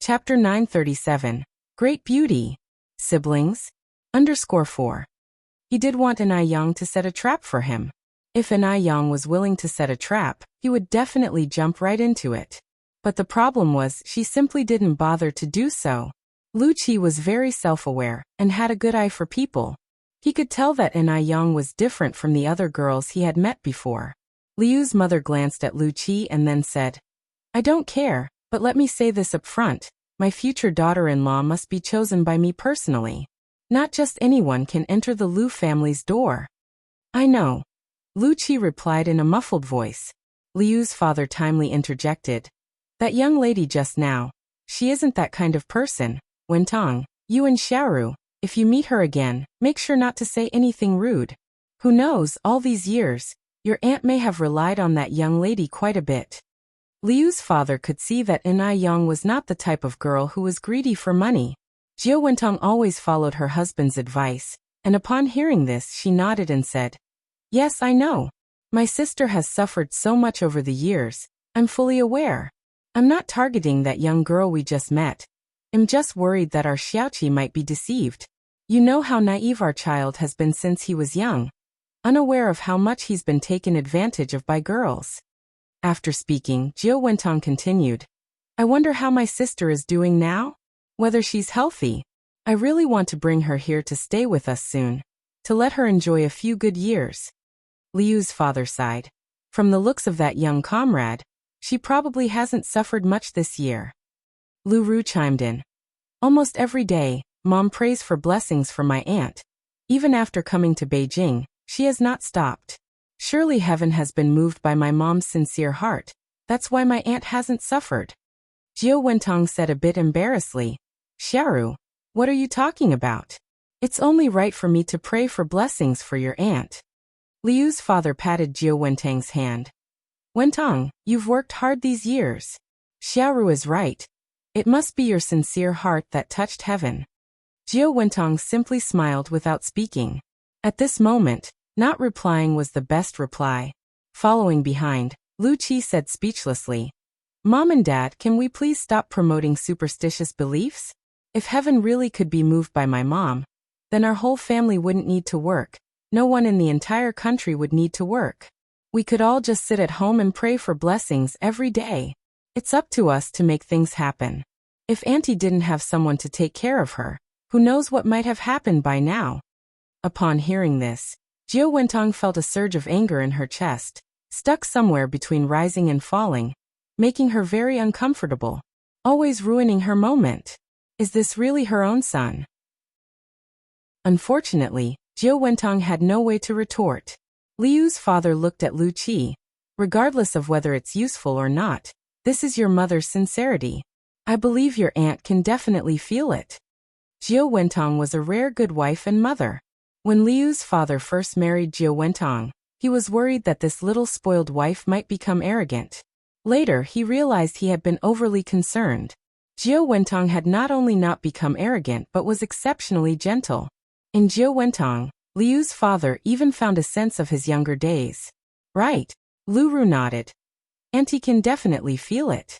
Chapter 937. Great Beauty. Siblings. _4. He did want Yang to set a trap for him. If Yang was willing to set a trap, he would definitely jump right into it. But the problem was she simply didn't bother to do so. Wuxia was very self-aware and had a good eye for people. He could tell that Yang was different from the other girls he had met before. Liu's mother glanced at Wuxia and then said, "I don't care, but let me say this up front. My future daughter-in-law must be chosen by me personally. Not just anyone can enter the Liu family's door." "I know," Wuxia replied in a muffled voice. Liu's father timely interjected, "That young lady just now, she isn't that kind of person. Wentong, you and Xiaoru, if you meet her again, make sure not to say anything rude. Who knows, all these years, your aunt may have relied on that young lady quite a bit." Liu's father could see that Yang was not the type of girl who was greedy for money. Jiao Wentong always followed her husband's advice, and upon hearing this she nodded and said, "Yes, I know. My sister has suffered so much over the years, I'm fully aware. I'm not targeting that young girl we just met. I'm just worried that our Xiaoqi might be deceived. You know how naive our child has been since he was young, unaware of how much he's been taken advantage of by girls." After speaking, Jiao Wentong continued, "I wonder how my sister is doing now? Whether she's healthy. I really want to bring her here to stay with us soon, to let her enjoy a few good years." Liu's father sighed. From the looks of that young comrade, she probably hasn't suffered much this year. Lu Ru chimed in, "Almost every day, Mom prays for blessings for my aunt. Even after coming to Beijing, she has not stopped. Surely heaven has been moved by my mom's sincere heart. That's why my aunt hasn't suffered." Jiao Wentong said a bit embarrassedly, "Xiaoru, what are you talking about? It's only right for me to pray for blessings for your aunt." Liu's father patted Jiao Wentong's hand. "Wentong, you've worked hard these years. Xiaoru is right. It must be your sincere heart that touched heaven." Jiao Wentong simply smiled without speaking. At this moment, not replying was the best reply. Following behind, Wuxia said speechlessly, "Mom and Dad, can we please stop promoting superstitious beliefs? If heaven really could be moved by my mom, then our whole family wouldn't need to work. No one in the entire country would need to work. We could all just sit at home and pray for blessings every day. It's up to us to make things happen. If Auntie didn't have someone to take care of her, who knows what might have happened by now." Upon hearing this, Jiao Wentong felt a surge of anger in her chest, stuck somewhere between rising and falling, making her very uncomfortable, always ruining her moment. Is this really her own son? Unfortunately, Jiao Wentong had no way to retort. Liu's father looked at Wuxia. "Regardless of whether it's useful or not, this is your mother's sincerity. I believe your aunt can definitely feel it." Jiao Wentong was a rare good wife and mother. When Liu's father first married Jiao Wentong, he was worried that this little spoiled wife might become arrogant. Later, he realized he had been overly concerned. Jiao Wentong had not only not become arrogant but was exceptionally gentle. In Jiao Wentong, Liu's father even found a sense of his younger days. "Right," Lu Ru nodded. "Auntie can definitely feel it."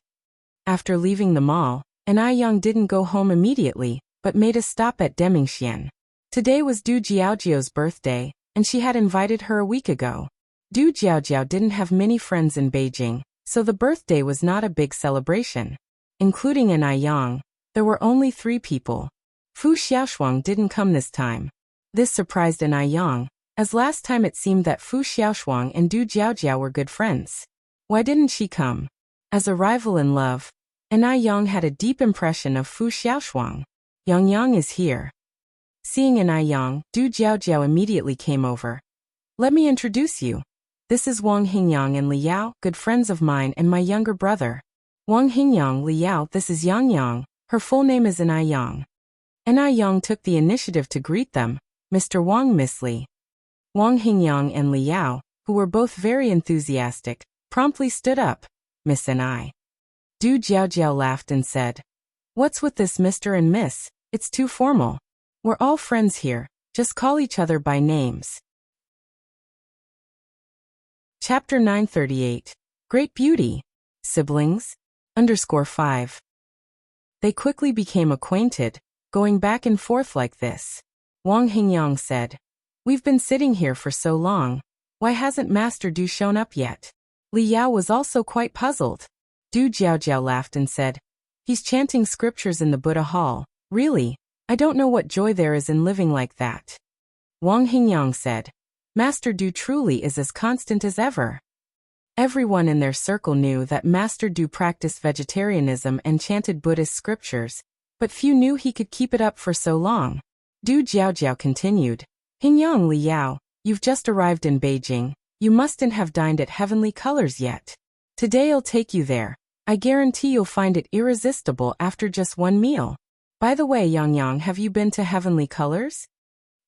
After leaving the mall, Yang didn't go home immediately, but made a stop at Demingxian. Today was Du Jiaojiao's birthday, and she had invited her a week ago. Du Jiaojiao didn't have many friends in Beijing, so the birthday was not a big celebration. Including Yang, there were only 3 people. Fu Xiaoshuang didn't come this time. This surprised Yang, as last time it seemed that Fu Xiaoshuang and Du Jiaojiao were good friends. Why didn't she come? As a rival in love, Yang had a deep impression of Fu Xiaoshuang. "Yang is here." Seeing Yang, Du Jiaojiao immediately came over. "Let me introduce you. This is Wang Hingyang and Liao, good friends of mine and my younger brother. Wang Hingyang, Liao, this is Yang. Her full name is Yang." Yang took the initiative to greet them, "Mr. Wang, Miss Li." Wang Hingyang and Liao, who were both very enthusiastic, promptly stood up, "Miss Ni." Du Jiaojiao laughed and said, "What's with this Mr. and Miss? It's too formal. We're all friends here, just call each other by names." Chapter 938. Great Beauty. Siblings. _5. They quickly became acquainted, going back and forth like this. Wang Hingyang said, "We've been sitting here for so long. Why hasn't Master Du shown up yet?" Li Yao was also quite puzzled. Du Jiaojiao laughed and said, "He's chanting scriptures in the Buddha hall. Really? I don't know what joy there is in living like that." Wang Hingyang said, "Master Du truly is as constant as ever." Everyone in their circle knew that Master Du practiced vegetarianism and chanted Buddhist scriptures, but few knew he could keep it up for so long. Du Jiaojiao continued, "Hingyang Li Yao, you've just arrived in Beijing. You mustn't have dined at Heavenly Colors yet. Today I'll take you there. I guarantee you'll find it irresistible after just one meal. By the way, Yang, have you been to Heavenly Colors?"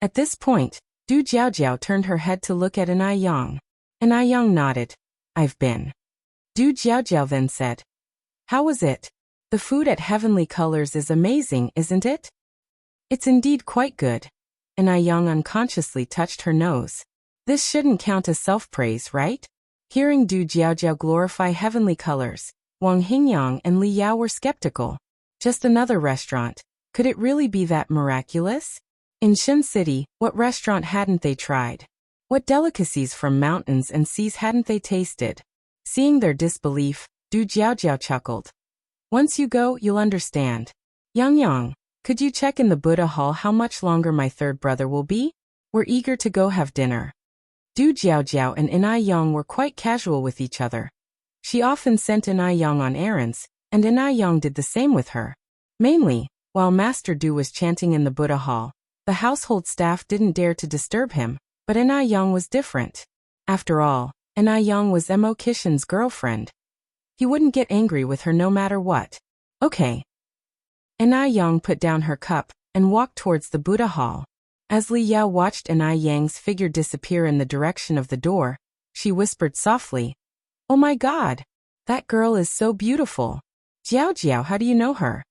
At this point, Du Jiaojiao turned her head to look at Anai Yang. Anai Yang nodded. "I've been." Du Jiaojiao then said, "How was it? The food at Heavenly Colors is amazing, isn't it?" "It's indeed quite good." Anai Yang unconsciously touched her nose. This shouldn't count as self-praise, right? Hearing Du Jiaojiao glorify Heavenly Colors, Wang Hingyang and Li Yao were skeptical. Just another restaurant. Could it really be that miraculous? In Shen City, what restaurant hadn't they tried? What delicacies from mountains and seas hadn't they tasted? Seeing their disbelief, Du Jiaojiao chuckled. "Once you go, you'll understand. Yang, could you check in the Buddha hall how much longer my third brother will be? We're eager to go have dinner." Du Jiaojiao and Anai Yang were quite casual with each other. She often sent Anai Yang on errands, and Anai Yang did the same with her. Mainly, while Master Du was chanting in the Buddha hall, the household staff didn't dare to disturb him, but Anai Yang was different. After all, Anai Yang was Mo Kishin's girlfriend. He wouldn't get angry with her no matter what. "Okay." Anai Yang put down her cup and walked towards the Buddha hall. As Li Yao watched Anai Yang's figure disappear in the direction of the door, she whispered softly, "Oh my God! That girl is so beautiful. Jiaojiao, how do you know her?"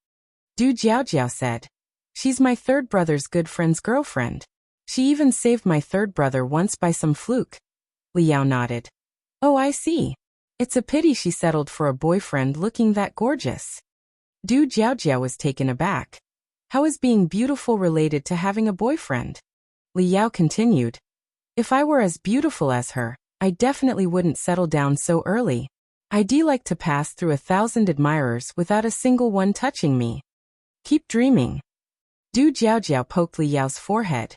Du Jiaojiao said, "She's my third brother's good friend's girlfriend. She even saved my third brother once by some fluke." Li Yao nodded. "Oh, I see. It's a pity she settled for a boyfriend looking that gorgeous." Du Jiaojiao was taken aback. How is being beautiful related to having a boyfriend? Li Yao continued, "If I were as beautiful as her, I definitely wouldn't settle down so early. I'd like to pass through 1,000 admirers without a single one touching me." "Keep dreaming." Du Jiaojiao poked Li Yao's forehead.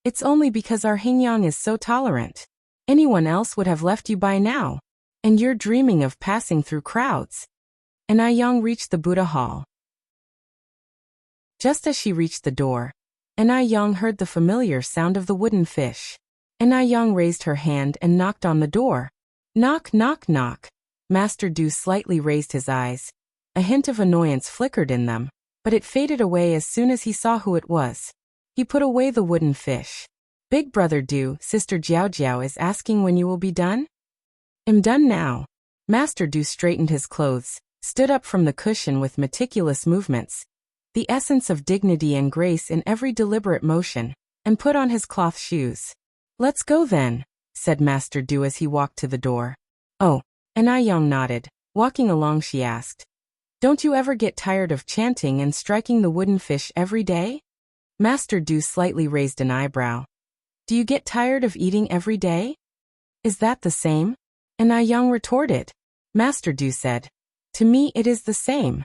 "It's only because our Hingyang is so tolerant. Anyone else would have left you by now. And you're dreaming of passing through crowds." Anai Yang reached the Buddha hall. Just as she reached the door, Anai Yang heard the familiar sound of the wooden fish. Anai Yang raised her hand and knocked on the door. Knock, knock, knock. Master Du slightly raised his eyes. A hint of annoyance flickered in them, but it faded away as soon as he saw who it was. He put away the wooden fish. "Big brother Du, Sister Jiaojiao is asking when you will be done?" "I'm done now." Master Du straightened his clothes, stood up from the cushion with meticulous movements, the essence of dignity and grace in every deliberate motion, and put on his cloth shoes. "Let's go then," said Master Du as he walked to the door. "Oh," Anai Yang nodded. Walking along she asked, "Don't you ever get tired of chanting and striking the wooden fish every day?" Master Du slightly raised an eyebrow. "Do you get tired of eating every day?" "Is that the same?" Anai Yang retorted. Master Du said, "To me it is the same."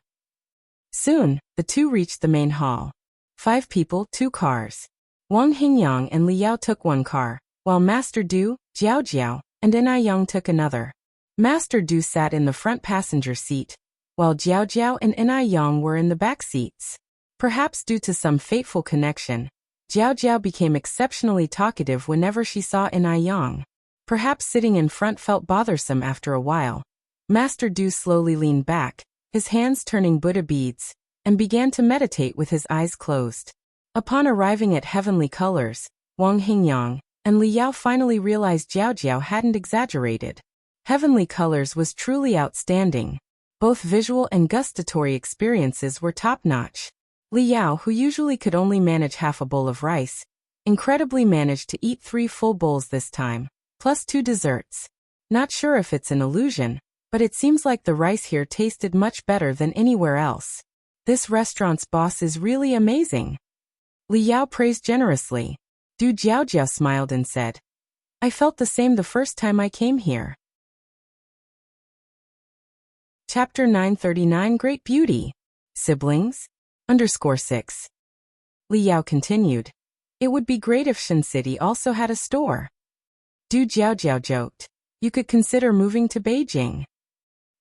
Soon, the two reached the main hall. 5 people, 2 cars. Wang Hingyang and Li Yao took one car, while Master Du, Jiaojiao, and Anai Yang took another. Master Du sat in the front passenger seat, while Jiaojiao and Anai Yang were in the back seats. Perhaps due to some fateful connection, Jiaojiao became exceptionally talkative whenever she saw Anai Yang. Perhaps sitting in front felt bothersome after a while. Master Du slowly leaned back, his hands turning Buddha beads, and began to meditate with his eyes closed. Upon arriving at Heavenly Colors, Wang Hingyang and Li Yao finally realized Jiaojiao hadn't exaggerated. Heavenly Colors was truly outstanding. Both visual and gustatory experiences were top-notch. Li Yao, who usually could only manage half a bowl of rice, incredibly managed to eat 3 full bowls this time, plus 2 desserts. Not sure if it's an illusion, but it seems like the rice here tasted much better than anywhere else. This restaurant's boss is really amazing. Li Yao praised generously. Du Jiaojiao smiled and said, I felt the same the first time I came here. Chapter 939 Great Beauty. Siblings? _6. Li Yao continued. It would be great if Shen City also had a store. Du Jiaojiao joked. You could consider moving to Beijing.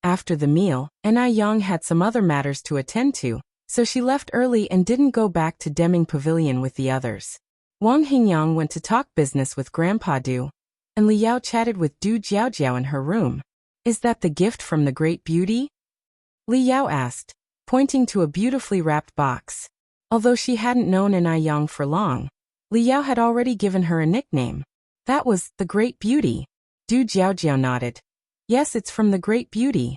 After the meal, Enai Yang had some other matters to attend to, so she left early and didn't go back to Deming Pavilion with the others. Wang Hingyang went to talk business with Grandpa Du, and Li Yao chatted with Du Jiaojiao in her room. Is that the gift from the Great Beauty? Li Yao asked, pointing to a beautifully wrapped box. Although she hadn't known Enai Yang for long, Li Yao had already given her a nickname. That was the Great Beauty. Du Jiaojiao nodded. Yes, it's from the Great Beauty.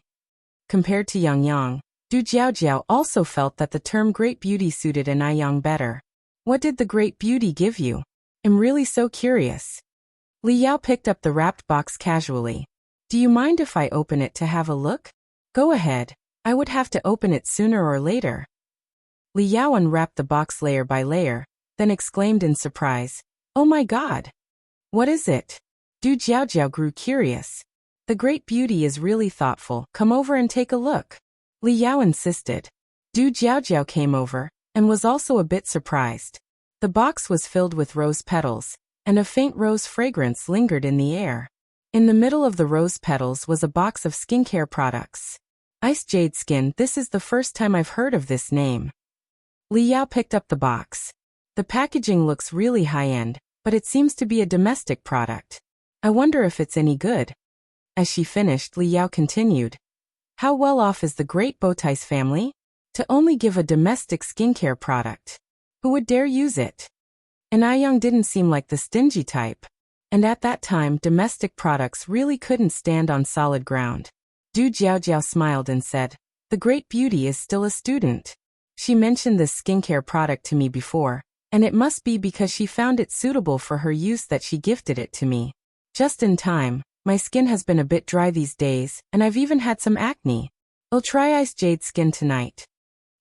Compared to Yang, Du Jiaojiao also felt that the term Great Beauty suited Enai Yang better. What did the Great Beauty give you? I'm really so curious. Li Yao picked up the wrapped box casually. Do you mind if I open it to have a look? Go ahead. I would have to open it sooner or later. Li Yao unwrapped the box layer by layer, then exclaimed in surprise, Oh my God! What is it? Du Jiaojiao grew curious. The Great Beauty is really thoughtful. Come over and take a look. Li Yao insisted. Du Jiaojiao came over, and was also a bit surprised. The box was filled with rose petals, and a faint rose fragrance lingered in the air. In the middle of the rose petals was a box of skincare products. Ice Jade Skin. This is the first time I've heard of this name. Li Yao picked up the box. The packaging looks really high-end, but it seems to be a domestic product. I wonder if it's any good. As she finished, Li Yao continued. How well off is the great Bowtai's family? To only give a domestic skincare product. Who would dare use it? Enai Yang didn't seem like the stingy type. And at that time, domestic products really couldn't stand on solid ground. Du Jiaojiao smiled and said, The Great Beauty is still a student. She mentioned this skincare product to me before, and it must be because she found it suitable for her use that she gifted it to me. Just in time. My skin has been a bit dry these days, and I've even had some acne. I'll try Ice Jade Skin tonight.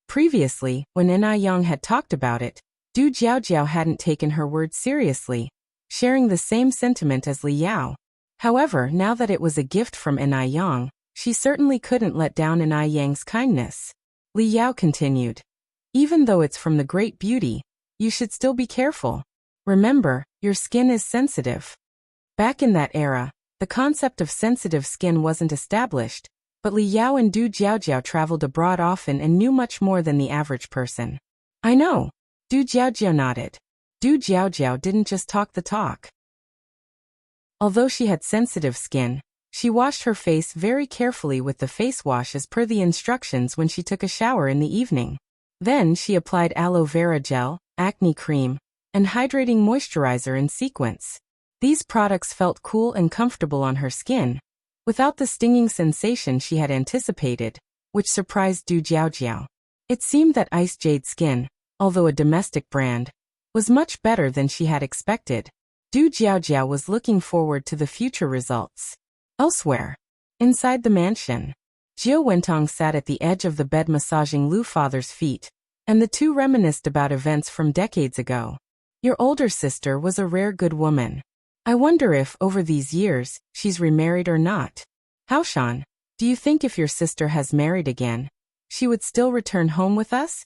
Previously, when Enai Yang had talked about it, Du Jiaojiao hadn't taken her words seriously, sharing the same sentiment as Li Yao. However, now that it was a gift from Enai Yang, she certainly couldn't let down Enai Yang's kindness. Li Yao continued. Even though it's from the Great Beauty, you should still be careful. Remember, your skin is sensitive. Back in that era, the concept of sensitive skin wasn't established, but Li Yao and Du Jiaojiao traveled abroad often and knew much more than the average person. I know. Du Jiaojiao nodded. Du Jiaojiao didn't just talk the talk. Although she had sensitive skin, she washed her face very carefully with the face wash as per the instructions when she took a shower in the evening. Then she applied aloe vera gel, acne cream, and hydrating moisturizer in sequence. These products felt cool and comfortable on her skin, without the stinging sensation she had anticipated, which surprised Du Jiaojiao. It seemed that Ice Jade Skin, although a domestic brand, was much better than she had expected. Du Jiaojiao was looking forward to the future results. Elsewhere, inside the mansion, Jiu Wentong sat at the edge of the bed massaging Lu Father's feet, and the two reminisced about events from decades ago. Your older sister was a rare good woman. I wonder if, over these years, she's remarried or not. Haoshan, do you think if your sister has married again, she would still return home with us?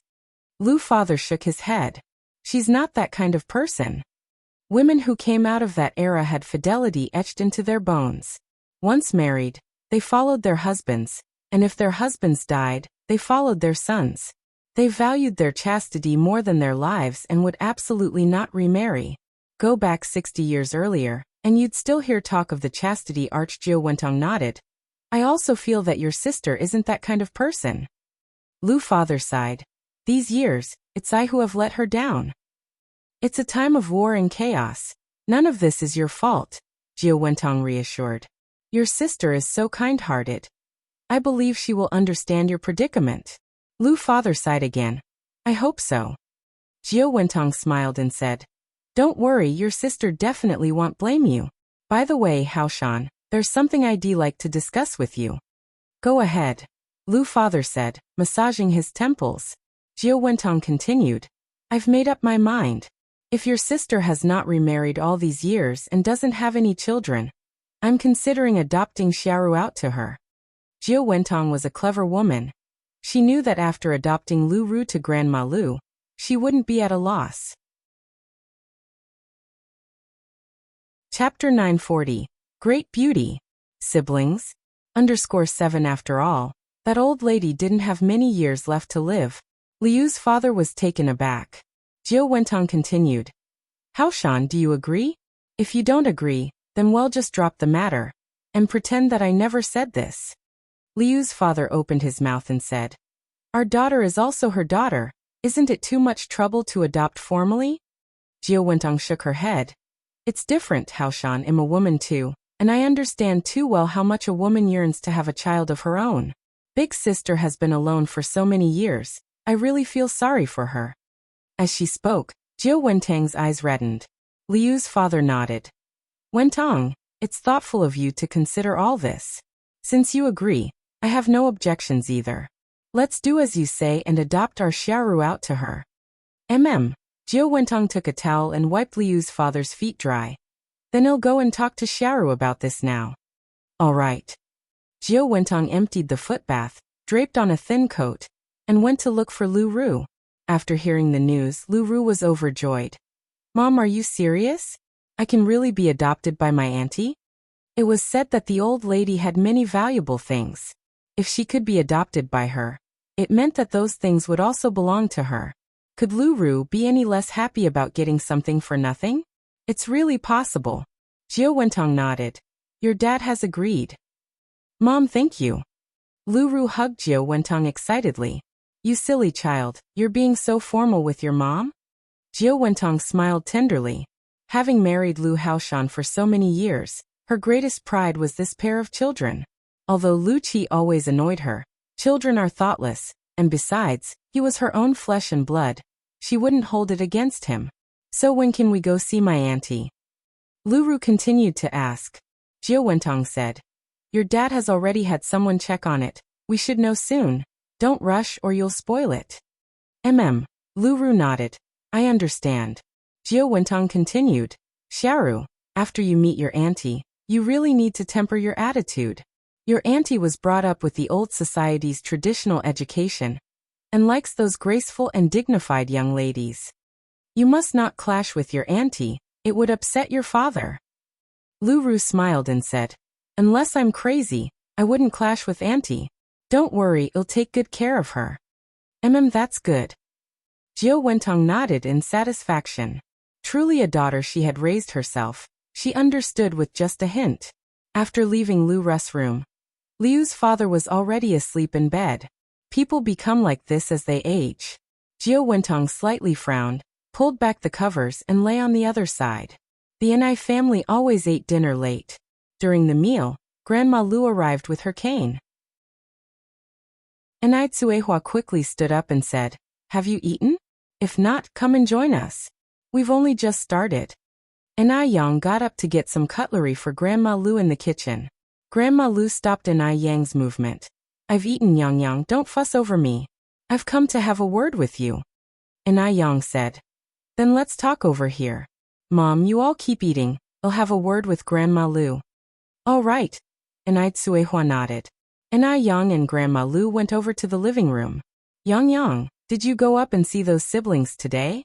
Lu Father shook his head. She's not that kind of person. Women who came out of that era had fidelity etched into their bones. Once married, they followed their husbands, and if their husbands died, they followed their sons. They valued their chastity more than their lives and would absolutely not remarry. Go back 60 years earlier, and you'd still hear talk of the chastity arch. Jiu Wentong nodded. I also feel that your sister isn't that kind of person. Lu Father sighed. These years, it's I who have let her down. It's a time of war and chaos. None of this is your fault, Jiu Wentong reassured. Your sister is so kind-hearted. I believe she will understand your predicament. Lu Father sighed again. I hope so. Jiu Wentong smiled and said, Don't worry, your sister definitely won't blame you. By the way, Haoshan, there's something I'd like to discuss with you. Go ahead, Lu Father said, massaging his temples. Jiao Wentong continued. I've made up my mind. If your sister has not remarried all these years and doesn't have any children, I'm considering adopting Xiaoru out to her. Jiao Wentong was a clever woman. She knew that after adopting Lu Ru to Grandma Lu, she wouldn't be at a loss. Chapter 940. Great Beauty. Siblings. _7 After all, that old lady didn't have many years left to live. Liu's father was taken aback. Jiao Wentong continued. Haoshan, do you agree? If you don't agree, then we'll just drop the matter and pretend that I never said this. Liu's father opened his mouth and said, Our daughter is also her daughter. Isn't it too much trouble to adopt formally? Jiao Wentong shook her head. It's different, Haoshan. I'm a woman too, and I understand too well how much a woman yearns to have a child of her own. Big sister has been alone for so many years. I really feel sorry for her. As she spoke, Jiao Wentong's eyes reddened. Liu's father nodded. Wentong, it's thoughtful of you to consider all this. Since you agree, I have no objections either. Let's do as you say and adopt our Xiaoru out to her. Jiao Wentong took a towel and wiped Liu's father's feet dry. Then he'll go and talk to Xiaoru about this now. All right. Jiao Wentong emptied the footbath, draped on a thin coat, and went to look for Lu Ru. After hearing the news, Lu Ru was overjoyed. Mom, are you serious? I can really be adopted by my auntie? It was said that the old lady had many valuable things. If she could be adopted by her, it meant that those things would also belong to her. Could Lu Ru be any less happy about getting something for nothing? It's really possible. Jiao Wentong nodded. Your dad has agreed. Mom, thank you. Lu Ru hugged Jiao Wentong excitedly. You silly child, you're being so formal with your mom? Jiao Wentong smiled tenderly. Having married Lu Haoshan for so many years, her greatest pride was this pair of children. Although Lu Qi always annoyed her, children are thoughtless, and besides, he was her own flesh and blood. She wouldn't hold it against him. So when can we go see my auntie? Lu Ru continued to ask. Jiao Wentong said. Your dad has already had someone check on it. We should know soon. Don't rush or you'll spoil it. Lu Ru nodded. I understand. Jiao Wentong continued. Xiaoru, after you meet your auntie, you really need to temper your attitude. Your auntie was brought up with the old society's traditional education and likes those graceful and dignified young ladies. You must not clash with your auntie, it would upset your father. Lu Ru smiled and said, Unless I'm crazy, I wouldn't clash with auntie. Don't worry, I'll take good care of her. That's good. Jiao Wentong nodded in satisfaction. Truly a daughter she had raised herself, she understood with just a hint. After leaving Lu Ru's room, Liu's father was already asleep in bed. People become like this as they age. Jiao Wentong slightly frowned, pulled back the covers and lay on the other side. The Ni family always ate dinner late. During the meal, Grandma Lu arrived with her cane. Ni Tsuehua quickly stood up and said, Have you eaten? If not, come and join us. We've only just started. Ni Yang got up to get some cutlery for Grandma Lu in the kitchen. Grandma Lu stopped Ni Yang's movement. I've eaten, Yang Yang, don't fuss over me. I've come to have a word with you. Ni Yang said. Then let's talk over here. Mom, you all keep eating. I'll have a word with Grandma Lu. All right. Ni Tsuehua nodded. Ni Yang and Grandma Lu went over to the living room. Yang Yang, did you go up and see those siblings today?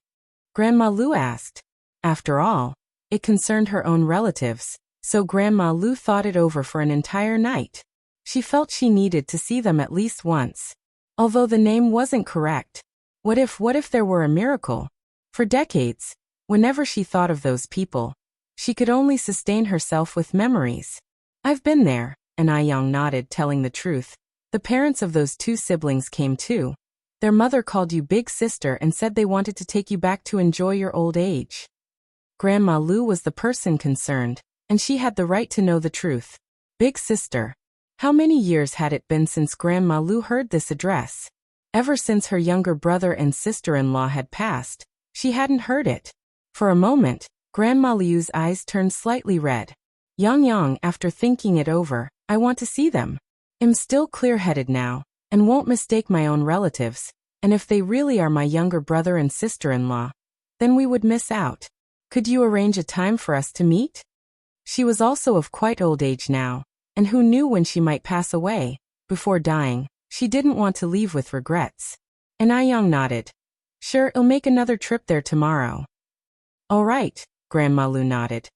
Grandma Lu asked. After all, it concerned her own relatives, so Grandma Lu thought it over for an entire night. She felt she needed to see them at least once. Although the name wasn't correct. What if there were a miracle? For decades, whenever she thought of those people, she could only sustain herself with memories. I've been there, Ni Yang nodded, telling the truth. The parents of those two siblings came too. Their mother called you big sister and said they wanted to take you back to enjoy your old age. Grandma Lu was the person concerned, and she had the right to know the truth. Big sister. How many years had it been since Grandma Lu heard this address? Ever since her younger brother and sister-in-law had passed, she hadn't heard it. For a moment, Grandma Liu's eyes turned slightly red. Yang Yang, after thinking it over, I want to see them. I'm still clear-headed now, and won't mistake my own relatives. And if they really are my younger brother and sister-in-law, then we would miss out. Could you arrange a time for us to meet? She was also of quite old age now, and who knew when she might pass away. Before dying, she didn't want to leave with regrets. And Yang nodded. Sure, I'll make another trip there tomorrow. All right, Grandma Lu nodded.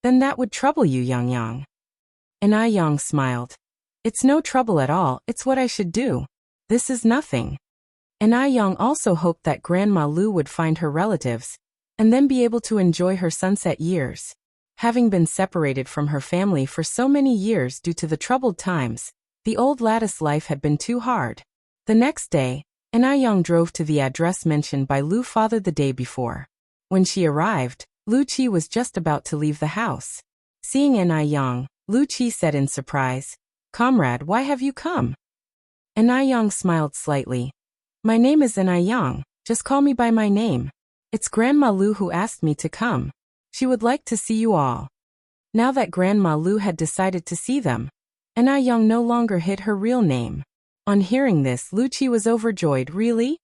Then that would trouble you, Yang. And Yang smiled. It's no trouble at all, it's what I should do. This is nothing. And Yang also hoped that Grandma Lu would find her relatives, and then be able to enjoy her sunset years. Having been separated from her family for so many years due to the troubled times, the old lattice life had been too hard. The next day, Yang drove to the address mentioned by Lu father the day before. When she arrived, Lu Qi was just about to leave the house. Seeing Yang, Lu Qi said in surprise, Comrade, why have you come? Yang smiled slightly. My name is Yang, just call me by my name. It's Grandma Lu who asked me to come. She would like to see you all. Now that Grandma Lu had decided to see them, Yang no longer hid her real name. On hearing this, Lu Qi was overjoyed. Really?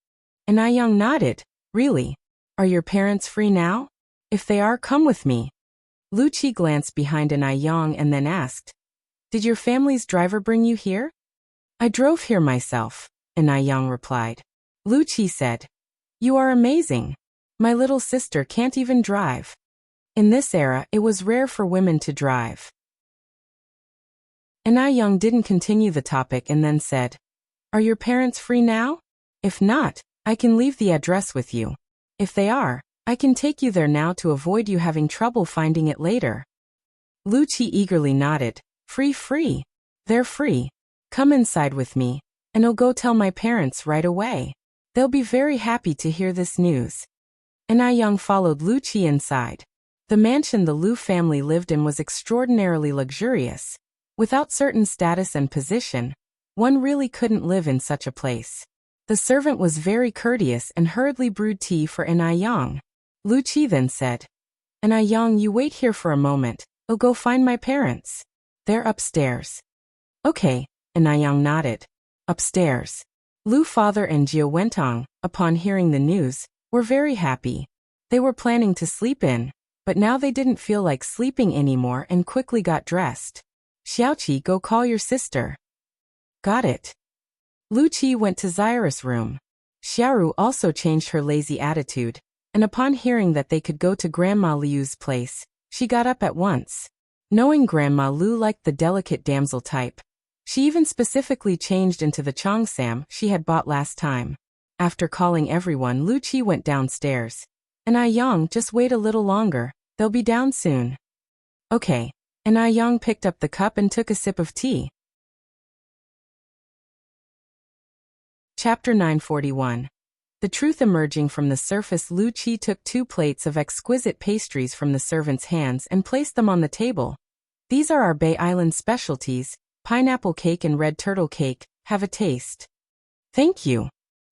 Yang nodded. Really? Are your parents free now? If they are, come with me. Lu Qi glanced behind Yang and then asked, Did your family's driver bring you here? I drove here myself, Yang replied. Lu Qi said, You are amazing. My little sister can't even drive. In this era, it was rare for women to drive. Yang didn't continue the topic and then said, Are your parents free now? If not, I can leave the address with you. If they are, I can take you there now to avoid you having trouble finding it later. Lu Qi eagerly nodded. Free. They're free. Come inside with me, and I'll go tell my parents right away. They'll be very happy to hear this news. Yang followed Lu Qi inside. The mansion the Lu family lived in was extraordinarily luxurious. Without certain status and position, one really couldn't live in such a place. The servant was very courteous and hurriedly brewed tea for Yang. Lu Qi then said, Yang, you wait here for a moment, I'll go find my parents. They're upstairs. Okay, Yang nodded. Upstairs. Lu father and Jia Wentong, upon hearing the news, were very happy. They were planning to sleep in, but now they didn't feel like sleeping anymore and quickly got dressed. Xiaoqi, go call your sister. Got it. Lu Qi went to Zaira's room. Xiaoru also changed her lazy attitude, and upon hearing that they could go to Grandma Liu's place, she got up at once. Knowing Grandma Lu liked the delicate damsel type, she even specifically changed into the cheongsam she had bought last time. After calling everyone, Lu Qi went downstairs. Yang, just wait a little longer, they'll be down soon. Okay. Yang picked up the cup and took a sip of tea. Chapter 941. The truth emerging from the surface. Lu Qi took 2 plates of exquisite pastries from the servant's hands and placed them on the table. These are our Bay Island specialties, pineapple cake and red turtle cake, have a taste. Thank you.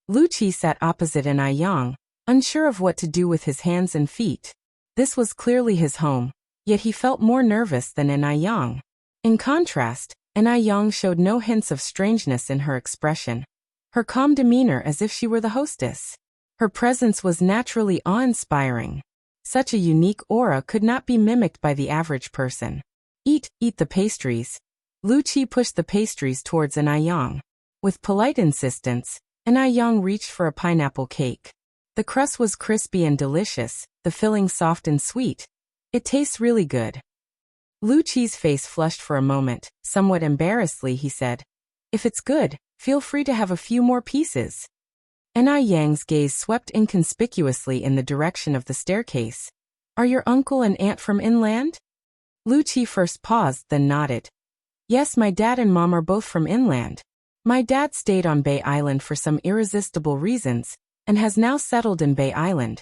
Lu Qi sat opposite Yang, unsure of what to do with his hands and feet. This was clearly his home, yet he felt more nervous than Yang. In contrast, Yang showed no hints of strangeness in her expression. Her calm demeanor as if she were the hostess. Her presence was naturally awe-inspiring. Such a unique aura could not be mimicked by the average person. Eat the pastries. Lu Qi pushed the pastries towards Yang. With polite insistence, Yang reached for a pineapple cake. The crust was crispy and delicious, the filling soft and sweet. It tastes really good. Lu Qi's face flushed for a moment. Somewhat embarrassedly he said, If it's good, feel free to have a few more pieces. Yang's gaze swept inconspicuously in the direction of the staircase. Are your uncle and aunt from inland? Lu Qi first paused, then nodded. Yes, my dad and mom are both from inland. My dad stayed on Bay Island for some irresistible reasons, and has now settled in Bay Island,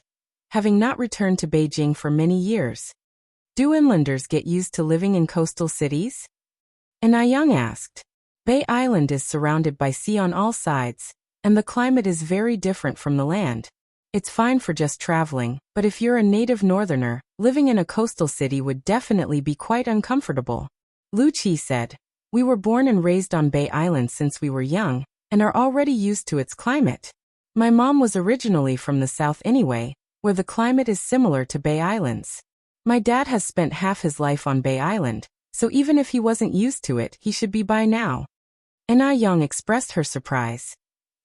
having not returned to Beijing for many years. Do inlanders get used to living in coastal cities? Yang asked. Bay Island is surrounded by sea on all sides, and the climate is very different from the land. It's fine for just traveling, but if you're a native northerner, living in a coastal city would definitely be quite uncomfortable. Lu Qi said, We were born and raised on Bay Island since we were young, and are already used to its climate. My mom was originally from the south anyway, where the climate is similar to Bay Islands. My dad has spent half his life on Bay Island, so even if he wasn't used to it, he should be by now. Na Young expressed her surprise.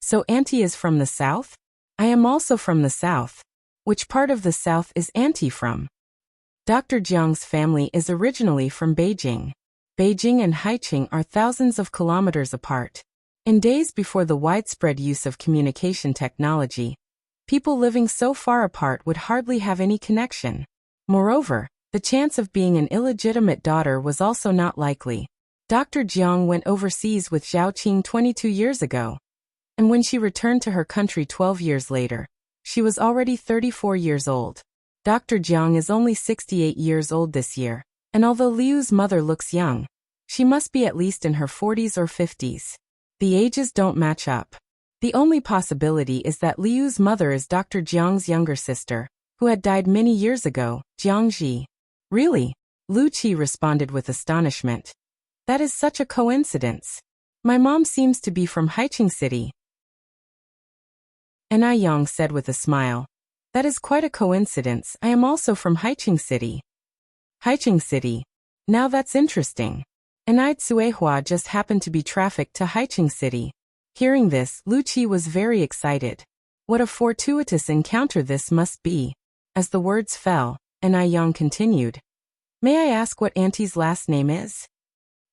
So Auntie is from the south? I am also from the south. Which part of the south is Auntie from? Dr. Jiang's family is originally from Beijing. Beijing and Haiqing are thousands of kilometers apart. In days before the widespread use of communication technology, people living so far apart would hardly have any connection. Moreover, the chance of being an illegitimate daughter was also not likely. Dr. Jiang went overseas with Zhao Qing 22 years ago, and when she returned to her country 12 years later, she was already 34 years old. Dr. Jiang is only 68 years old this year, and although Liu's mother looks young, she must be at least in her 40s or 50s. The ages don't match up. The only possibility is that Liu's mother is Dr. Jiang's younger sister, who had died many years ago, Jiang Ji. Really? Lu Qi responded with astonishment. That is such a coincidence. My mom seems to be from Haiqing City. Na Yang said with a smile. That is quite a coincidence. I am also from Haiqing City. Haiqing City. Now that's interesting. Anai Tsuehua just happened to be trafficked to Haiqing City. Hearing this, Lu Qi was very excited. What a fortuitous encounter this must be. As the words fell, Na Yang continued. May I ask what Auntie's last name is?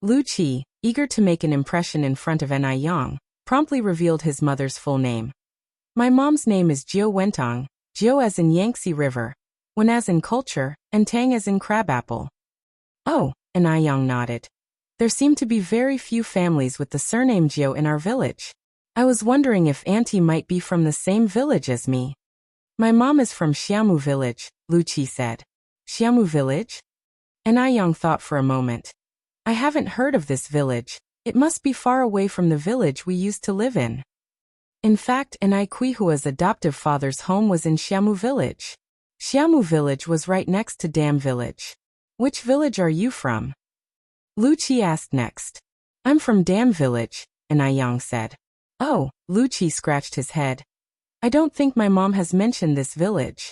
Lu Qi, eager to make an impression in front of Na Yang, promptly revealed his mother's full name. My mom's name is Jiao Wentong, Jiao as in Yangtze River, Wen as in culture, and Tang as in crabapple. Oh, Na Yang nodded. There seem to be very few families with the surname Jiao in our village. I was wondering if Auntie might be from the same village as me. My mom is from Xiamu village, Lu Qi said. Xiamu village? Na Yang thought for a moment. I haven't heard of this village. It must be far away from the village we used to live in. In fact, Nai Kuihua's adoptive father's home was in Xiamu village. Xiamu village was right next to Dam village. Which village are you from? Lu Qi asked next. I'm from Dam village, Na Yang said. Oh, Lu Qi scratched his head. I don't think my mom has mentioned this village.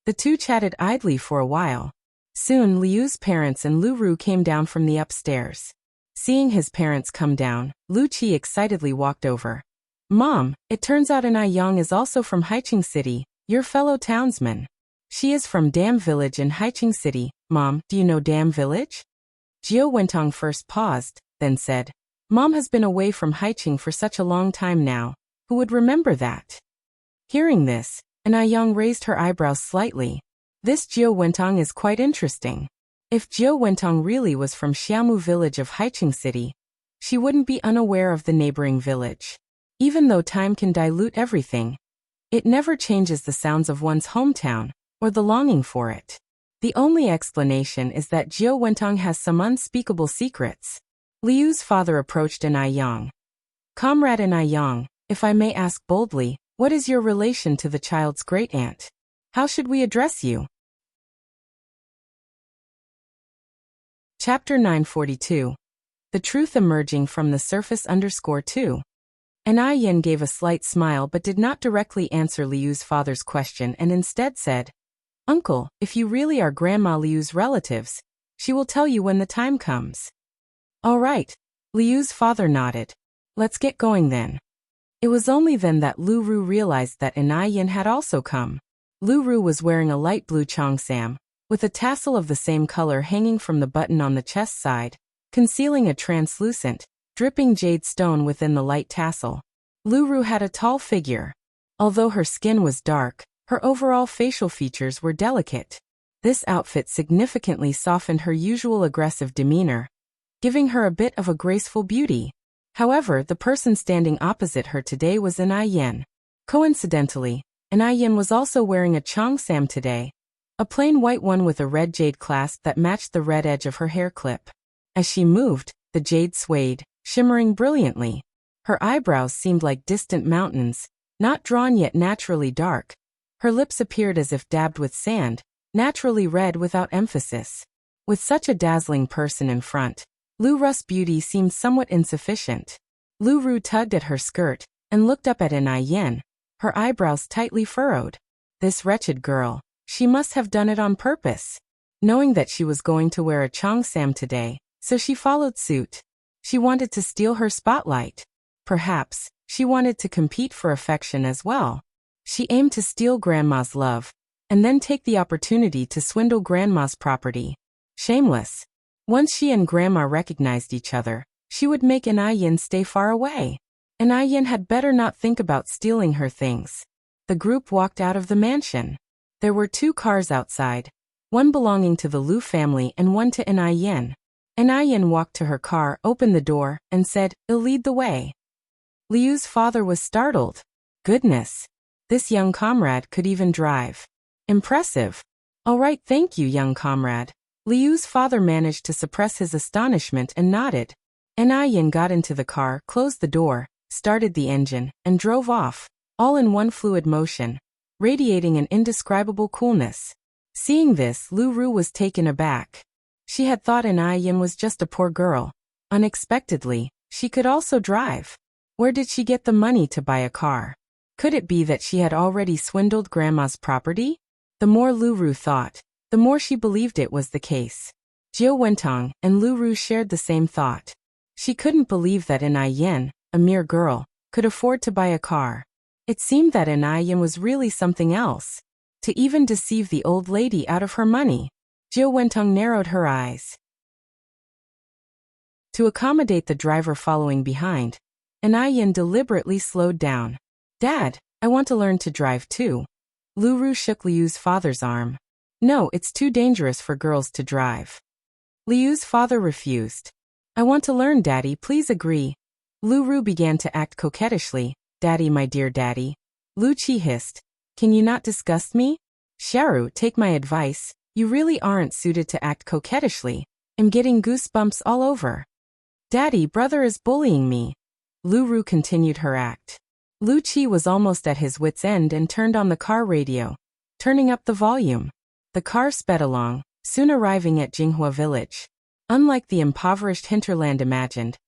The two chatted idly for a while. Soon Liu's parents and Lu Ru came down from the upstairs. Seeing his parents come down, Lu Qi excitedly walked over. Mom, it turns out Na Yang is also from Haiqing City, your fellow townsman. She is from Dam village in Haiqing City. Mom, do you know Dam village? Jiao Wentong first paused, then said, Mom has been away from Haiqing for such a long time now. Who would remember that? Hearing this, Na Yang raised her eyebrows slightly. This Jiao Wentong is quite interesting. If Jiao Wentong really was from Xiamu village of Haiqing City, she wouldn't be unaware of the neighboring village. Even though time can dilute everything, it never changes the sounds of one's hometown, or the longing for it. The only explanation is that Jiao Wentong has some unspeakable secrets. Liu's father approached Na Yang. Comrade Na Yang, if I may ask boldly, what is your relation to the child's great-aunt? How should we address you? Chapter 942. The Truth Emerging from the Surface _2. Na Yin gave a slight smile but did not directly answer Liu's father's question and instead said, Uncle, if you really are Grandma Liu's relatives, she will tell you when the time comes. All right. Liu's father nodded. Let's get going then. It was only then that Lu Ru realized that Na Yin had also come. Lu Ru was wearing a light blue cheongsam, with a tassel of the same color hanging from the button on the chest side, concealing a translucent, dripping jade stone within the light tassel. Lu Ru had a tall figure. Although her skin was dark, her overall facial features were delicate. This outfit significantly softened her usual aggressive demeanor, giving her a bit of a graceful beauty. However, the person standing opposite her today was Na Yin. Coincidentally, Na Yin was also wearing a cheongsam today, a plain white one with a red jade clasp that matched the red edge of her hair clip. As she moved, the jade swayed, shimmering brilliantly. Her eyebrows seemed like distant mountains, not drawn yet naturally dark. Her lips appeared as if dabbed with sand, naturally red without emphasis. With such a dazzling person in front, Lu Ru's beauty seemed somewhat insufficient. Lu Ru tugged at her skirt and looked up at Na Yin, her eyebrows tightly furrowed. This wretched girl, she must have done it on purpose, knowing that she was going to wear a cheongsam today, so she followed suit. She wanted to steal her spotlight. Perhaps, she wanted to compete for affection as well. She aimed to steal Grandma's love, and then take the opportunity to swindle Grandma's property. Shameless. Once she and Grandma recognized each other, she would make Yin stay far away. Yin had better not think about stealing her things. The group walked out of the mansion. There were 2 cars outside, one belonging to the Liu family and one to Yin. Yin walked to her car, opened the door, and said, "I'll lead the way." Liu's father was startled. Goodness. This young comrade could even drive. Impressive. All right, thank you, young comrade. Liu's father managed to suppress his astonishment and nodded. Yin got into the car, closed the door, started the engine, and drove off, all in one fluid motion, radiating an indescribable coolness. Seeing this, Lu Ru was taken aback. She had thought Yin was just a poor girl. Unexpectedly, she could also drive. Where did she get the money to buy a car? Could it be that she had already swindled Grandma's property? The more Lu Ru thought, the more she believed it was the case. Jiu Wentong and Lu Ru shared the same thought. She couldn't believe that Yin, a mere girl, could afford to buy a car. It seemed that Yin was really something else. To even deceive the old lady out of her money. Jiu Wentong narrowed her eyes. To accommodate the driver following behind, Yin deliberately slowed down. "Dad, I want to learn to drive too." Lu Ru shook Liu's father's arm. "No, it's too dangerous for girls to drive." Liu's father refused. "I want to learn, Daddy, please agree." Lu Ru began to act coquettishly. "Daddy, my dear Daddy." Lu Qi hissed. "Can you not disgust me?" "Xiaoru, take my advice. You really aren't suited to act coquettishly. I'm getting goosebumps all over." "Daddy, brother is bullying me." Lu Ru continued her act. Lu Qi was almost at his wit's end and turned on the car radio, turning up the volume. The car sped along, soon arriving at Jinghua village. Unlike the impoverished hinterland imagined,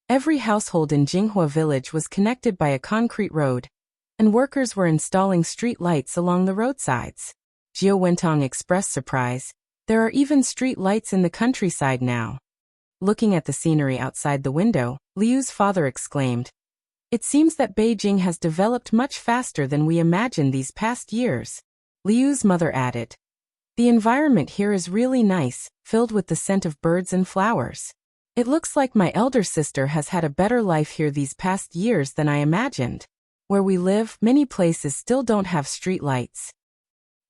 every household in Jinghua village was connected by a concrete road, and workers were installing street lights along the roadsides. Jiu Wentong expressed surprise. There are even street lights in the countryside now. Looking at the scenery outside the window, Liu's father exclaimed, "It seems that Beijing has developed much faster than we imagined these past years." Liu's mother added, "The environment here is really nice, filled with the scent of birds and flowers. It looks like my elder sister has had a better life here these past years than I imagined. Where we live, many places still don't have street lights."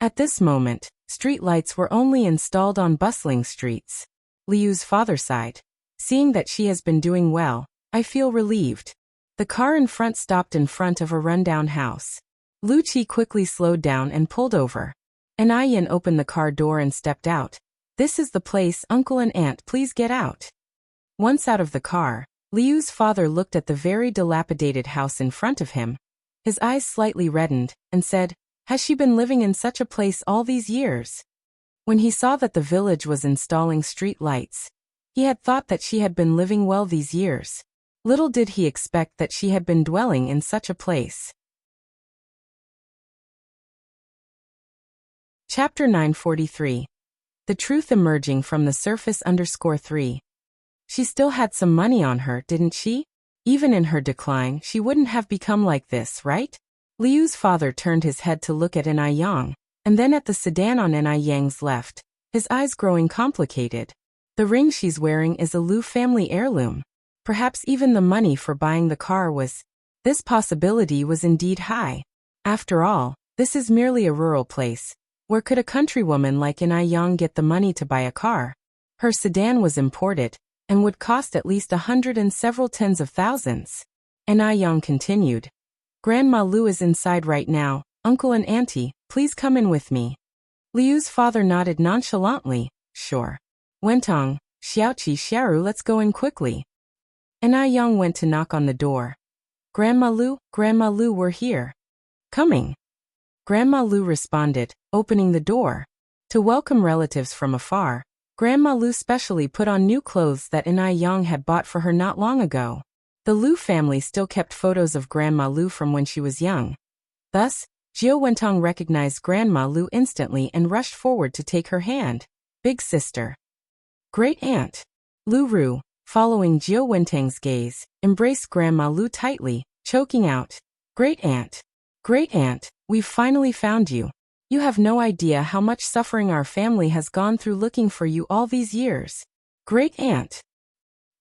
At this moment, street lights were only installed on bustling streets. Liu's father sighed. "Seeing that she has been doing well, I feel relieved." The car in front stopped in front of a rundown house. Lu Qi quickly slowed down and pulled over. Yin opened the car door and stepped out. "This is the place, uncle and aunt, please get out." Once out of the car, Liu's father looked at the very dilapidated house in front of him. His eyes slightly reddened, and said, "Has she been living in such a place all these years?" When he saw that the village was installing street lights, he had thought that she had been living well these years. Little did he expect that she had been dwelling in such a place. Chapter 943. The Truth Emerging from the Surface _3. She still had some money on her, didn't she? Even in her decline, she wouldn't have become like this, right? Liu's father turned his head to look at Yang, and then at the sedan on Yang's left, his eyes growing complicated. The ring she's wearing is a Liu family heirloom. Perhaps even the money for buying the car was. This possibility was indeed high. After all, this is merely a rural place. Where could a countrywoman like Yang get the money to buy a car? Her sedan was imported, and would cost at least 100 and several tens of thousands. Yang continued. "Grandma Liu is inside right now. Uncle and auntie, please come in with me." Liu's father nodded nonchalantly. "Sure." Wentong, Xiaoqi, Xiaoru, let's go in quickly. Yang went to knock on the door. Grandma Liu, we're here." "Coming." Grandma Liu responded, opening the door. To welcome relatives from afar, Grandma Liu specially put on new clothes that Yang had bought for her not long ago. The Liu family still kept photos of Grandma Liu from when she was young. Thus, Jiao Wentong recognized Grandma Lu instantly and rushed forward to take her hand. Big sister. Great aunt. Lu Ru, following Jiao Wentong's gaze, embraced Grandma Lu tightly, choking out, Great aunt. Great aunt, we've finally found you. You have no idea how much suffering our family has gone through looking for you all these years. Great aunt.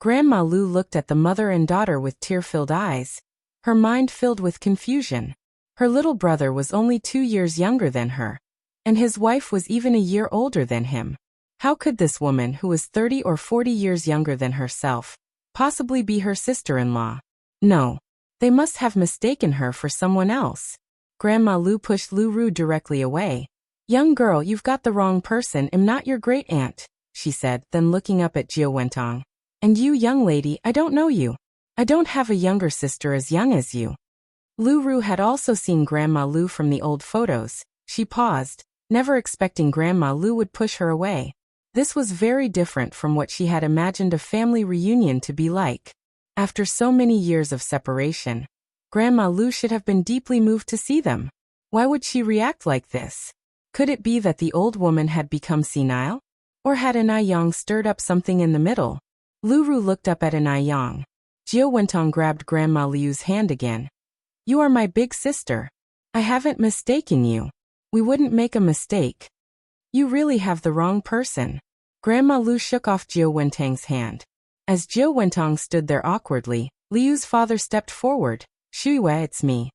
Grandma Lu looked at the mother and daughter with tear-filled eyes, her mind filled with confusion. Her little brother was only 2 years younger than her, and his wife was even a year older than him. How could this woman, who was 30 or 40 years younger than herself, possibly be her sister-in-law? No. They must have mistaken her for someone else. Grandma Lu pushed Lu Ru directly away. Young girl, you've got the wrong person. I'm not your great aunt, she said, then looking up at Jiao Wentong. And you, young lady, I don't know you. I don't have a younger sister as young as you. Lu Ru had also seen Grandma Lu from the old photos. She paused, never expecting Grandma Lu would push her away. This was very different from what she had imagined a family reunion to be like. After so many years of separation, Grandma Lu should have been deeply moved to see them. Why would she react like this? Could it be that the old woman had become senile? Or had Anai Yang stirred up something in the middle? Lu Ru looked up at Anai Yang. Jiao Wentong grabbed Grandma Liu's hand again. You are my big sister. I haven't mistaken you. We wouldn't make a mistake. You really have the wrong person. Grandma Lu shook off Jiao Wentong's hand. As Jiao Wentong stood there awkwardly, Liu's father stepped forward. Shuiwei, it's me.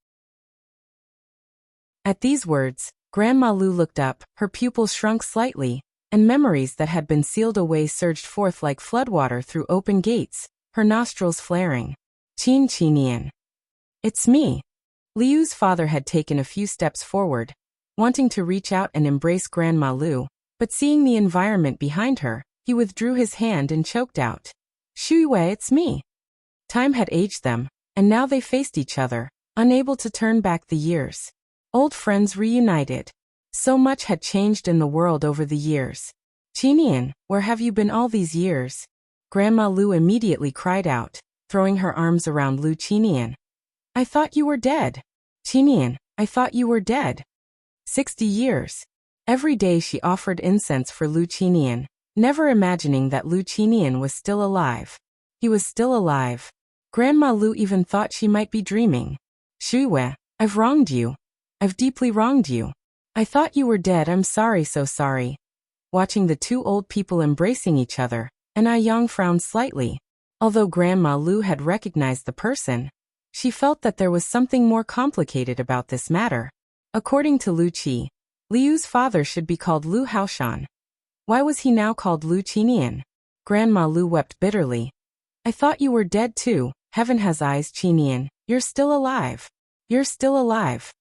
At these words, Grandma Lu looked up, her pupils shrunk slightly, and memories that had been sealed away surged forth like floodwater through open gates, her nostrils flaring. Qin Qinian. It's me. Liu's father had taken a few steps forward, wanting to reach out and embrace Grandma Lu, but seeing the environment behind her, he withdrew his hand and choked out. Shuiwei, it's me. Time had aged them, and now they faced each other, unable to turn back the years. Old friends reunited. So much had changed in the world over the years. Qinian, where have you been all these years? Grandma Lu immediately cried out, throwing her arms around Lu Qinian. I thought you were dead. Qinian, I thought you were dead. 60 years. Every day she offered incense for Lu Qinian, never imagining that Lu Qinian was still alive. He was still alive. Grandma Lu even thought she might be dreaming. Shuiwei, I've wronged you. I've deeply wronged you. I thought you were dead. I'm sorry, so sorry. Watching the two old people embracing each other, Anai Yang frowned slightly. Although Grandma Lu had recognized the person, she felt that there was something more complicated about this matter. According to Lu Qi, Liu's father should be called Lu Haoshan. Why was he now called Lu Qinian? Grandma Lu wept bitterly. I thought you were dead too. Heaven has eyes, Qinian. You're still alive. You're still alive.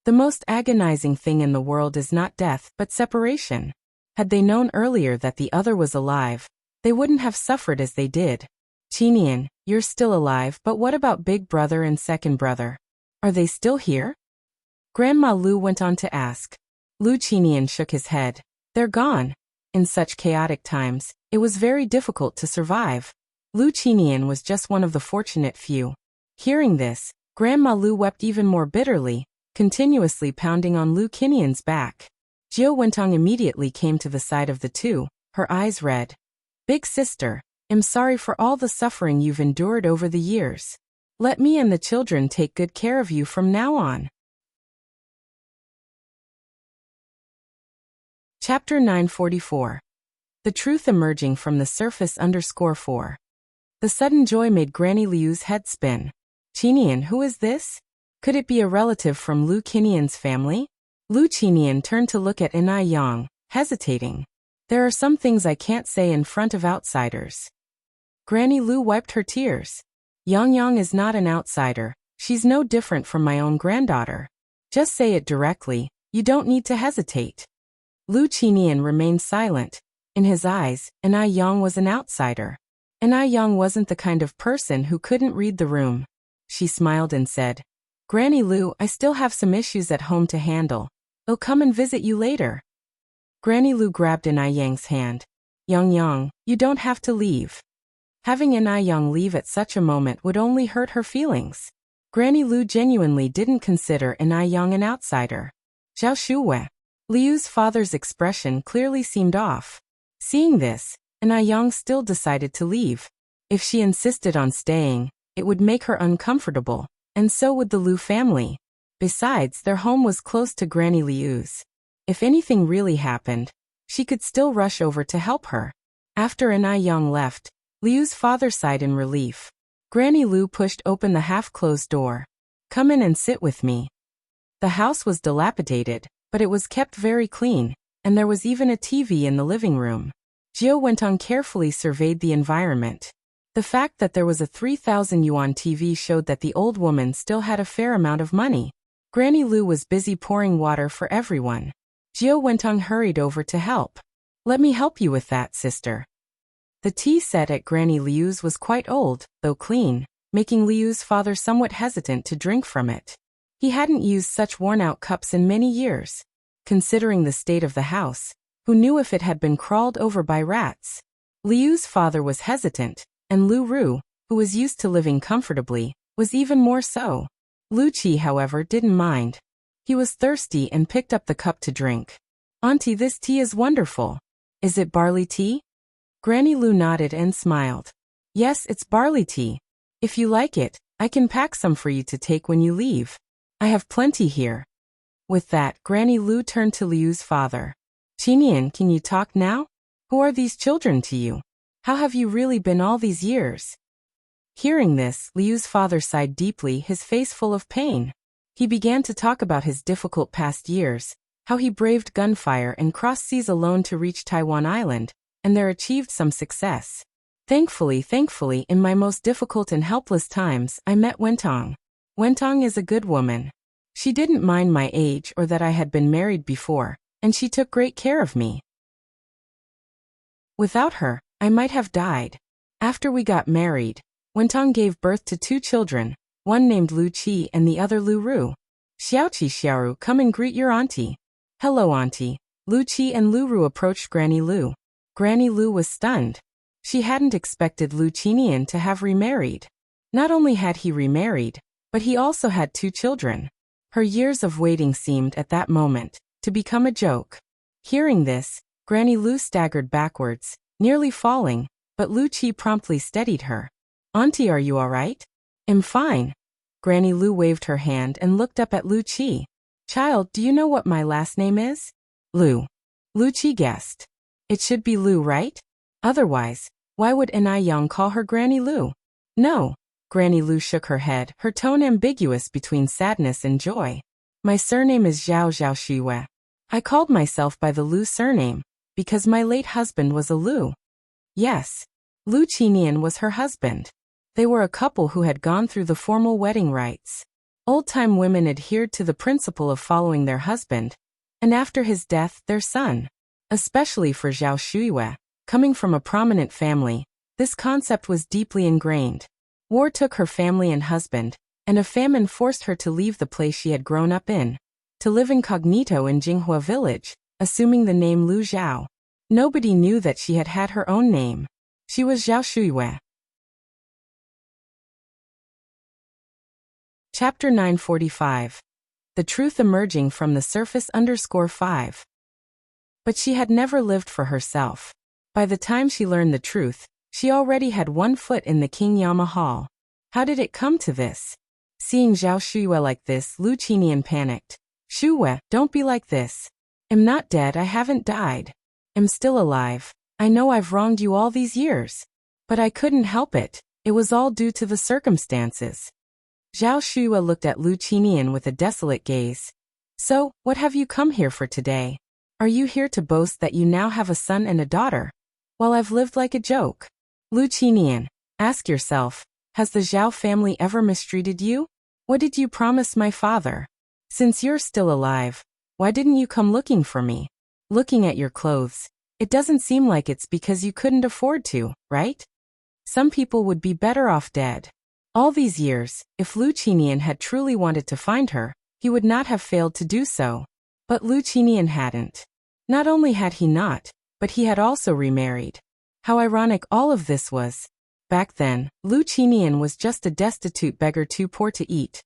The most agonizing thing in the world is not death, but separation. Had they known earlier that the other was alive, they wouldn't have suffered as they did. Qinian, you're still alive, but what about big brother and second brother? Are they still here? Grandma Lu went on to ask. Lu Qinian shook his head. They're gone. In such chaotic times, it was very difficult to survive. Lu Qinian was just one of the fortunate few. Hearing this, Grandma Lu wept even more bitterly, continuously pounding on Lu Qinian's back. Jiao Wentong immediately came to the side of the two, her eyes red. Big sister, I'm sorry for all the suffering you've endured over the years. Let me and the children take good care of you from now on. Chapter 944. The truth emerging from the surface _4. The sudden joy made Granny Liu's head spin. Qinian, who is this? Could it be a relative from Lu Qinian's family? Lu Qinian turned to look at Anai Yang, hesitating. There are some things I can't say in front of outsiders. Granny Lu wiped her tears. Yang is not an outsider. She's no different from my own granddaughter. Just say it directly. You don't need to hesitate. Lu Qinian remained silent. In his eyes, Anai Yang was an outsider. Anai Yang wasn't the kind of person who couldn't read the room. She smiled and said, Granny Lu, I still have some issues at home to handle. I'll come and visit you later. Granny Lu grabbed Anai Yang's hand. Yang, you don't have to leave. Having Anai Yang leave at such a moment would only hurt her feelings. Granny Lu genuinely didn't consider Yang an outsider. Zhao Shuwe. Liu's father's expression clearly seemed off. Seeing this, Yang still decided to leave. If she insisted on staying, it would make her uncomfortable, and so would the Lu family. Besides, their home was close to Granny Liu's. If anything really happened, she could still rush over to help her. After Yang left, Liu's father sighed in relief. Granny Lu pushed open the half-closed door. "Come in and sit with me." The house was dilapidated, but it was kept very clean, and there was even a TV in the living room. Jiao Wentong carefully surveyed the environment. The fact that there was a 3,000 yuan TV showed that the old woman still had a fair amount of money. Granny Lu was busy pouring water for everyone. Jiao Wentong hurried over to help. "Let me help you with that, sister." The tea set at Granny Liu's was quite old, though clean, making Liu's father somewhat hesitant to drink from it. He hadn't used such worn-out cups in many years. Considering the state of the house, who knew if it had been crawled over by rats? Liu's father was hesitant, and Lu Ru, who was used to living comfortably, was even more so. Lu Qi, however, didn't mind. He was thirsty and picked up the cup to drink. "Auntie, this tea is wonderful. Is it barley tea?" Granny Lu nodded and smiled. "Yes, it's barley tea. If you like it, I can pack some for you to take when you leave. I have plenty here." With that, Granny Lu turned to Liu's father. "Qinian, can you talk now? Who are these children to you? How have you really been all these years?" Hearing this, Liu's father sighed deeply, his face full of pain. He began to talk about his difficult past years, how he braved gunfire and crossed seas alone to reach Taiwan Island, and there achieved some success. Thankfully, in my most difficult and helpless times, I met Wentong. Wentong is a good woman. She didn't mind my age or that I had been married before, and she took great care of me. Without her, I might have died. After we got married, Wentong gave birth to 2 children, one named Lu Qi and the other Lu Ru. "Xiaoqi, Xiaoru, come and greet your auntie." "Hello, auntie." Lu Qi and Lu Ru approached Granny Lu. Granny Lu was stunned. She hadn't expected Lu Qinian to have remarried. Not only had he remarried, but he also had 2 children. Her years of waiting seemed, at that moment, to become a joke. Hearing this, Granny Lu staggered backwards, nearly falling, but Lu Qi promptly steadied her. "Auntie, are you all right?" "I'm fine." Granny Lu waved her hand and looked up at Lu Qi. "Child, do you know what my last name is?" "Lu." Lu Qi guessed. "It should be Lu, right? Otherwise, why would Yang call her Granny Lu?" "No." Granny Lu shook her head, her tone ambiguous between sadness and joy. "My surname is Zhao Shuwe. I called myself by the Lu surname, because my late husband was a Lu." Yes, Lu Qinian was her husband. They were a couple who had gone through the formal wedding rites. Old-time women adhered to the principle of following their husband, and after his death, their son. Especially for Zhao Shuiwe, coming from a prominent family, this concept was deeply ingrained. War took her family and husband, and a famine forced her to leave the place she had grown up in, to live incognito in Jinghua village, assuming the name Lu Zhao. Nobody knew that she had had her own name. She was Zhao Shuiwe. Chapter 945. The Truth Emerging from the Surface _5. But she had never lived for herself. By the time she learned the truth, she already had one foot in the King Yama Hall. How did it come to this? Seeing Zhao Shuiwe like this, Lu Qinian panicked. "Shuiwe, don't be like this. I'm not dead, I haven't died. I'm still alive. I know I've wronged you all these years. But I couldn't help it. It was all due to the circumstances." Zhao Shuiwe looked at Lu Qinian with a desolate gaze. "So, what have you come here for today? Are you here to boast that you now have a son and a daughter, while I've lived like a joke? Lu Qinian, ask yourself, has the Zhao family ever mistreated you? What did you promise my father? Since you're still alive, why didn't you come looking for me? Looking at your clothes, it doesn't seem like it's because you couldn't afford to, right? Some people would be better off dead." All these years, if Lu Qinian had truly wanted to find her, he would not have failed to do so. But Lu Qinian hadn't. Not only had he not, but he had also remarried. How ironic all of this was. Back then, Lu Qinian was just a destitute beggar too poor to eat,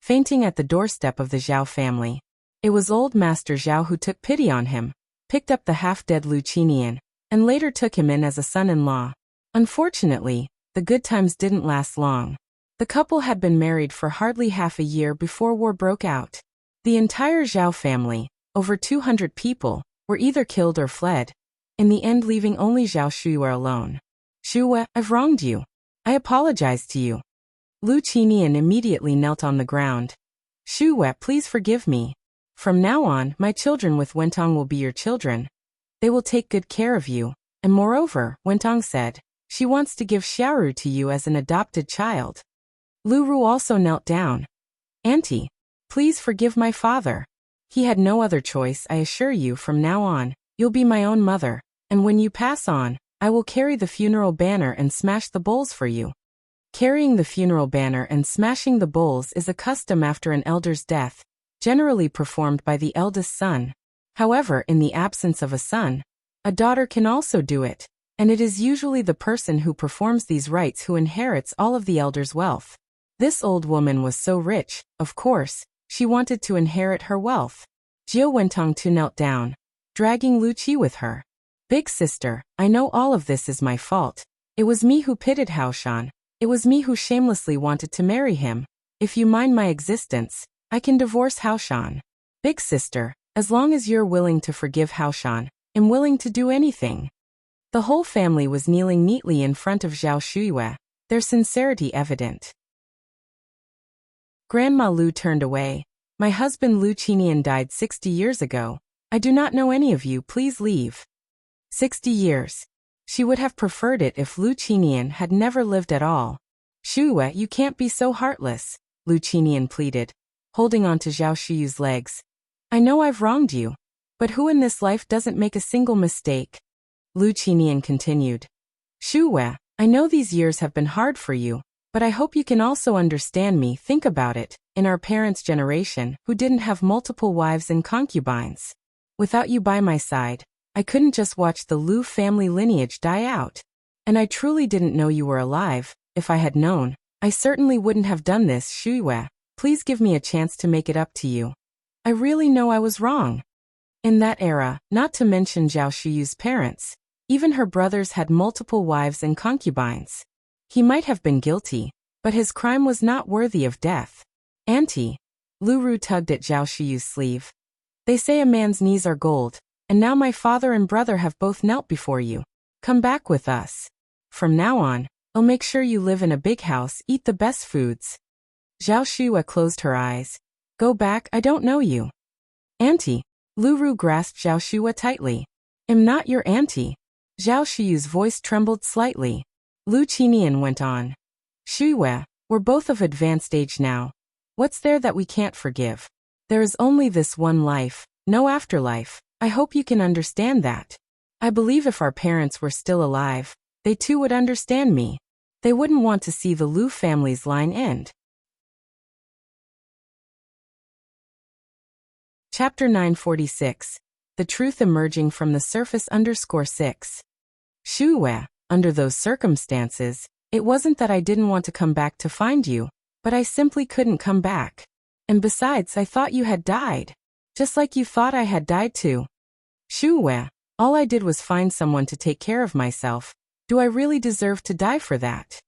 fainting at the doorstep of the Zhao family. It was old Master Zhao who took pity on him, picked up the half-dead Lu Qinian, and later took him in as a son-in-law. Unfortunately, the good times didn't last long. The couple had been married for hardly half a year before war broke out. The entire Zhao family, over 200 people, were either killed or fled, in the end leaving only Zhao Shuiwe alone. Shuiwe, I've wronged you. I apologize to you. Lu Qinian immediately knelt on the ground. Shuiwe, please forgive me. From now on, my children with Wentong will be your children. They will take good care of you. And moreover, Wentong said, she wants to give Xiaoru to you as an adopted child. Lu Ru also knelt down. Auntie, please forgive my father. He had no other choice. I assure you from now on, you'll be my own mother. And when you pass on, I will carry the funeral banner and smash the bowls for you. Carrying the funeral banner and smashing the bowls is a custom after an elder's death, generally performed by the eldest son. However, in the absence of a son, a daughter can also do it, and it is usually the person who performs these rites who inherits all of the elder's wealth. This old woman was so rich, of course, she wanted to inherit her wealth. Jiu Wentong too knelt down, dragging Lu Qi with her. Big sister, I know all of this is my fault. It was me who pitted Haoshan. It was me who shamelessly wanted to marry him. If you mind my existence, I can divorce Haoshan. Big sister, as long as you're willing to forgive Haoshan, I'm willing to do anything. The whole family was kneeling neatly in front of Zhao Shuiwe, their sincerity evident. Grandma Lu turned away. My husband Lu Qinian died 60 years ago. I do not know any of you, please leave. 60 years. She would have preferred it if Lu Qinian had never lived at all. Shuiwe, you can't be so heartless, Lu Qinian pleaded, holding on to Zhao Shuyu's legs. I know I've wronged you, but who in this life doesn't make a single mistake? Lu Qinian continued. Shuiwe, I know these years have been hard for you, but I hope you can also understand me. Think about it, in our parents' generation, who didn't have multiple wives and concubines. Without you by my side, I couldn't just watch the Lu family lineage die out. And I truly didn't know you were alive. If I had known, I certainly wouldn't have done this. Shuiwe, please give me a chance to make it up to you. I really know I was wrong. In that era, not to mention Zhao Shuyu's parents, even her brothers had multiple wives and concubines. He might have been guilty, but his crime was not worthy of death. Auntie. Lu Ru tugged at Zhao Shuyu's sleeve. They say a man's knees are gold, and now my father and brother have both knelt before you. Come back with us. From now on, I'll make sure you live in a big house, eat the best foods. Zhao Shuiwe closed her eyes. Go back, I don't know you. Auntie. Lu Ru grasped Zhao Shuiwe tightly. I'm not your auntie. Zhao Shuyu's voice trembled slightly. Lu Qinian went on. Shuiwe, we're both of advanced age now. What's there that we can't forgive? There is only this one life, no afterlife. I hope you can understand that. I believe if our parents were still alive, they too would understand me. They wouldn't want to see the Lu family's line end. Chapter 946. The Truth Emerging from the Surface _6. Shuiwe, under those circumstances, it wasn't that I didn't want to come back to find you, but I simply couldn't come back. And besides, I thought you had died. Just like you thought I had died too. Shuiwe, all I did was find someone to take care of myself. Do I really deserve to die for that?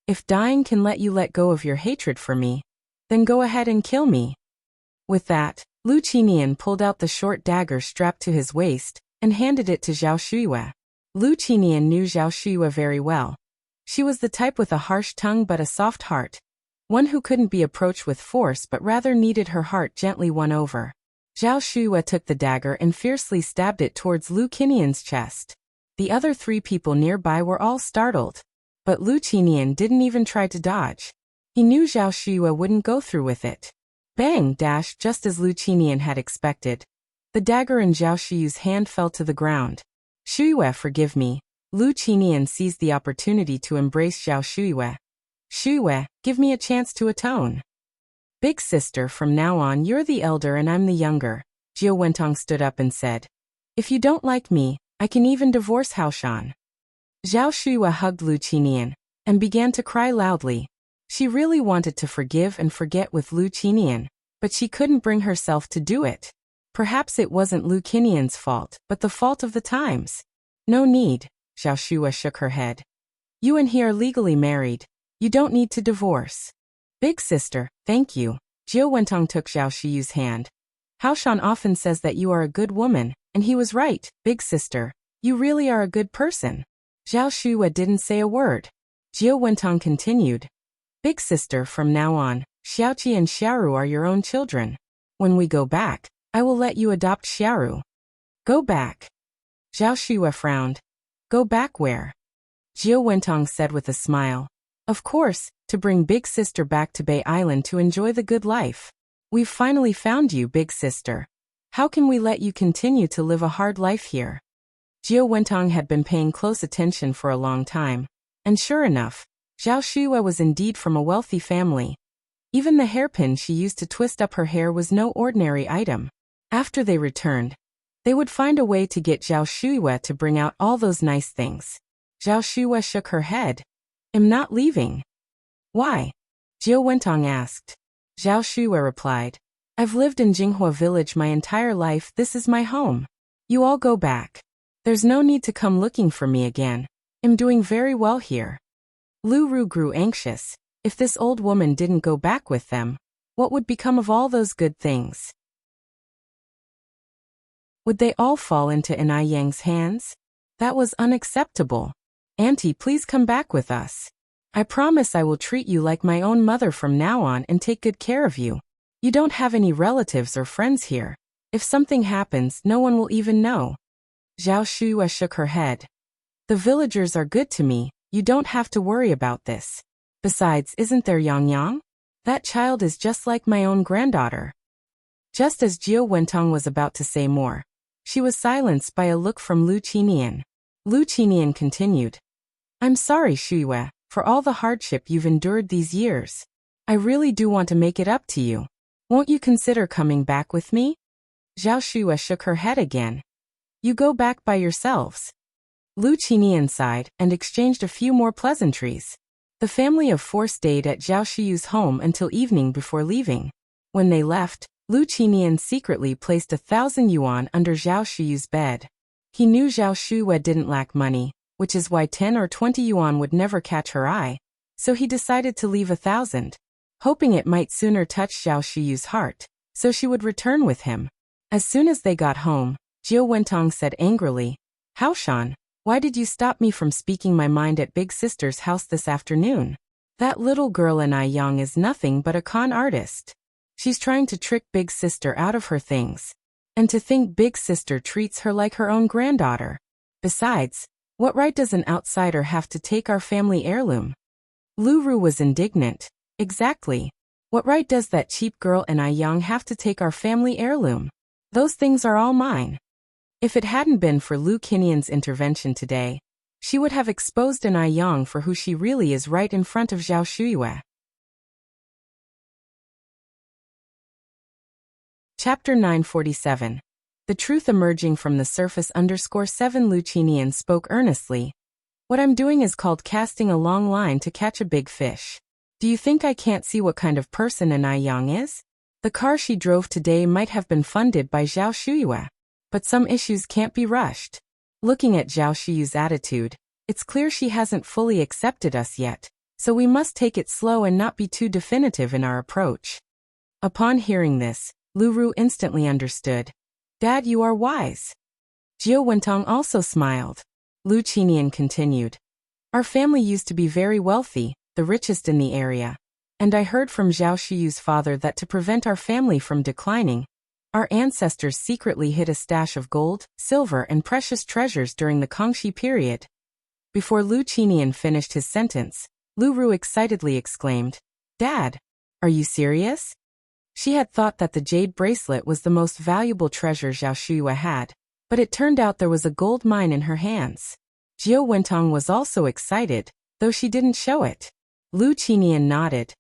If dying can let you let go of your hatred for me, then go ahead and kill me. With that, Lu Qinian pulled out the short dagger strapped to his waist and handed it to Zhao Shuiwe. Lu Qinian knew Zhao Shuiwe very well. She was the type with a harsh tongue but a soft heart, one who couldn't be approached with force but rather needed her heart gently won over. Zhao Shuiwe took the dagger and fiercely stabbed it towards Lu Qinian's chest. The other 3 people nearby were all startled, but Lu Qinian didn't even try to dodge. He knew Zhao Shuiwe wouldn't go through with it. Bang! Dash! Just as Lu Qinian had expected, the dagger in Zhao Shuyu's hand fell to the ground. Shuiwe, forgive me. Lu Qinian seized the opportunity to embrace Zhao Shuiwe. Shuiwe, give me a chance to atone. Big sister, from now on you're the elder and I'm the younger. Jiu Wentong stood up and said. If you don't like me, I can even divorce Haoshan. Zhao Shuiwe hugged Lu Qinian. and began to cry loudly. She really wanted to forgive and forget with Lu Qinian, but she couldn't bring herself to do it. Perhaps it wasn't Lu Qinian's fault, but the fault of the times. No need, Zhao Shue shook her head. You and he are legally married. You don't need to divorce. Big sister, thank you. Jiao Wentong took Zhao Shuyu's hand. Haoshan often says that you are a good woman, and he was right, big sister. You really are a good person. Zhao Shue didn't say a word. Jiao Wentong continued. Big sister, from now on, Xiaoqi and Xiaoru are your own children. When we go back, I will let you adopt Xiaoru. Go back. Zhao Shue frowned. Go back where? Jiao Wentong said with a smile. Of course, to bring big sister back to Bay Island to enjoy the good life. We've finally found you, big sister. How can we let you continue to live a hard life here? Jiao Wentong had been paying close attention for a long time. And sure enough, Zhao Shue was indeed from a wealthy family. Even the hairpin she used to twist up her hair was no ordinary item. After they returned, they would find a way to get Zhao Shue to bring out all those nice things. Zhao Shue shook her head. I'm not leaving. Why? Jiao Wentong asked. Zhao Shue replied. I've lived in Jinghua village my entire life. This is my home. You all go back. There's no need to come looking for me again. I'm doing very well here. Lu Ru grew anxious. If this old woman didn't go back with them, what would become of all those good things? Would they all fall into Anai Yang's hands? That was unacceptable. Auntie, please come back with us. I promise I will treat you like my own mother from now on and take good care of you. You don't have any relatives or friends here. If something happens, no one will even know. Zhao Shue shook her head. The villagers are good to me. You don't have to worry about this. Besides, isn't there Yang Yang? That child is just like my own granddaughter. Just as Jiao Wentong was about to say more, she was silenced by a look from Lu Qinian. Lu Qinian continued. I'm sorry, Shue, for all the hardship you've endured these years. I really do want to make it up to you. Won't you consider coming back with me? Zhao Shue shook her head again. You go back by yourselves. Lu Qinian sighed and exchanged a few more pleasantries. The family of four stayed at Zhao Shu's home until evening before leaving. When they left, Lu Qinian secretly placed 1,000 yuan under Zhao Shu's bed. He knew Zhao Shu didn't lack money, which is why 10 or 20 yuan would never catch her eye, so he decided to leave 1,000, hoping it might sooner touch Zhao Shu's heart, so she would return with him. As soon as they got home, Jiao Wentong said angrily, Haoshan, why did you stop me from speaking my mind at Big Sister's house this afternoon? That little girl Anai Yang is nothing but a con artist. She's trying to trick Big Sister out of her things. And to think Big Sister treats her like her own granddaughter. Besides, what right does an outsider have to take our family heirloom? Lu Ru was indignant. Exactly. What right does that cheap girl Anai Yang have to take our family heirloom? Those things are all mine. If it hadn't been for Lu Qinian's intervention today, she would have exposed Anai Yang for who she really is right in front of Zhao Shue. Chapter 947. The truth emerging from the surface _7 Lu Qinian spoke earnestly. What I'm doing is called casting a long line to catch a big fish. Do you think I can't see what kind of person Anai Yang is? The car she drove today might have been funded by Zhao Shue. But some issues can't be rushed. Looking at Zhao Shu's attitude, it's clear she hasn't fully accepted us yet, so we must take it slow and not be too definitive in our approach. Upon hearing this, Lu Ru instantly understood. Dad, you are wise. Jiao Wentong also smiled. Lu Qinian continued. Our family used to be very wealthy, the richest in the area. And I heard from Zhao Shu's father that to prevent our family from declining, our ancestors secretly hid a stash of gold, silver and precious treasures during the Kangxi period. Before Lu Qinian finished his sentence, Lu Ru excitedly exclaimed, Dad, are you serious? She had thought that the jade bracelet was the most valuable treasure Zhao Shu had, but it turned out there was a gold mine in her hands. Jiao Wentong was also excited, though she didn't show it. Lu Qinian nodded.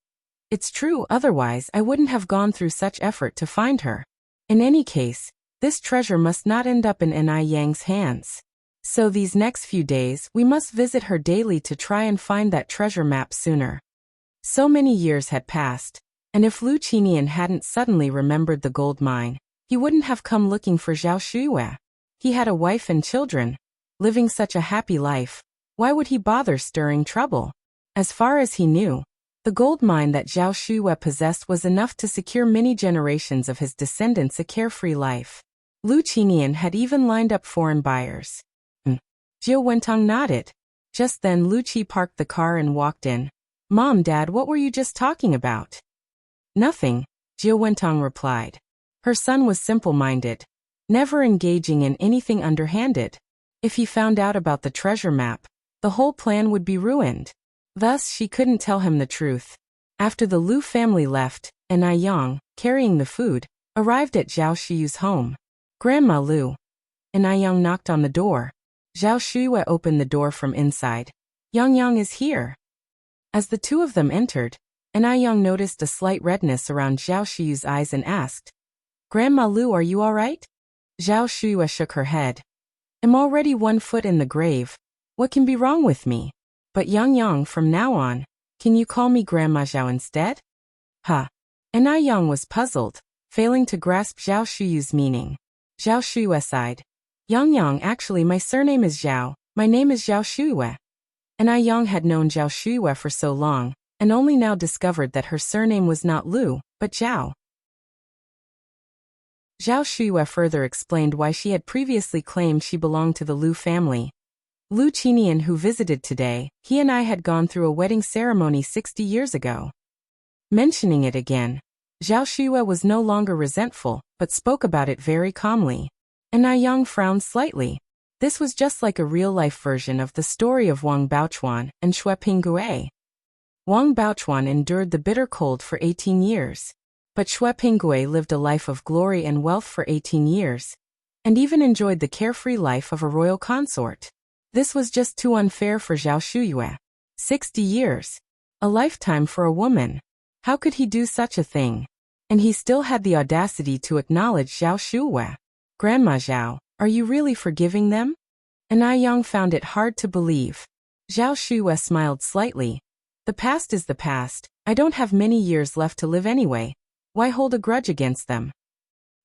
It's true, otherwise I wouldn't have gone through such effort to find her. In any case, this treasure must not end up in Anai Yang's hands. So these next few days, we must visit her daily to try and find that treasure map sooner. So many years had passed, and if Lu Qinian hadn't suddenly remembered the gold mine, he wouldn't have come looking for Zhao Shuyue. He had a wife and children, living such a happy life. Why would he bother stirring trouble? As far as he knew, the gold mine that Zhao Shuyue possessed was enough to secure many generations of his descendants a carefree life. Lu Qinian had even lined up foreign buyers. Jiu Wentong nodded. Just then Lu Qi parked the car and walked in. Mom, Dad, what were you just talking about? Nothing, Jiu Wentong replied. Her son was simple-minded, never engaging in anything underhanded. If he found out about the treasure map, the whole plan would be ruined. Thus, she couldn't tell him the truth. After the Lu family left, and Ai Yang, carrying the food, arrived at Zhao Shuyu's home. Grandma Lu. And Ai Yang knocked on the door. Zhao Shuyue opened the door from inside. Yang is here. As the two of them entered, and Ai Yang noticed a slight redness around Zhao Shuyu's eyes and asked, Grandma Lu, are you all right? Zhao Shuyue shook her head. I'm already 1 foot in the grave. What can be wrong with me? But Yang, from now on, can you call me Grandma Zhao instead? Huh. And Ai Yang was puzzled, failing to grasp Zhao Shuyu's meaning. Zhao Shuyue sighed. Yang, actually my surname is Zhao, my name is Zhao Shuyue. And Ai Yang had known Zhao Shuyue for so long, and only now discovered that her surname was not Lu, but Zhao. Zhao Shuyue further explained why she had previously claimed she belonged to the Lu family. Lu Qinian, who visited today, he and I had gone through a wedding ceremony 60 years ago. Mentioning it again, Zhao Shuyue was no longer resentful, but spoke about it very calmly. And Ai Yang frowned slightly. This was just like a real-life version of the story of Wang Baochuan and Xue Pinggue. Wang Baochuan endured the bitter cold for 18 years. But Xue Pinggue lived a life of glory and wealth for 18 years, and even enjoyed the carefree life of a royal consort. This was just too unfair for Zhao Shuyue. 60 years. A lifetime for a woman. How could he do such a thing? And he still had the audacity to acknowledge Zhao Shuyue. Grandma Zhao, are you really forgiving them? And Ai Yang found it hard to believe. Zhao Shuyue smiled slightly. The past is the past. I don't have many years left to live anyway. Why hold a grudge against them?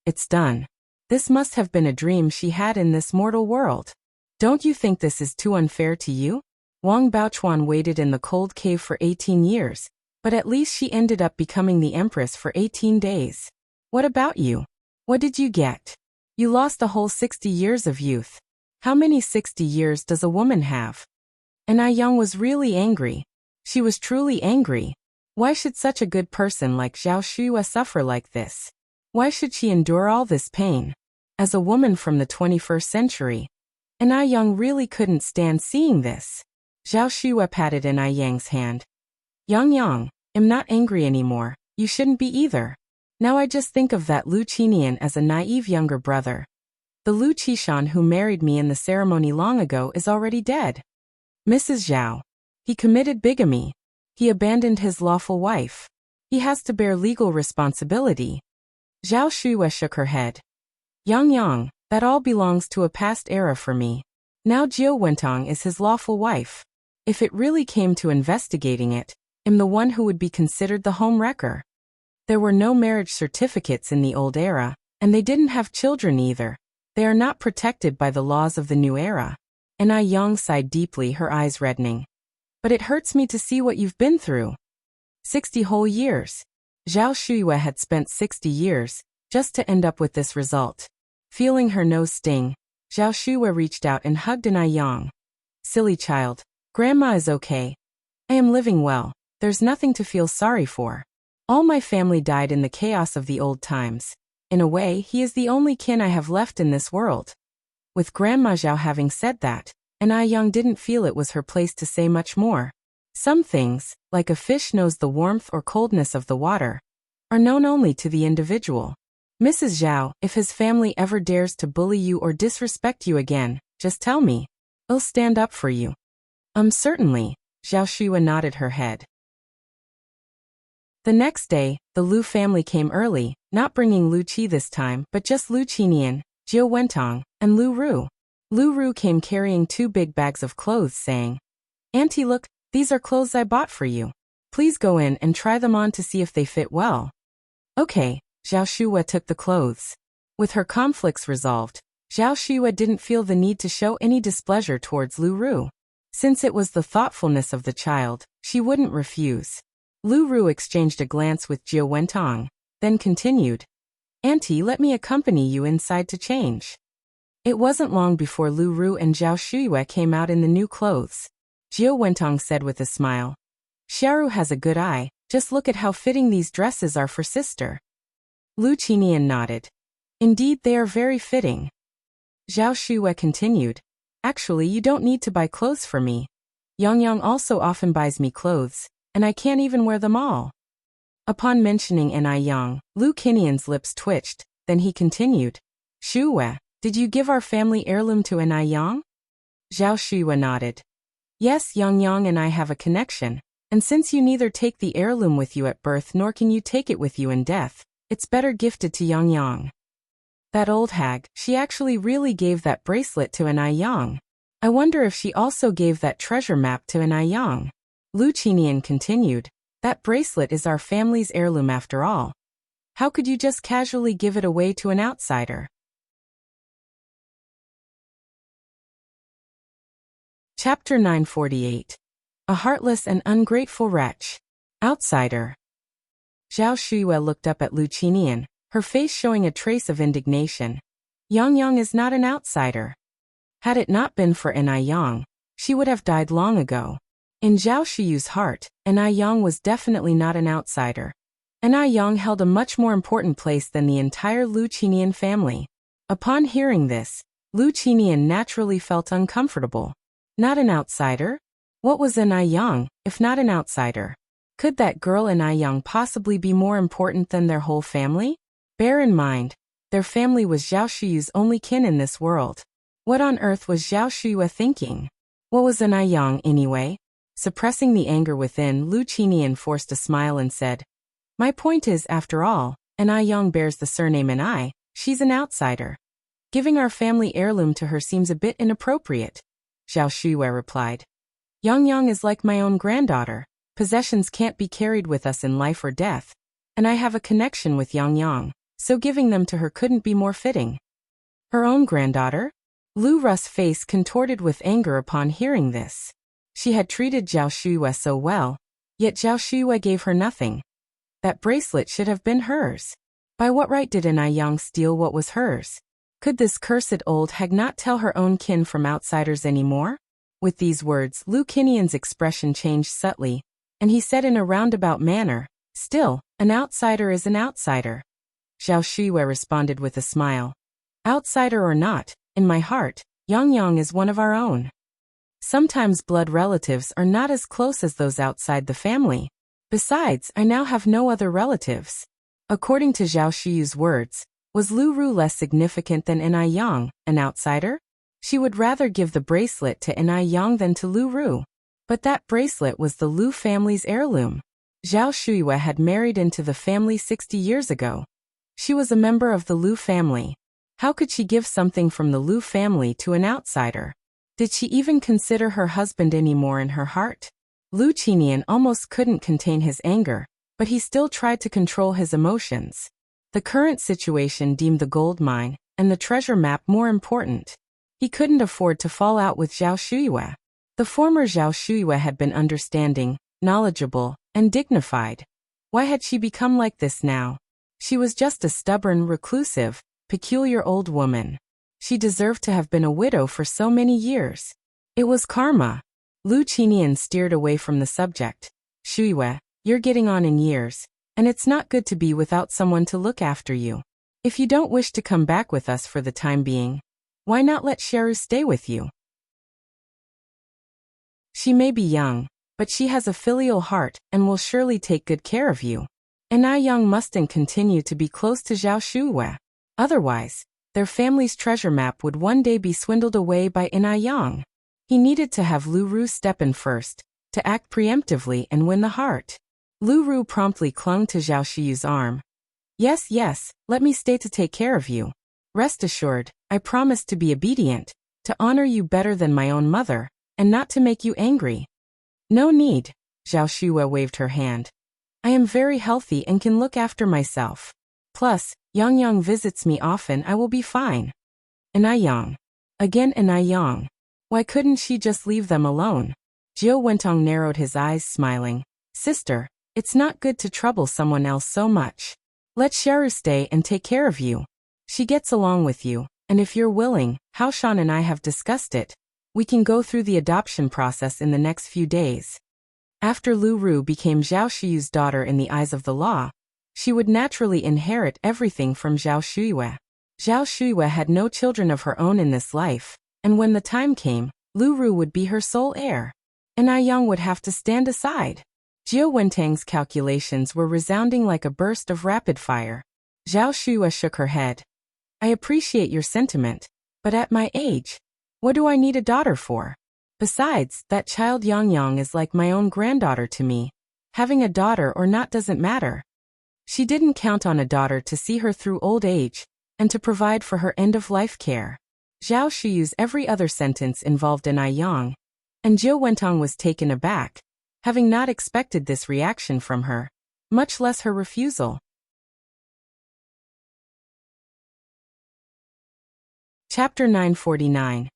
It's done. This must have been a dream she had in this mortal world. Don't you think this is too unfair to you? Wang Baochuan waited in the cold cave for 18 years, but at least she ended up becoming the empress for 18 days. What about you? What did you get? You lost a whole 60 years of youth. How many 60 years does a woman have? And Ai Yang was really angry. She was truly angry. Why should such a good person like Zhao Shuyue suffer like this? Why should she endure all this pain? As a woman from the 21st century, and Ai Yang really couldn't stand seeing this. Zhao Shuyue patted in Ai Yang's hand. Yang, I'm not angry anymore. You shouldn't be either. Now I just think of that Lu Qinian as a naive younger brother. The Lu Qishan who married me in the ceremony long ago is already dead. Mrs. Zhao. He committed bigamy. He abandoned his lawful wife. He has to bear legal responsibility. Zhao Shuyue shook her head. Yang, that all belongs to a past era for me. Now Jiu Wentong is his lawful wife. If it really came to investigating it, I'm the one who would be considered the home wrecker. There were no marriage certificates in the old era, and they didn't have children either. They are not protected by the laws of the new era. And Ai Yang sighed deeply, her eyes reddening. But it hurts me to see what you've been through. 60 whole years. Zhao Shuyue had spent 60 years, just to end up with this result. Feeling her nose sting, Zhao Shuyue reached out and hugged Ai Yang. Silly child. Grandma is okay. I am living well. There's nothing to feel sorry for. All my family died in the chaos of the old times. In a way, he is the only kin I have left in this world. With Grandma Zhao having said that, and Ai Yang didn't feel it was her place to say much more. Some things, like a fish knows the warmth or coldness of the water, are known only to the individual. Mrs. Zhao, if his family ever dares to bully you or disrespect you again, just tell me. I'll stand up for you. Certainly, Zhao Shuyue nodded her head. The next day, the Lu family came early, not bringing Lu Qi this time, but just Lu Qinian, Jiu Wentong, and Lu Ru. Lu Ru came carrying 2 big bags of clothes, saying, "Auntie, look, these are clothes I bought for you. Please go in and try them on to see if they fit well." Okay, Zhao Shuwa took the clothes. With her conflicts resolved, Zhao Shuwa didn't feel the need to show any displeasure towards Lu Ru. Since it was the thoughtfulness of the child, she wouldn't refuse. Lu Ru exchanged a glance with Jia Wentong, then continued, "Auntie, let me accompany you inside to change." It wasn't long before Lu Ru and Zhao Shuwa came out in the new clothes. Jia Wentong said with a smile, "Xiaoru has a good eye, just look at how fitting these dresses are for sister." Lu Qinian nodded. "Indeed, they are very fitting." Zhao Shuwa continued, "Actually, you don't need to buy clothes for me. Yang also often buys me clothes, and I can't even wear them all." Upon mentioning Yang, Lu Qinian's lips twitched, then he continued, "Shuwa, did you give our family heirloom to Yang?" Zhao Shuwa nodded. "Yes, Yang and I have a connection, and since you neither take the heirloom with you at birth nor can you take it with you in death, it's better gifted to Yang. That old hag, she actually really gave that bracelet to Yang. I wonder if she also gave that treasure map to Yang." Lu Qinian continued, "That bracelet is our family's heirloom after all. How could you just casually give it away to an outsider?" Chapter 948. A Heartless and Ungrateful Wretch. Outsider. Zhao Shuwa looked up at Lu Qinian, her face showing a trace of indignation. Yang is not an outsider. Had it not been for Yang, she would have died long ago. In Zhao Shuyu's heart, Yang was definitely not an outsider. Yang held a much more important place than the entire Lu Qinian family. Upon hearing this, Lu Qinian naturally felt uncomfortable. Not an outsider? What was Yang, if not an outsider? Could that girl Yang possibly be more important than their whole family? Bear in mind, their family was Zhao Shuyu's only kin in this world. What on earth was Zhao Shuwa thinking? What was Yang anyway? Suppressing the anger within, Lu Qinian forced a smile and said, "My point is, after all, Yang bears the surname An, she's an outsider. Giving our family heirloom to her seems a bit inappropriate." Zhao Shuwa replied, Yang is like my own granddaughter. Possessions can't be carried with us in life or death. And I have a connection with Yang, so giving them to her couldn't be more fitting." Her own granddaughter? Lu Ru's face contorted with anger upon hearing this. She had treated Zhao Shuwa so well, yet Zhao Shuwa gave her nothing. That bracelet should have been hers. By what right did Yang steal what was hers? Could this cursed old hag not tell her own kin from outsiders anymore? With these words, Lu Qinian's expression changed subtly, and he said in a roundabout manner, "Still, an outsider is an outsider." Zhao Shuwa responded with a smile. "Outsider or not, in my heart, Yang is one of our own. Sometimes blood relatives are not as close as those outside the family. Besides, I now have no other relatives." According to Zhao Shuyu's words, was Lu Ru less significant than Yang, an outsider? She would rather give the bracelet to Yang than to Lu Ru. But that bracelet was the Lu family's heirloom. Zhao Shuwa had married into the family 60 years ago. She was a member of the Lu family. How could she give something from the Lu family to an outsider? Did she even consider her husband anymore in her heart? Lu Qinian almost couldn't contain his anger, but he still tried to control his emotions. The current situation deemed the gold mine and the treasure map more important. He couldn't afford to fall out with Zhao Shuwa. The former Zhao Shuwa had been understanding, knowledgeable, and dignified. Why had she become like this now? She was just a stubborn, reclusive, peculiar old woman. She deserved to have been a widow for so many years. It was karma. Lu Qinian steered away from the subject. "Shuwa, you're getting on in years, and it's not good to be without someone to look after you. If you don't wish to come back with us for the time being, why not let Xiaoru stay with you? She may be young, but she has a filial heart and will surely take good care of you. And Yang mustn't continue to be close to Zhao Shuwa. Otherwise, their family's treasure map would one day be swindled away by Yang. He needed to have Lu Ru step in first, to act preemptively and win the heart." Lu Ru promptly clung to Zhao Shuyu's arm. Yes, let me stay to take care of you. Rest assured, I promise to be obedient, to honor you better than my own mother, and not to make you angry. No need, Zhao Shue waved her hand. I am very healthy and can look after myself. Plus, Yang Yang visits me often, I will be fine. Anai Yang. Again Anai Yang. Why couldn't she just leave them alone? Jiao Wentong narrowed his eyes, smiling. Sister, it's not good to trouble someone else so much. Let Xiaoru stay and take care of you. She gets along with you, and if you're willing, Haoshan and I have discussed it. We can go through the adoption process in the next few days. After Lu Ru became Zhao Shuyu's daughter in the eyes of the law, she would naturally inherit everything from Zhao Shuyue. Zhao Shuyue had no children of her own in this life, and when the time came, Lu Ru would be her sole heir. And Ai Yang would have to stand aside. Jiao Wentang's calculations were resounding like a burst of rapid fire. Zhao Shuyue shook her head. I appreciate your sentiment, but at my age, what do I need a daughter for? Besides, that child Yang Yang is like my own granddaughter to me. Having a daughter or not doesn't matter. She didn't count on a daughter to see her through old age, and to provide for her end-of-life care. Zhao Shuyu's every other sentence involved an Ai Yang, and Jiao Wentong was taken aback, having not expected this reaction from her, much less her refusal. Chapter 949.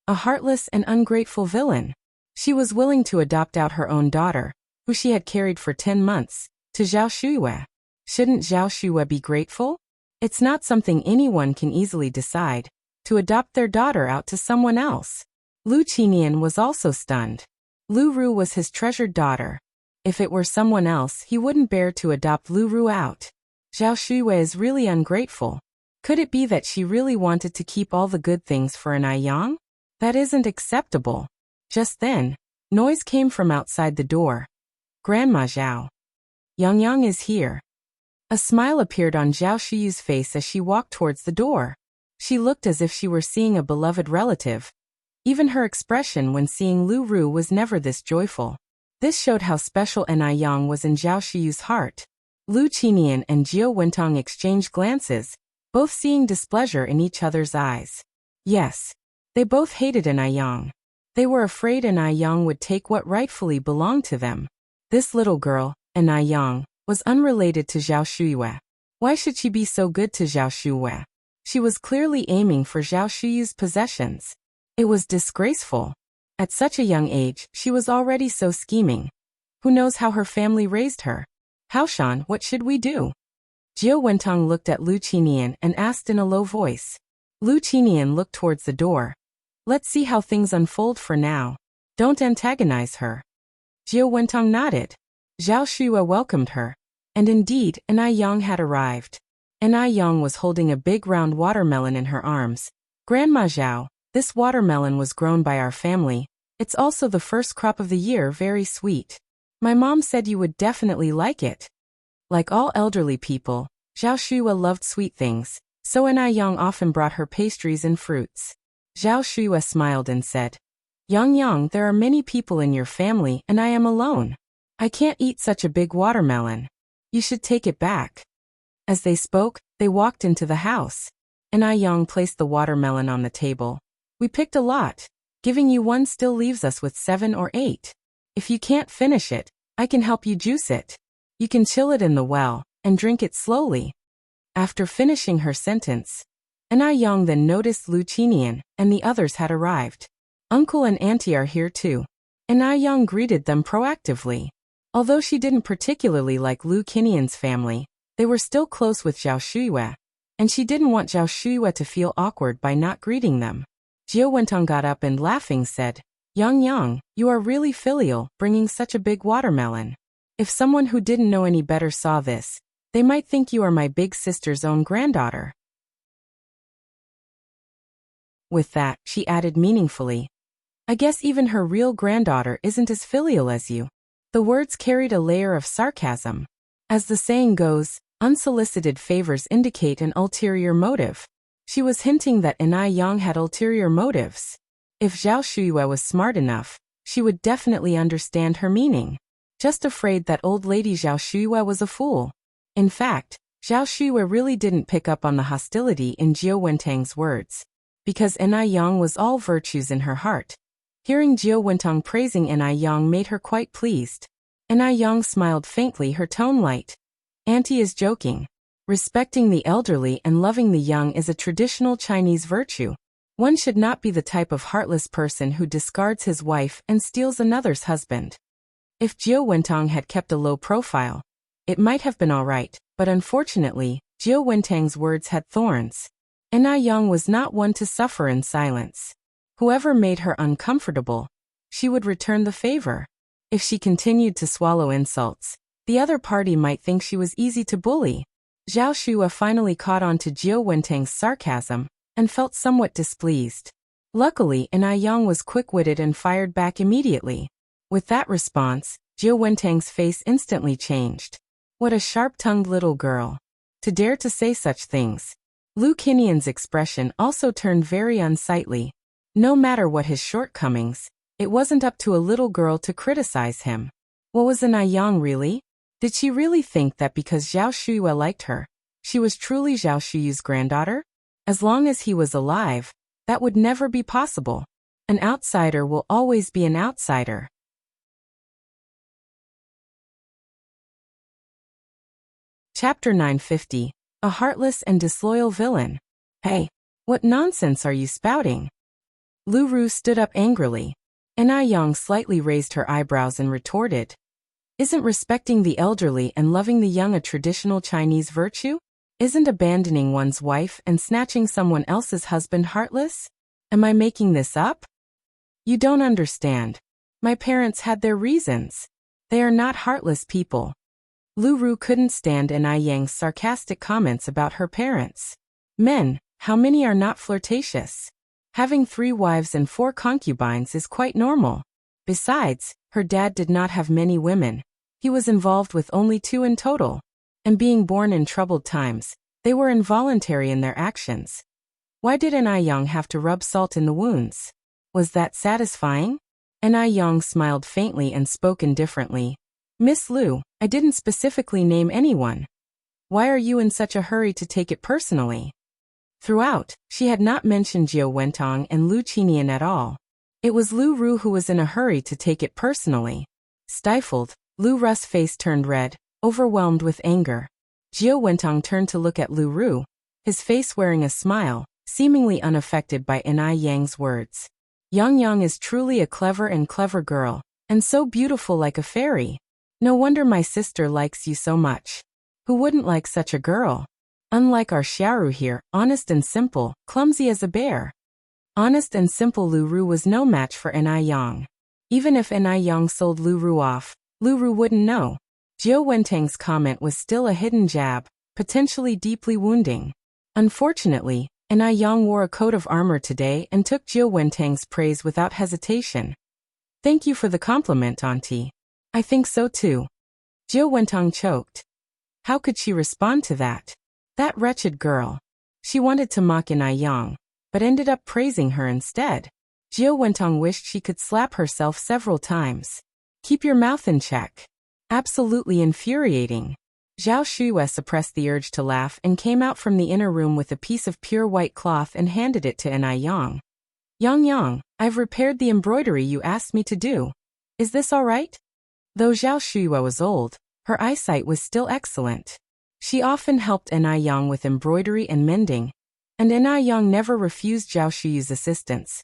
A heartless and ungrateful villain. She was willing to adopt out her own daughter, who she had carried for 10 months, to Zhao Shuyue. Shouldn't Zhao Shuyue be grateful? It's not something anyone can easily decide, to adopt their daughter out to someone else. Lu Qinian was also stunned. Lu Ru was his treasured daughter. If it were someone else, he wouldn't bear to adopt Lu Ru out. Zhao Shuyue is really ungrateful. Could it be that she really wanted to keep all the good things for an Ai Yang? That isn't acceptable. Just then, noise came from outside the door. Grandma Zhao. Yang Yang is here. A smile appeared on Zhao Shuyu's face as she walked towards the door. She looked as if she were seeing a beloved relative. Even her expression when seeing Lu Ru was never this joyful. This showed how special an Ai Yang was in Zhao Shuyu's heart. Lu Qinian and Jiao Wentong exchanged glances, both seeing displeasure in each other's eyes. Yes, they both hated an Ai Yang. They were afraid an Ai Yang would take what rightfully belonged to them. This little girl, an Ai Yang, was unrelated to Zhao Shuyue. Why should she be so good to Zhao Shuyue? She was clearly aiming for Zhao Shuyu's possessions. It was disgraceful. At such a young age, she was already so scheming. Who knows how her family raised her? Haoshan, what should we do? Jiao Wentong looked at Lu Qinian and asked in a low voice. Lu Qinian looked towards the door. Let's see how things unfold for now. Don't antagonize her. Jiao Wentong nodded. Zhao Shuyue welcomed her. And indeed, an Ai Yang had arrived. An Ai Yang was holding a big round watermelon in her arms. Grandma Zhao, this watermelon was grown by our family. It's also the first crop of the year, very sweet. My mom said you would definitely like it. Like all elderly people, Zhao Shuyue loved sweet things, so an Ai Yang often brought her pastries and fruits. Zhao Shuyue smiled and said, Yang Yang, there are many people in your family and I am alone. I can't eat such a big watermelon. You should take it back. As they spoke, they walked into the house. An Ai Yang placed the watermelon on the table. We picked a lot. Giving you one still leaves us with 7 or 8. If you can't finish it, I can help you juice it. You can chill it in the well, and drink it slowly. After finishing her sentence, an Ai Yang then noticed Lu Qinian, and the others had arrived. Uncle and auntie are here too. An Ai Yang greeted them proactively. Although she didn't particularly like Lu Qinian's family, they were still close with Zhao Shuyue, and she didn't want Zhao Shuyue to feel awkward by not greeting them. Jiao Wentong got up and laughing said, Yang Yang, you are really filial, bringing such a big watermelon. If someone who didn't know any better saw this, they might think you are my big sister's own granddaughter. With that, she added meaningfully, I guess even her real granddaughter isn't as filial as you. The words carried a layer of sarcasm. As the saying goes, unsolicited favors indicate an ulterior motive. She was hinting that an Ai Yang had ulterior motives. If Zhao Shuyue was smart enough, she would definitely understand her meaning. Just afraid that old lady Zhao Shuyue was a fool. In fact, Zhao Shuyue really didn't pick up on the hostility in Jiao Wentang's words. because Enai Yang was all virtues in her heart. Hearing Jiao Wentong praising Enai Yang made her quite pleased. Enai Yang smiled faintly, her tone light. Auntie is joking. Respecting the elderly and loving the young is a traditional Chinese virtue. One should not be the type of heartless person who discards his wife and steals another's husband. If Jiao Wentong had kept a low profile, it might have been all right, but unfortunately, Jiao Wentong's words had thorns. Enai Yang was not one to suffer in silence. Whoever made her uncomfortable, she would return the favor. If she continued to swallow insults, the other party might think she was easy to bully. Zhao Shua finally caught on to Jiao Wentong's sarcasm and felt somewhat displeased. Luckily, Enai Yang was quick-witted and fired back immediately. With that response, Jiao Wentong's face instantly changed. What a sharp-tongued little girl. To dare to say such things. Lu Qinian's expression also turned very unsightly. No matter what his shortcomings, it wasn't up to a little girl to criticize him. What was Enai Yang really? Did she really think that because Zhao Shuyue liked her, she was truly Zhao Shuyu's granddaughter? As long as he was alive, that would never be possible. An outsider will always be an outsider. Chapter 950. A heartless and disloyal villain. Hey, what nonsense are you spouting? Lu Ru stood up angrily. Enai Yang slightly raised her eyebrows and retorted. Isn't respecting the elderly and loving the young a traditional Chinese virtue? Isn't abandoning one's wife and snatching someone else's husband heartless? Am I making this up? You don't understand. My parents had their reasons. They are not heartless people. Lu Ru couldn't stand Enai Yang's sarcastic comments about her parents. Men, how many are not flirtatious? Having 3 wives and 4 concubines is quite normal. Besides, her dad did not have many women. He was involved with only 2 in total. And being born in troubled times, they were involuntary in their actions. Why did Enai Yang have to rub salt in the wounds? Was that satisfying? Enai Yang smiled faintly and spoke indifferently. Miss Lu, I didn't specifically name anyone. Why are you in such a hurry to take it personally? Throughout, she had not mentioned Jiao Wentong and Lu Qinian at all. It was Lu Ru who was in a hurry to take it personally. Stifled, Lu Ru's face turned red, overwhelmed with anger. Jiao Wentong turned to look at Lu Ru, his face wearing a smile, seemingly unaffected by Enai Yang's words. Yang Yang is truly a clever girl, and so beautiful like a fairy. No wonder my sister likes you so much. Who wouldn't like such a girl? Unlike our Xiaoru here, honest and simple, clumsy as a bear. Honest and simple Lu Ru was no match for Enai Yang. Even if Enai Yang sold Lu Ru off, Lu Ru wouldn't know. Jiao Wentong's comment was still a hidden jab, potentially deeply wounding. Unfortunately, Enai Yang wore a coat of armor today and took Jiao Wentong's praise without hesitation. Thank you for the compliment, Auntie. I think so too. Jiao Wentong choked. How could she respond to that? That wretched girl. She wanted to mock Enai Yang, but ended up praising her instead. Jiao Wentong wished she could slap herself several times. Keep your mouth in check. Absolutely infuriating. Zhao Shuyue suppressed the urge to laugh and came out from the inner room with a piece of pure white cloth and handed it to Enai Yang. Yang, I've repaired the embroidery you asked me to do. Is this all right? Though Zhao Shuyue was old, her eyesight was still excellent. She often helped Enai Yang with embroidery and mending, and Enai Yang never refused Zhao Shuyue's assistance.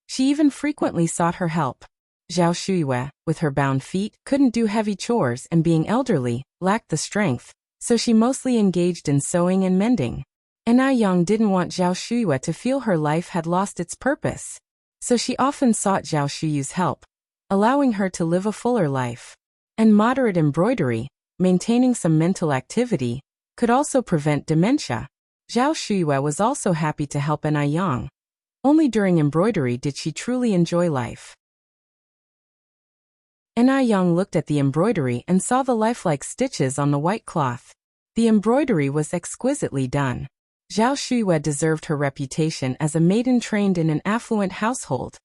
She even frequently sought her help. Zhao Shuyue, with her bound feet, couldn't do heavy chores and being elderly, lacked the strength, so she mostly engaged in sewing and mending. Enai Yang didn't want Zhao Shuyue to feel her life had lost its purpose, so she often sought Zhao Shuyue's help, allowing her to live a fuller life. And moderate embroidery, maintaining some mental activity, could also prevent dementia. Zhao Shuyue was also happy to help Enai Yang. Only during embroidery did she truly enjoy life. Enai Yang looked at the embroidery and saw the lifelike stitches on the white cloth. The embroidery was exquisitely done. Zhao Shuyue deserved her reputation as a maiden trained in an affluent household.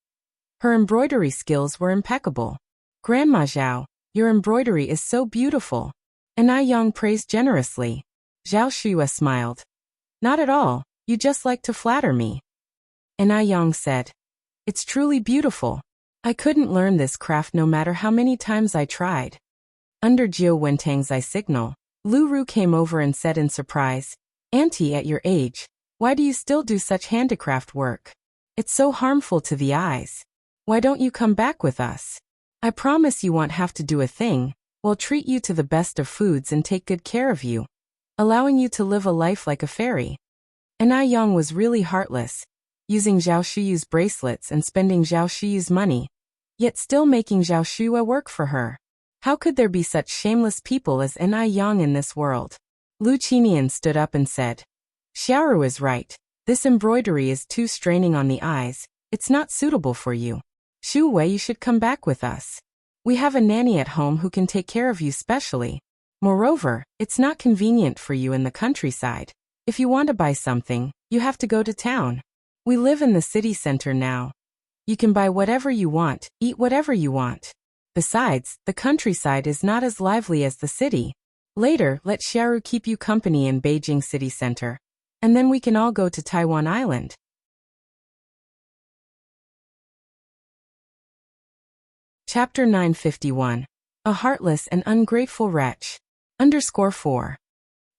Her embroidery skills were impeccable. Grandma Zhao, your embroidery is so beautiful. Enai Yang praised generously. Zhao Shuyue smiled. Not at all, you just like to flatter me. And Yang said, "It's truly beautiful. I couldn't learn this craft no matter how many times I tried." Under Jiao Wentang's eye signal, Lu Ru came over and said in surprise, "Auntie, at your age, why do you still do such handicraft work? It's so harmful to the eyes. Why don't you come back with us? I promise you won't have to do a thing. We'll treat you to the best of foods and take good care of you, allowing you to live a life like a fairy." And Yang was really heartless, using Zhao Shuyu's bracelets and spending Zhao Shuyu's money, yet still making Zhao Shuya work for her. How could there be such shameless people as Yang in this world? Lu Qinian stood up and said, "Xiaoru is right. This embroidery is too straining on the eyes. It's not suitable for you. Shu Wei, you should come back with us. We have a nanny at home who can take care of you specially. Moreover, it's not convenient for you in the countryside. If you want to buy something, you have to go to town. We live in the city center now. You can buy whatever you want, eat whatever you want. Besides, the countryside is not as lively as the city. Later, let Xiaoru keep you company in Beijing city center, and then we can all go to Taiwan Island." Chapter 951. A Heartless and Ungrateful Wretch. _4.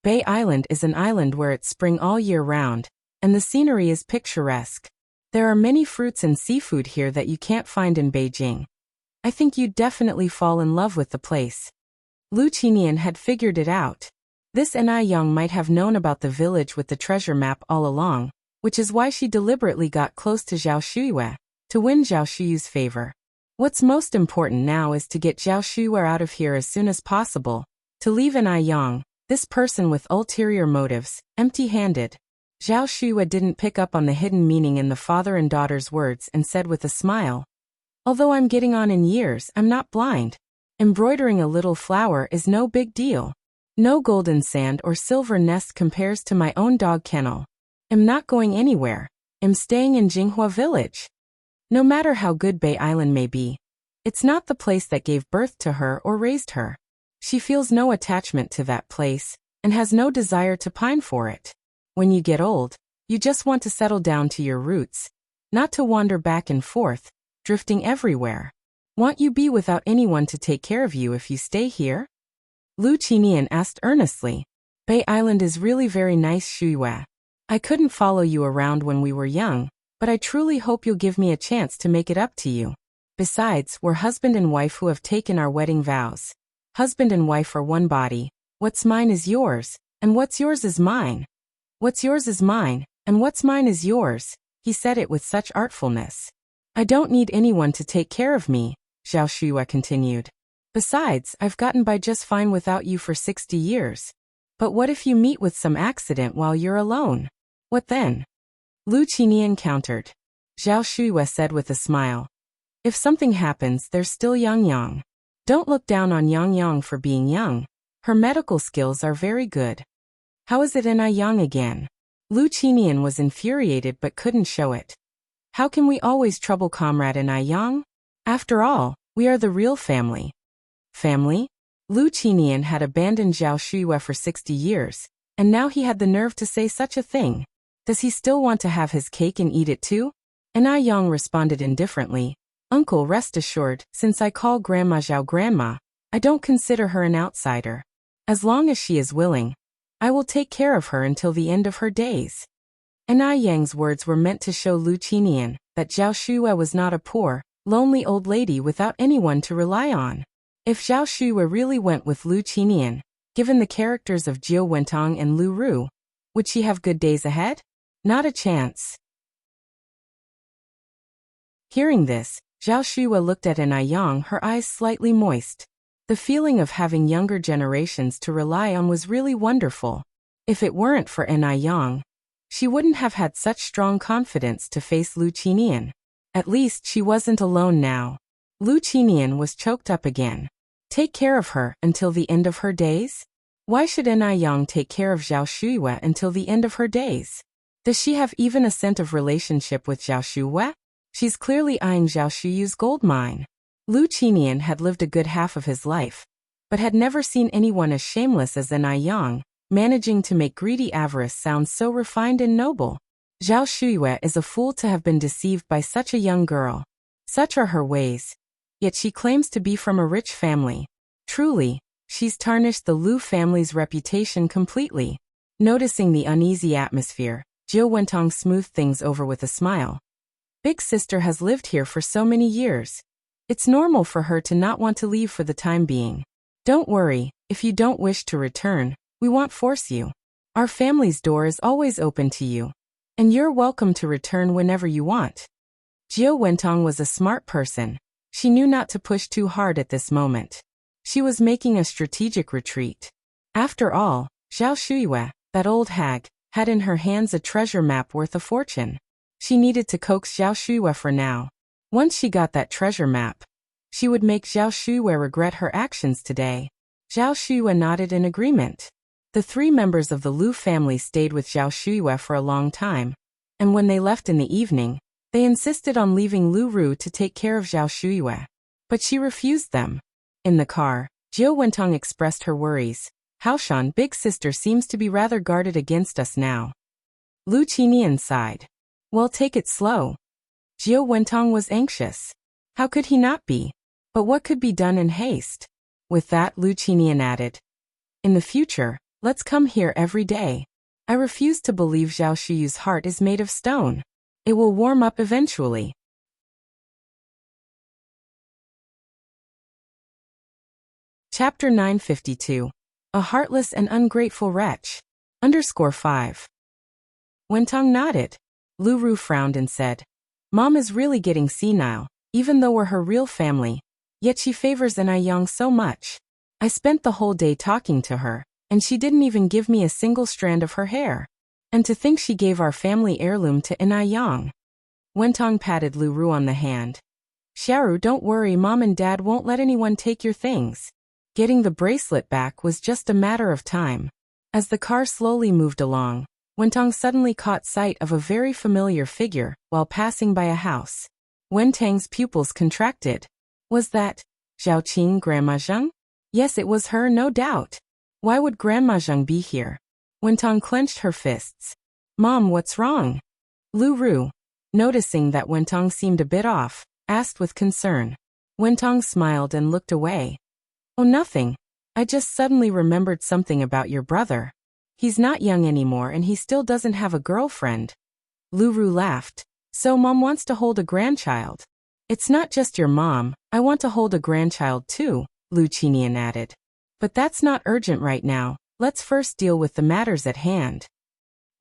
Bay Island is an island where it's spring all year round, and the scenery is picturesque. There are many fruits and seafood here that you can't find in Beijing. I think you'd definitely fall in love with the place. Lu Qinian had figured it out. This Yang might have known about the village with the treasure map all along, which is why she deliberately got close to Zhao Shuyue, to win Zhao Shuyu's favor. What's most important now is to get Zhao Shuyue out of here as soon as possible, to leave Yang, this person with ulterior motives, empty-handed. Zhao Shuyue didn't pick up on the hidden meaning in the father and daughter's words and said with a smile, "Although I'm getting on in years, I'm not blind. Embroidering a little flower is no big deal. No golden sand or silver nest compares to my own dog kennel. I'm not going anywhere. I'm staying in Jinghua village." No matter how good Bay Island may be, it's not the place that gave birth to her or raised her. She feels no attachment to that place, and has no desire to pine for it. When you get old, you just want to settle down to your roots, not to wander back and forth, drifting everywhere. Won't you be without anyone to take care of you if you stay here? Lu Qinian asked earnestly. Bay Island is really very nice, Shuyue. I couldn't follow you around when we were young, but I truly hope you'll give me a chance to make it up to you. Besides, we're husband and wife who have taken our wedding vows. Husband and wife are one body. What's mine is yours, and what's yours is mine. What's yours is mine, and what's mine is yours. He said it with such artfulness. I don't need anyone to take care of me, Zhao Shuyue continued. Besides, I've gotten by just fine without you for 60 years. But what if you meet with some accident while you're alone? What then? Lu Qinian countered. Zhao Shuyue said with a smile. If something happens, there's still Yang. Don't look down on Yang for being young. Her medical skills are very good. How is it in Yang again? Lu Qinian was infuriated but couldn't show it. How can we always trouble comrade in Yang? After all, we are the real family. Family? Lu Qinian had abandoned Zhao Shuyue for 60 years, and now he had the nerve to say such a thing. Does he still want to have his cake and eat it too? And Yang responded indifferently. Uncle, rest assured, since I call Grandma Zhao Grandma, I don't consider her an outsider. As long as she is willing, I will take care of her until the end of her days. And Yang's words were meant to show Lu Qinian that Zhao Shuyue was not a poor, lonely old lady without anyone to rely on. If Zhao Shuyue really went with Lu Qinian, given the characters of Jiao Wentang and Lu Ru, would she have good days ahead? Not a chance. Hearing this, Zhao Shuyue looked at Yang, her eyes slightly moist. The feeling of having younger generations to rely on was really wonderful. If it weren't for Yang, she wouldn't have had such strong confidence to face Lu Qinian. At least she wasn't alone now. Lu Qinian was choked up again. Take care of her until the end of her days? Why should Yang take care of Zhao Shuyue until the end of her days? Does she have even a scent of relationship with Zhao Shuyue? She's clearly eyeing Zhao Shuyu's gold mine. Lu Qinian had lived a good half of his life, but had never seen anyone as shameless as Yang, managing to make greedy avarice sound so refined and noble. Zhao Shuiyue is a fool to have been deceived by such a young girl. Such are her ways. Yet she claims to be from a rich family. Truly, she's tarnished the Lu family's reputation completely. Noticing the uneasy atmosphere, Jiu Wentong smoothed things over with a smile. Big sister has lived here for so many years. It's normal for her to not want to leave for the time being. Don't worry, if you don't wish to return, we won't force you. Our family's door is always open to you. And you're welcome to return whenever you want. Jiu Wentong was a smart person. She knew not to push too hard at this moment. She was making a strategic retreat. After all, Zhao Shuiyue, that old hag, had in her hands a treasure map worth a fortune. She needed to coax Zhao Shuiyue for now. Once she got that treasure map, she would make Zhao Shuiyue regret her actions today. Zhao Shuiyue nodded in agreement. The three members of the Lu family stayed with Zhao Shuiyue for a long time, and when they left in the evening, they insisted on leaving Lu Ru to take care of Zhao Shuiyue. But she refused them. In the car, Jiu Wentong expressed her worries. Haoshan, big sister seems to be rather guarded against us now. Lu Qinian sighed. Well, take it slow. Jiu Wentong was anxious. How could he not be? But what could be done in haste? With that, Lu Qinian added, in the future, let's come here every day. I refuse to believe Zhao Shuyu's heart is made of stone. It will warm up eventually. Chapter 952. A heartless and ungrateful wretch. _5. Wentong nodded. Lu Ru frowned and said, Mom is really getting senile, even though we're her real family. Yet she favors Anai so much. I spent the whole day talking to her, and she didn't even give me a single strand of her hair. And to think she gave our family heirloom to Anai. Wentong patted Lu Ru on the hand. Xiaoru, don't worry, Mom and Dad won't let anyone take your things. Getting the bracelet back was just a matter of time. As the car slowly moved along, Wentong suddenly caught sight of a very familiar figure while passing by a house. Wentang's pupils contracted. Was that Zhao Qing, Grandma Zheng? Yes, it was her, no doubt. Why would Grandma Zheng be here? Wentong clenched her fists. Mom, what's wrong? Lu Ru, noticing that Wentong seemed a bit off, asked with concern. Wentong smiled and looked away. Oh, nothing. I just suddenly remembered something about your brother. He's not young anymore and he still doesn't have a girlfriend. Lu Ru laughed. So Mom wants to hold a grandchild. It's not just your mom, I want to hold a grandchild too, Lu Qinian added. But that's not urgent right now, let's first deal with the matters at hand.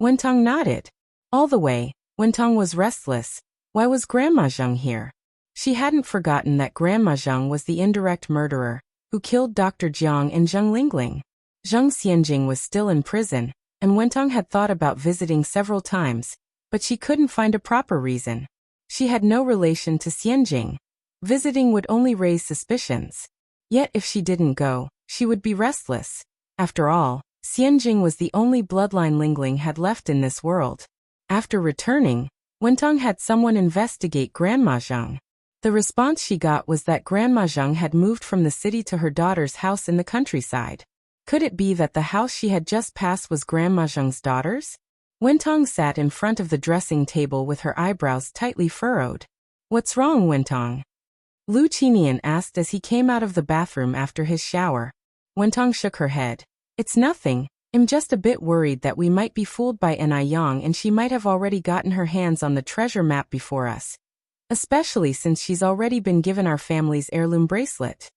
Wentong nodded. All the way, Wentong was restless. Why was Grandma Zheng here? She hadn't forgotten that Grandma Zheng was the indirect murderer who killed Dr. Jiang and Zheng Lingling. Zheng Xianjing was still in prison, and Wentong had thought about visiting several times, but she couldn't find a proper reason. She had no relation to Xianjing. Visiting would only raise suspicions. Yet if she didn't go, she would be restless. After all, Xianjing was the only bloodline Lingling had left in this world. After returning, Wentong had someone investigate Grandma Zheng. The response she got was that Grandma Zheng had moved from the city to her daughter's house in the countryside. Could it be that the house she had just passed was Grandma Zheng's daughter's? Wentong sat in front of the dressing table with her eyebrows tightly furrowed. What's wrong, Wentong? Lu Qinian asked as he came out of the bathroom after his shower. Wentong shook her head. It's nothing. I'm just a bit worried that we might be fooled by Anai and she might have already gotten her hands on the treasure map before us. Especially since she's already been given our family's heirloom bracelet.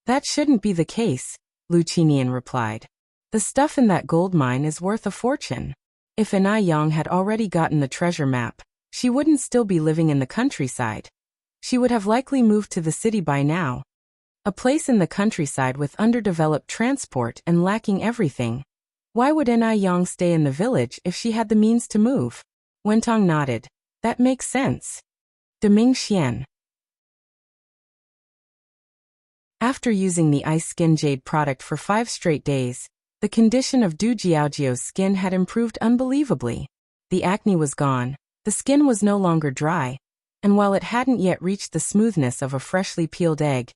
That shouldn't be the case, Lu Qinian replied. The stuff in that gold mine is worth a fortune. If Anai had already gotten the treasure map, she wouldn't still be living in the countryside. She would have likely moved to the city by now. A place in the countryside with underdeveloped transport and lacking everything. Why would Anai stay in the village if she had the means to move? Wentong nodded. That makes sense. Deming Xian. After using the Ice Skin Jade product for 5 straight days, the condition of Du Jiaojiao's skin had improved unbelievably. The acne was gone, the skin was no longer dry, and while it hadn't yet reached the smoothness of a freshly peeled egg,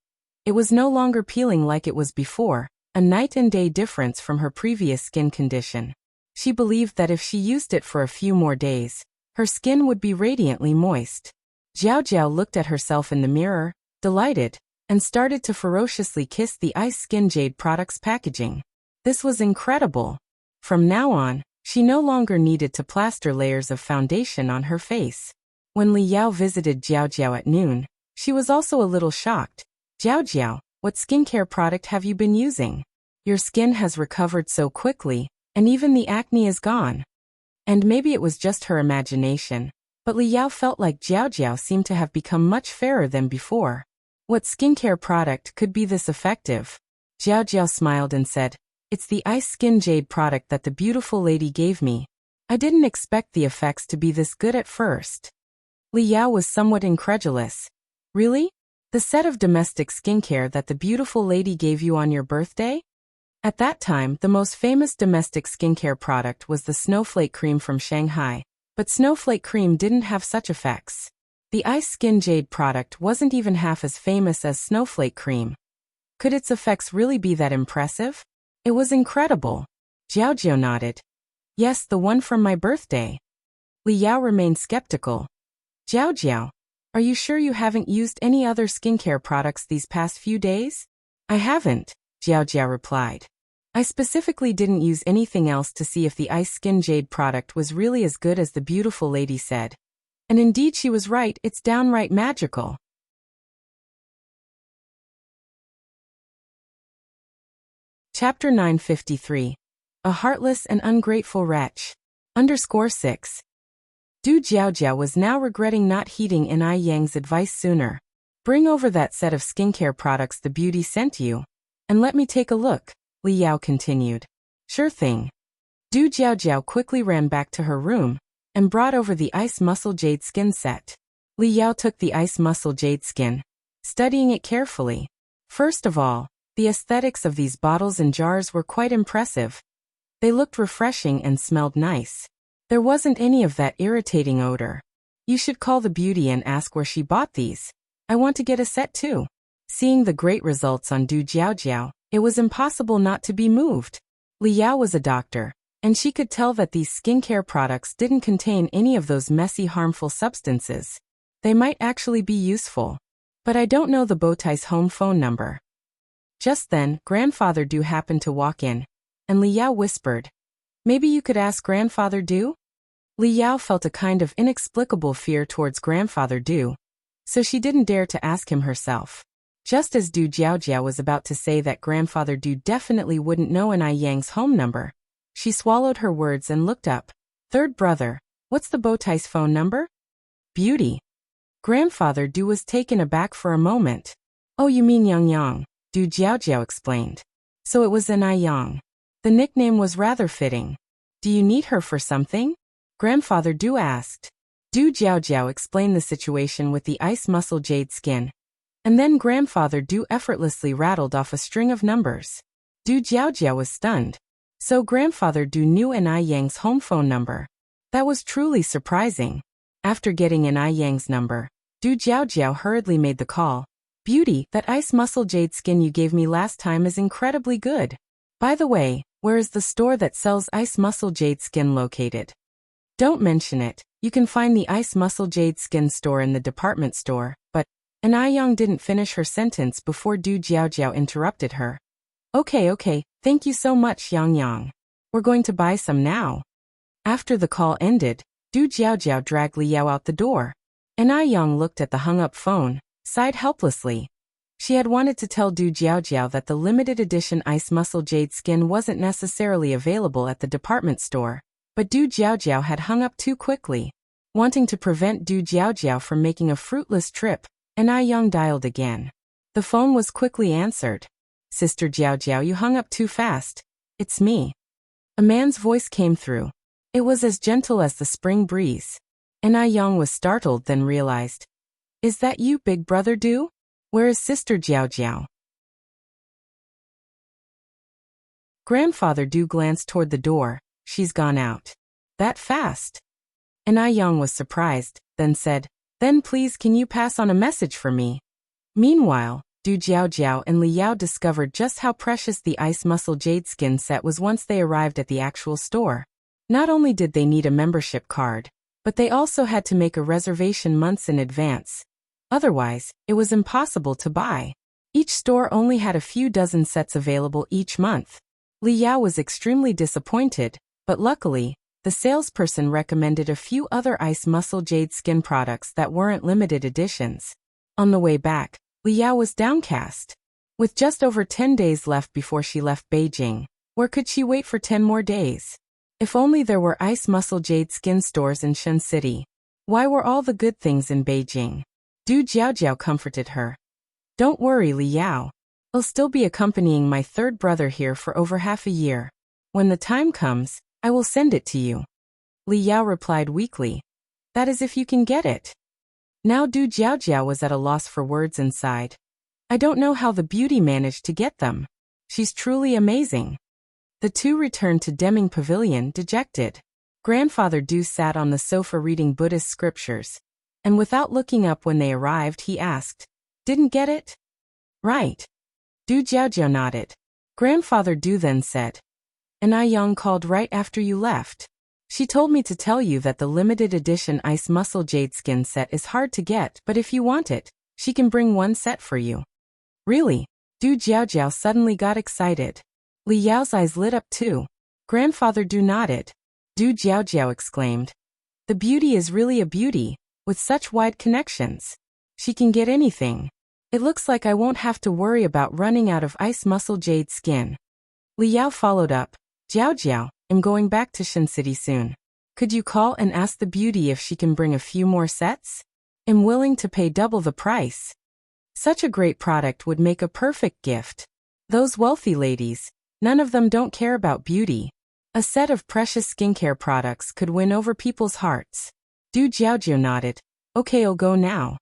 it was no longer peeling like it was before, a night and day difference from her previous skin condition. She believed that if she used it for a few more days, her skin would be radiantly moist. Jiao Jiao looked at herself in the mirror, delighted, and started to ferociously kiss the Ice Skin Jade product's packaging. This was incredible. From now on, she no longer needed to plaster layers of foundation on her face. When Li Yao visited Jiao Jiao at noon, she was also a little shocked. Jiao Jiao, what skincare product have you been using? Your skin has recovered so quickly, and even the acne is gone. And maybe it was just her imagination, but Li Yao felt like Jiao Jiao seemed to have become much fairer than before. What skincare product could be this effective? Jiao Jiao smiled and said, "It's the Ice Skin Jade product that the beautiful lady gave me. I didn't expect the effects to be this good at first." Li Yao was somewhat incredulous. "Really? The set of domestic skincare that the beautiful lady gave you on your birthday?" At that time, the most famous domestic skincare product was the Snowflake Cream from Shanghai, but Snowflake Cream didn't have such effects. The Ice Skin Jade product wasn't even half as famous as Snowflake Cream. Could its effects really be that impressive? It was incredible. Jiao Jiao nodded. "Yes, the one from my birthday." Li Yao remained skeptical. "Jiao Jiao, are you sure you haven't used any other skincare products these past few days?" "I haven't," Jiao Jiao replied. "I specifically didn't use anything else to see if the Ice Skin Jade product was really as good as the beautiful lady said." And indeed she was right, it's downright magical. Chapter 953. A Heartless and Ungrateful Wretch. _6. Du Jiaojiao was now regretting not heeding Ai Yang's advice sooner. "Bring over that set of skincare products the beauty sent you, and let me take a look," Li Yao continued. "Sure thing." Du Jiaojiao quickly ran back to her room and brought over the Ice Muscle Jade Skin set. Li Yao took the Ice Muscle Jade Skin, studying it carefully. First of all, the aesthetics of these bottles and jars were quite impressive. They looked refreshing and smelled nice. There wasn't any of that irritating odor. "You should call the beauty and ask where she bought these. I want to get a set too." Seeing the great results on Du Jiaojiao, it was impossible not to be moved. Li Yao was a doctor, and she could tell that these skincare products didn't contain any of those messy, harmful substances. They might actually be useful. "But I don't know the Bowtie's home phone number." Just then, Grandfather Du happened to walk in, and Li Yao whispered, "Maybe you could ask Grandfather Du?" Li Yao felt a kind of inexplicable fear towards Grandfather Du, so she didn't dare to ask him herself. Just as Du Jiaojiao was about to say that Grandfather Du definitely wouldn't know Ai Yang's home number, she swallowed her words and looked up. "Third brother, what's the Bowtie's phone number?" "Beauty." Grandfather Du was taken aback for a moment. "Oh, you mean Yang Yang," Du Jiaojiao explained. So it was Ai Yang. The nickname was rather fitting. "Do you need her for something?" Grandfather Du asked. Du Jiaojiao explained the situation with the Ice Muscle Jade Skin, and then Grandfather Du effortlessly rattled off a string of numbers. Du Jiaojiao was stunned. So Grandfather Du knew Ai Yang's home phone number. That was truly surprising. After getting Ai Yang's number, Du Jiaojiao hurriedly made the call. "Beauty, that Ice Muscle Jade Skin you gave me last time is incredibly good. By the way, where is the store that sells Ice Muscle Jade Skin located?" "Don't mention it. You can find the Ice Muscle Jade Skin store in the department store," but Ai Yang didn't finish her sentence before Du Jiaojiao interrupted her. Okay, thank you so much, Yang Yang. We're going to buy some now." After the call ended, Du Jiaojiao dragged Li Yao out the door. Ai Yang looked at the hung-up phone, sighed helplessly. She had wanted to tell Du Jiaojiao that the limited edition Ice Muscle Jade Skin wasn't necessarily available at the department store, but Du Jiaojiao had hung up too quickly. Wanting to prevent Du Jiaojiao from making a fruitless trip, Ai Yang dialed again. The phone was quickly answered. "Sister Jiaojiao, you hung up too fast. It's me." A man's voice came through. It was as gentle as the spring breeze. Ai Yang was startled, then realized. "Is that you, big brother Du? Where is Sister Jiaojiao?" Grandfather Du glanced toward the door. "She's gone out." "That fast?" Ai Yang was surprised, then said, "Then please can you pass on a message for me?" Meanwhile, Du Jiaojiao and Li Yao discovered just how precious the Ice Muscle Jade Skin set was once they arrived at the actual store. Not only did they need a membership card, But they also had to make a reservation months in advance. Otherwise, it was impossible to buy. Each store only had a few dozen sets available each month. Li Yao was extremely disappointed, but luckily, the salesperson recommended a few other ice muscle jade skin products that weren't limited editions. On the way back, Li Yao was downcast. With just over 10 days left before she left Beijing, where could she wait for 10 more days? If only there were ice muscle jade skin stores in Shen City. Why were all the good things in Beijing? Du Jiaojiao comforted her. Don't worry, Li Yao. I'll still be accompanying my third brother here for over half a year. When the time comes, I will send it to you. Li Yao replied weakly. That is if you can get it. Now Du Jiaojiao was at a loss for words and sighed. I don't know how the beauty managed to get them. She's truly amazing. The two returned to Deming Pavilion dejected. Grandfather Du sat on the sofa reading Buddhist scriptures. And without looking up when they arrived, he asked, Didn't get it? Right. Du Jiaojiao nodded. Grandfather Du then said, And Ai Yang called right after you left. She told me to tell you that the limited edition ice muscle jade skin set is hard to get, but if you want it, she can bring one set for you. Really? Du Jiaojiao suddenly got excited. Li Yao's eyes lit up too. Grandfather Du nodded. Du Jiaojiao exclaimed, The beauty is really a beauty, with such wide connections. She can get anything. It looks like I won't have to worry about running out of ice muscle jade skin. Li Yao followed up, Jiaojiao, I'm going back to Shen City soon. Could you call and ask the beauty if she can bring a few more sets? I'm willing to pay double the price. Such a great product would make a perfect gift. Those wealthy ladies, none of them don't care about beauty. A set of precious skincare products could win over people's hearts. Du Jiaojiao nodded. Okay, I'll go now.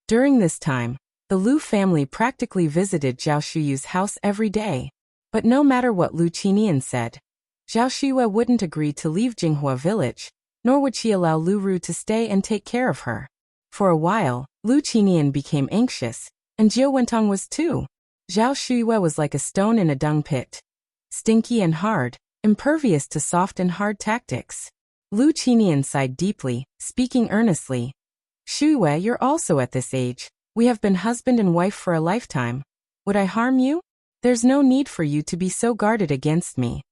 During this time, the Lu family practically visited Zhao Shuyu's house every day. But no matter what Lu Qinian said, Zhao Shuyue wouldn't agree to leave Jinghua village, nor would she allow Lu Ru to stay and take care of her. For a while, Lu Qinian became anxious, and Jiu Wentong was too. Zhao Shuyue was like a stone in a dung pit. Stinky and hard, impervious to soft and hard tactics. Lu Qinian sighed deeply, speaking earnestly. Shuyue, you're also at this age. We have been husband and wife for a lifetime. Would I harm you? There's no need for you to be so guarded against me.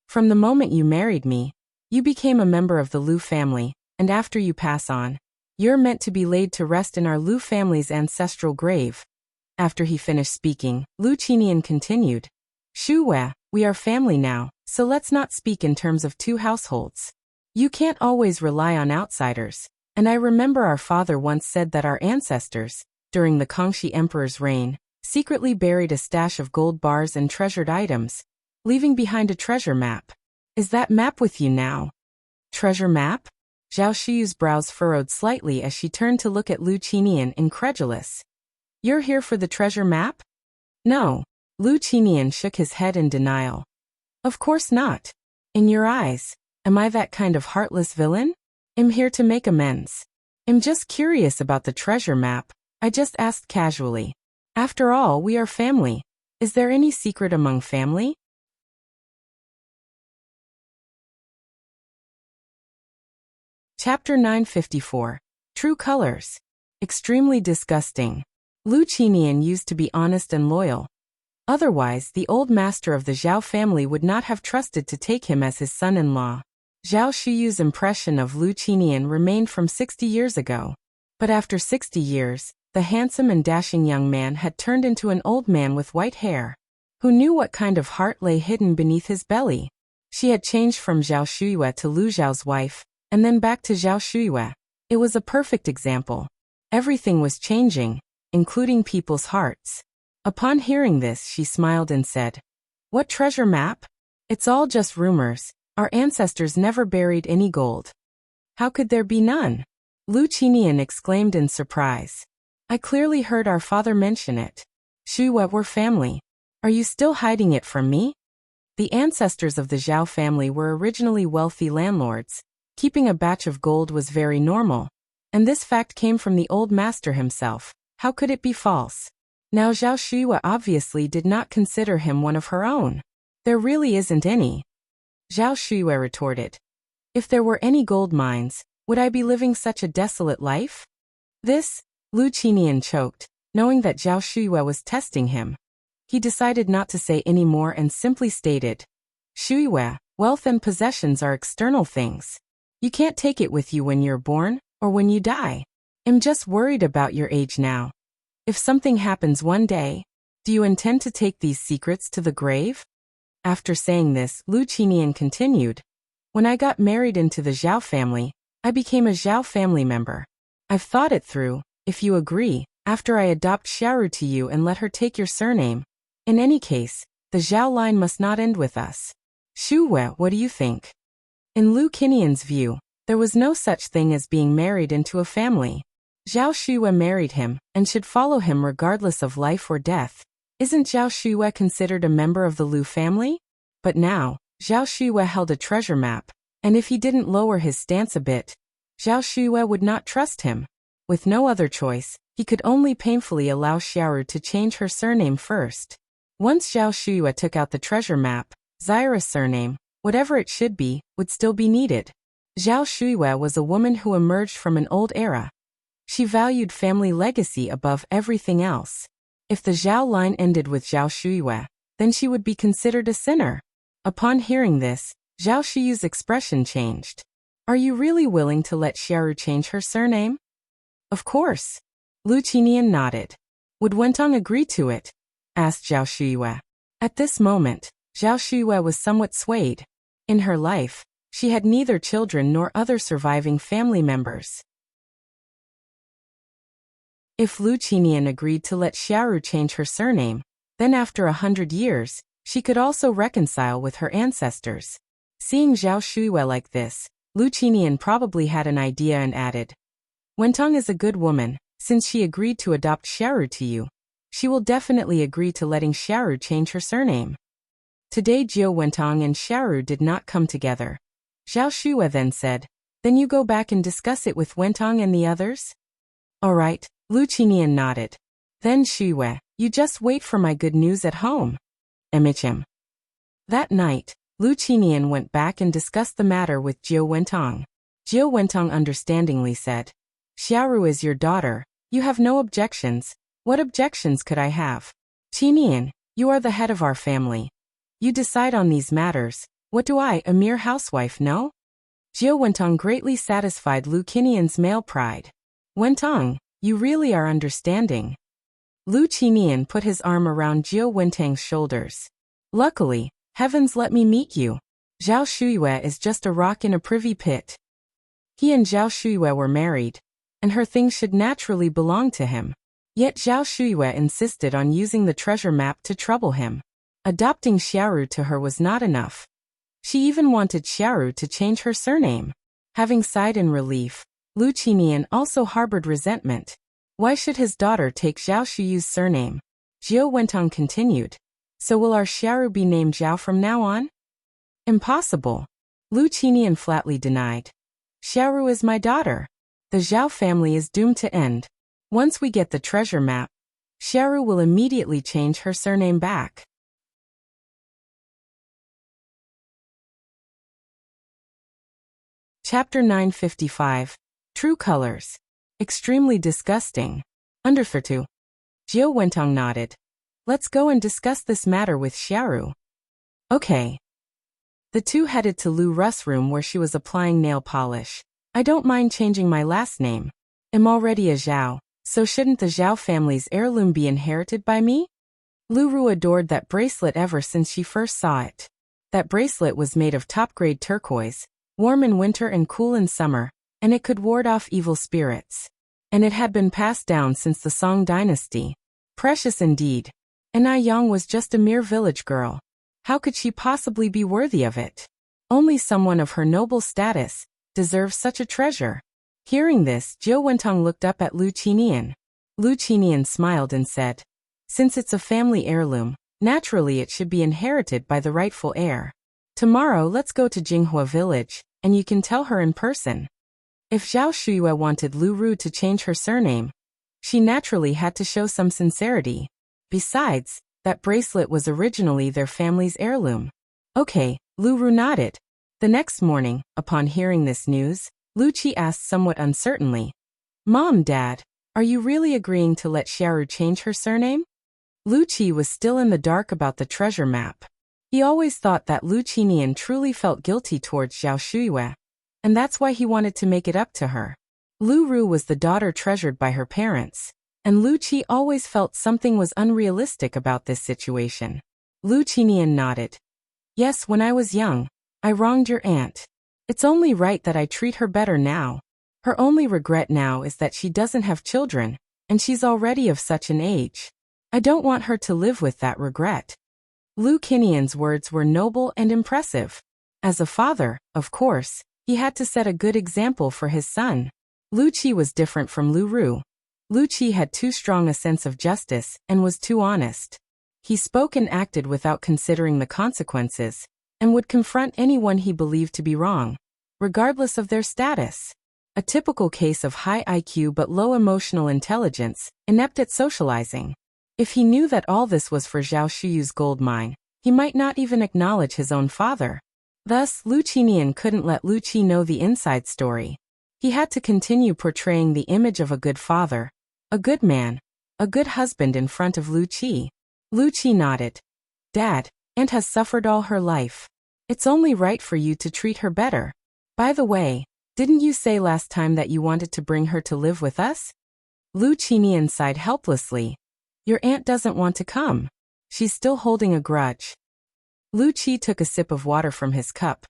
From the moment you married me, you became a member of the Lu family, and after you pass on, you're meant to be laid to rest in our Lu family's ancestral grave. After he finished speaking, Lu Qinian continued. Shuyue, we are family now, so let's not speak in terms of two households. You can't always rely on outsiders. And I remember our father once said that our ancestors, during the Kangxi Emperor's reign, secretly buried a stash of gold bars and treasured items, leaving behind a treasure map. Is that map with you now? Treasure map? Zhao Shuyu's brows furrowed slightly as she turned to look at Lu Qinian, incredulous. You're here for the treasure map? No. Lu Qinian shook his head in denial. Of course not. In your eyes, am I that kind of heartless villain? I'm here to make amends. I'm just curious about the treasure map. I just asked casually. After all, we are family. Is there any secret among family? Chapter 954. True Colors. Extremely disgusting. Lu Qinian used to be honest and loyal. Otherwise, the old master of the Zhao family would not have trusted to take him as his son-in-law. Zhao Shuyu's impression of Lu Qinian remained from 60 years ago. But after 60 years, the handsome and dashing young man had turned into an old man with white hair. Who knew what kind of heart lay hidden beneath his belly? She had changed from Zhao Shuyue to Lu Zhao's wife, and then back to Zhao Shuyue. It was a perfect example. Everything was changing, including people's hearts. Upon hearing this, she smiled and said, What treasure map? It's all just rumors. Our ancestors never buried any gold. How could there be none? Lu Qinian exclaimed in surprise. I clearly heard our father mention it. Shuyue, we're family. Are you still hiding it from me? The ancestors of the Zhao family were originally wealthy landlords. Keeping a batch of gold was very normal. And this fact came from the old master himself. How could it be false? Now Zhao Shuyue obviously did not consider him one of her own. There really isn't any. Zhao Shuiyue retorted. If there were any gold mines, would I be living such a desolate life? This, Lu Qinian choked, knowing that Zhao Shuiyue was testing him. He decided not to say any more and simply stated, Shuiyue, wealth and possessions are external things. You can't take it with you when you're born, or when you die. I'm just worried about your age now. If something happens one day, do you intend to take these secrets to the grave? After saying this, Lu Qinian continued, when I got married into the Zhao family, I became a Zhao family member. I've thought it through, if you agree, after I adopt Xiaoru to you and let her take your surname. In any case, the Zhao line must not end with us. Shuiyue, what do you think? In Lu Qinian's view, there was no such thing as being married into a family. Zhao Shuiyue married him, and should follow him regardless of life or death. Isn't Zhao Shuiyue considered a member of the Lu family? But now, Zhao Shuiyue held a treasure map, and if he didn't lower his stance a bit, Zhao Shuiyue would not trust him. With no other choice, he could only painfully allow Xiaoru to change her surname first. Once Zhao Shuiyue took out the treasure map, Zaira's surname, whatever it should be, would still be needed. Zhao Shuiyue was a woman who emerged from an old era. She valued family legacy above everything else. If the Zhao line ended with Zhao Shuiyue, then she would be considered a sinner. Upon hearing this, Zhao Shuyu's expression changed. Are you really willing to let Xiaoru change her surname? Of course. Lu Qinian nodded. Would Wentong agree to it? Asked Zhao Shuiyue. At this moment, Zhao Shuiyue was somewhat swayed. In her life, she had neither children nor other surviving family members. If Lu Qinian agreed to let Xiaoru change her surname, then after 100 years, she could also reconcile with her ancestors. Seeing Zhao Shuiyue like this, Lu Qinian probably had an idea and added, Wentong is a good woman, since she agreed to adopt Xiaoru to you. She will definitely agree to letting Xiaoru change her surname. Today Jiu Wentong and Xiaoru did not come together. Zhao Shuiyue then said, then you go back and discuss it with Wentong and the others? All right, Lu Qinian nodded. Then Shuiyue, you just wait for my good news at home. MHM. That night, Lu Qinian went back and discussed the matter with Jiu Wentong. Jiu Wentong understandingly said, Xiaoru is your daughter, you have no objections. What objections could I have? Qinian, you are the head of our family. You decide on these matters. What do I, a mere housewife, know? Jiu Wentong greatly satisfied Lu Qinian's male pride. Wentong, you really are understanding. Lu Qinian put his arm around Jiu Wentong's shoulders. Luckily, heavens let me meet you. Zhao Shuiyue is just a rock in a privy pit. He and Zhao Shuiyue were married, and her things should naturally belong to him. Yet Zhao Shuiyue insisted on using the treasure map to trouble him. Adopting Xiaoru to her was not enough. She even wanted Xiaoru to change her surname. Having sighed in relief, Lu Qinian also harbored resentment. Why should his daughter take Zhao Shuyu's surname? Jiu Wentong continued. So will our Xiaoru be named Zhao from now on? Impossible. Lu Qinian flatly denied. Xiaoru is my daughter. The Zhao family is doomed to end. Once we get the treasure map, Xiaoru will immediately change her surname back. Chapter 955. True Colors. Extremely disgusting. Underfertu. Jiu Wentong nodded. Let's go and discuss this matter with Xiaoru. Okay. The two headed to Lu Ru's room where she was applying nail polish. I don't mind changing my last name. I'm already a Zhao, so shouldn't the Zhao family's heirloom be inherited by me? Lu Ru adored that bracelet ever since she first saw it. That bracelet was made of top-grade turquoise, warm in winter and cool in summer, and it could ward off evil spirits. And it had been passed down since the Song dynasty. Precious indeed. And Ai Yang was just a mere village girl. How could she possibly be worthy of it? Only someone of her noble status deserves such a treasure. Hearing this, Jiu Wentong looked up at Lu Qinian. Lu Qinian smiled and said, since it's a family heirloom, naturally it should be inherited by the rightful heir. Tomorrow let's go to Jinghua village, and you can tell her in person. If Zhao Shuiyue wanted Lu Ru to change her surname, she naturally had to show some sincerity. Besides, that bracelet was originally their family's heirloom. Okay, Lu Ru nodded. The next morning, upon hearing this news, Lu Qi asked somewhat uncertainly, Mom, Dad, are you really agreeing to let Xiaoru change her surname? Lu Qi was still in the dark about the treasure map. He always thought that Lu Qinian truly felt guilty towards Zhao Shuiyue, and that's why he wanted to make it up to her. Lu Ru was the daughter treasured by her parents, and Lu Qi always felt something was unrealistic about this situation. Lu Qinian nodded. Yes, when I was young, I wronged your aunt. It's only right that I treat her better now. Her only regret now is that she doesn't have children, and she's already of such an age. I don't want her to live with that regret. Lu Qinian's words were noble and impressive. As a father, of course, he had to set a good example for his son. Lu Qi was different from Lu Ru. Lu Qi had too strong a sense of justice and was too honest. He spoke and acted without considering the consequences, and would confront anyone he believed to be wrong, regardless of their status. A typical case of high IQ but low emotional intelligence, inept at socializing. If he knew that all this was for Zhao Shuyu's gold mine, he might not even acknowledge his own father. Thus, Lu Qinian couldn't let Lu Qi know the inside story. He had to continue portraying the image of a good father, a good man, a good husband in front of Lu Qi. Lu Qi nodded. Dad, Aunt has suffered all her life. It's only right for you to treat her better. By the way, didn't you say last time that you wanted to bring her to live with us? Lu Qinian sighed helplessly. Your aunt doesn't want to come. She's still holding a grudge. Lu Qi took a sip of water from his cup.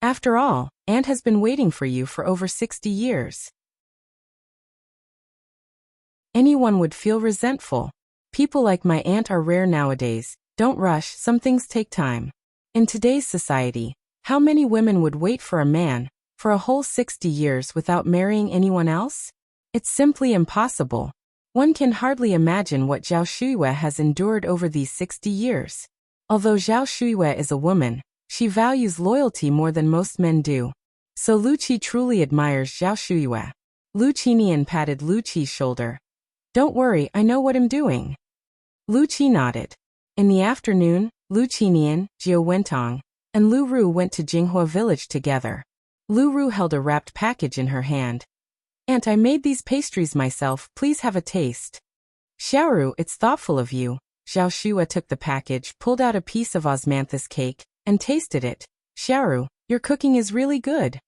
After all, Aunt has been waiting for you for over 60 years. Anyone would feel resentful. People like my aunt are rare nowadays. Don't rush, some things take time. In today's society, how many women would wait for a man for a whole 60 years without marrying anyone else? It's simply impossible. One can hardly imagine what Zhao Shuiyue has endured over these 60 years. Although Zhao Shuiyue is a woman, she values loyalty more than most men do. So Lu Qi truly admires Zhao Shuiyue. Lu Qinian patted Lu Qi's shoulder. Don't worry, I know what I'm doing. Lu Qi nodded. In the afternoon, Lu Qinian, Jiao Wentong, and Lu Ru went to Jinghua village together. Lu Ru held a wrapped package in her hand. Aunt, I made these pastries myself, please have a taste. Xiaoru, it's thoughtful of you. Zhao Shuiyue took the package, pulled out a piece of osmanthus cake, and tasted it. Xiaoru, your cooking is really good.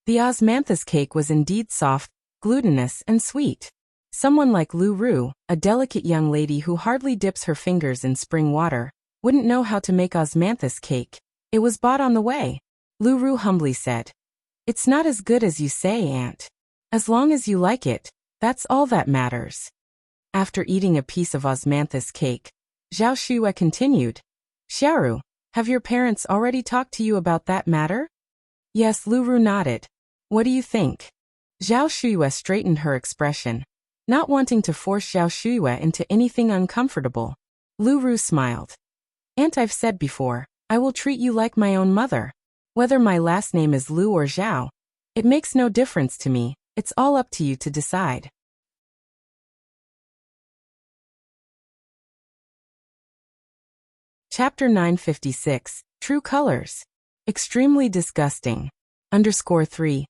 The osmanthus cake was indeed soft, glutinous, and sweet. Someone like Lu Ru, a delicate young lady who hardly dips her fingers in spring water, wouldn't know how to make osmanthus cake. It was bought on the way. Lu Ru humbly said. It's not as good as you say, Aunt. As long as you like it, that's all that matters. After eating a piece of osmanthus cake, Zhao Shuiyue continued. Xiaoru, have your parents already talked to you about that matter? Yes, Lu Ru nodded. What do you think? Zhao Shuiyue straightened her expression, not wanting to force Zhao Shuiyue into anything uncomfortable. Lu Ru smiled. Aunt, I've said before, I will treat you like my own mother. Whether my last name is Lu or Zhao, it makes no difference to me. It's all up to you to decide. Chapter 956, True Colors. Extremely disgusting. _3.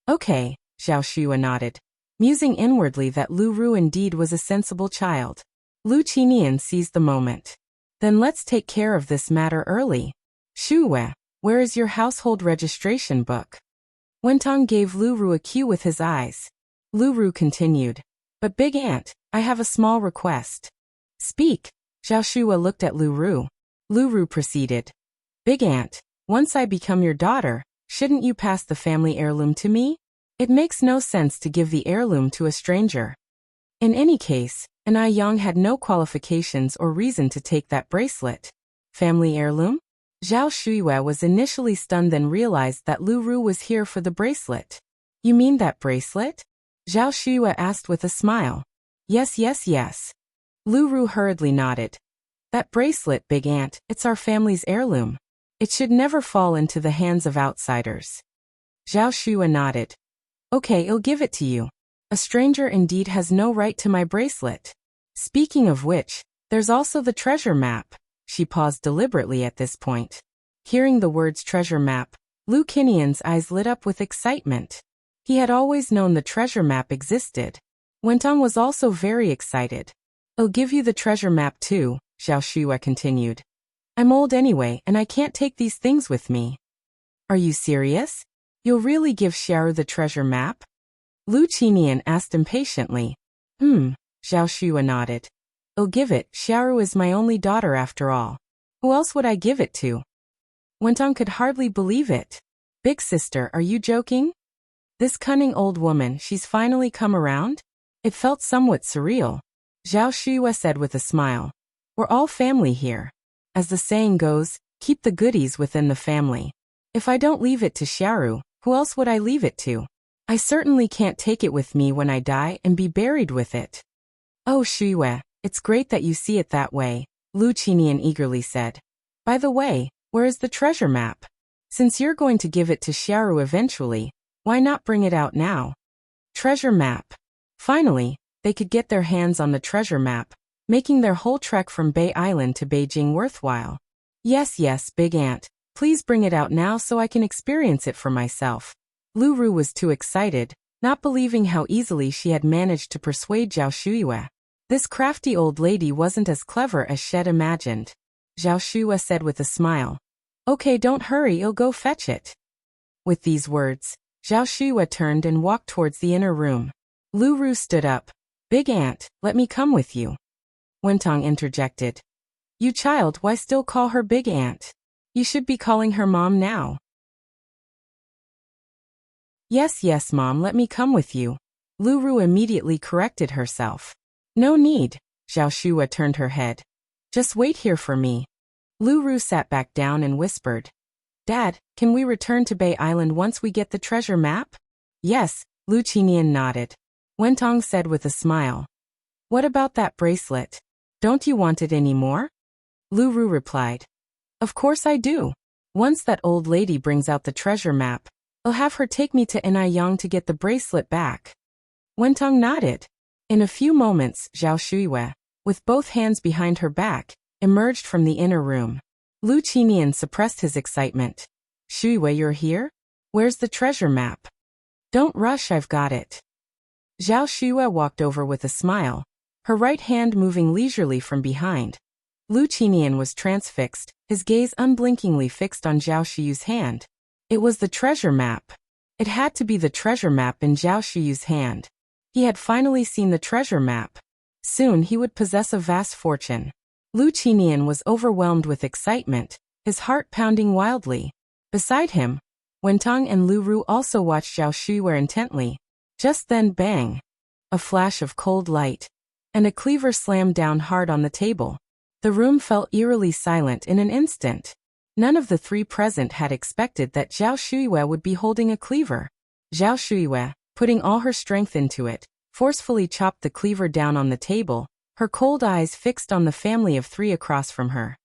Okay, Zhao Shuiyue nodded, musing inwardly that Lu Ru indeed was a sensible child. Lu Qinian seized the moment. Then let's take care of this matter early. Shuiyue, where is your household registration book? Wentong gave Lu Ru a cue with his eyes. Lu Ru continued. But Big Aunt, I have a small request. Speak. Zhao Shuiyue looked at Lu Ru. Lu Ru proceeded. Big Aunt, once I become your daughter, shouldn't you pass the family heirloom to me? It makes no sense to give the heirloom to a stranger. In any case, Anai Yang had no qualifications or reason to take that bracelet. Family heirloom? Zhao Shuiyue was initially stunned, then realized that Lu Ru was here for the bracelet. You mean that bracelet? Zhao Shuiyue asked with a smile. Yes, yes, yes. Lu Ru hurriedly nodded. That bracelet, Big Aunt, it's our family's heirloom. It should never fall into the hands of outsiders. Zhao Shuiyue nodded. Okay, I'll give it to you. A stranger indeed has no right to my bracelet. Speaking of which, there's also the treasure map. She paused deliberately at this point. Hearing the words treasure map, Lu Qinian's eyes lit up with excitement. He had always known the treasure map existed. Wentong was also very excited. I'll give you the treasure map too, Zhao Shuyue continued. I'm old anyway and I can't take these things with me. Are you serious? You'll really give Xiaoru the treasure map? Lu Qinian asked impatiently. Zhao Shuyue nodded. I'll give it, Xiaoru is my only daughter after all. Who else would I give it to? Wentong could hardly believe it. Big sister, are you joking? This cunning old woman, she's finally come around? It felt somewhat surreal. Zhao Shuyue said with a smile. We're all family here. As the saying goes, keep the goodies within the family. If I don't leave it to Xiaoru, who else would I leave it to? I certainly can't take it with me when I die and be buried with it. Oh Shuyue, it's great that you see it that way, Lu Qinian eagerly said. By the way, where is the treasure map? Since you're going to give it to Xiaoru eventually, why not bring it out now? Treasure map. Finally, they could get their hands on the treasure map, making their whole trek from Bay Island to Beijing worthwhile. Yes, big aunt, please bring it out now so I can experience it for myself. Lu Ru was too excited, not believing how easily she had managed to persuade Zhao Shuyue. This crafty old lady wasn't as clever as she'd imagined. Zhao Shuyue said with a smile. Okay, don't hurry, I'll go fetch it. With these words, Zhao Shuyue turned and walked towards the inner room. Lu Ru stood up. Big aunt, let me come with you. Wentong interjected. You child, why still call her big aunt? You should be calling her mom now. Yes, mom, let me come with you. Lu Ru immediately corrected herself. No need. Zhao Shuyue turned her head. Just wait here for me. Lu Ru sat back down and whispered. Dad, can we return to Bay Island once we get the treasure map? Yes, Lu Qinian nodded. Wentong said with a smile. What about that bracelet? Don't you want it anymore? Lu Ru replied. Of course I do. Once that old lady brings out the treasure map, I'll have her take me to Enayang to get the bracelet back. Wentong nodded. In a few moments, Zhao Shuyue, with both hands behind her back, emerged from the inner room. Lu Qinian suppressed his excitement. Shuyue, you're here? Where's the treasure map? Don't rush, I've got it. Zhao Shuyue walked over with a smile, her right hand moving leisurely from behind. Lu Qinian was transfixed, his gaze unblinkingly fixed on Zhao Shuyue's hand. It was the treasure map. It had to be the treasure map in Zhao Shuyue's hand. He had finally seen the treasure map. Soon he would possess a vast fortune. Lu Qinian was overwhelmed with excitement, his heart pounding wildly. Beside him, Wentong and Lu Ru also watched Zhao Shuyue intently. Just then, bang! A flash of cold light, and a cleaver slammed down hard on the table. The room fell eerily silent in an instant. None of the three present had expected that Zhao Shuyue would be holding a cleaver. Zhao Shuyue, putting all her strength into it, forcefully chopped the cleaver down on the table, her cold eyes fixed on the family of three across from her.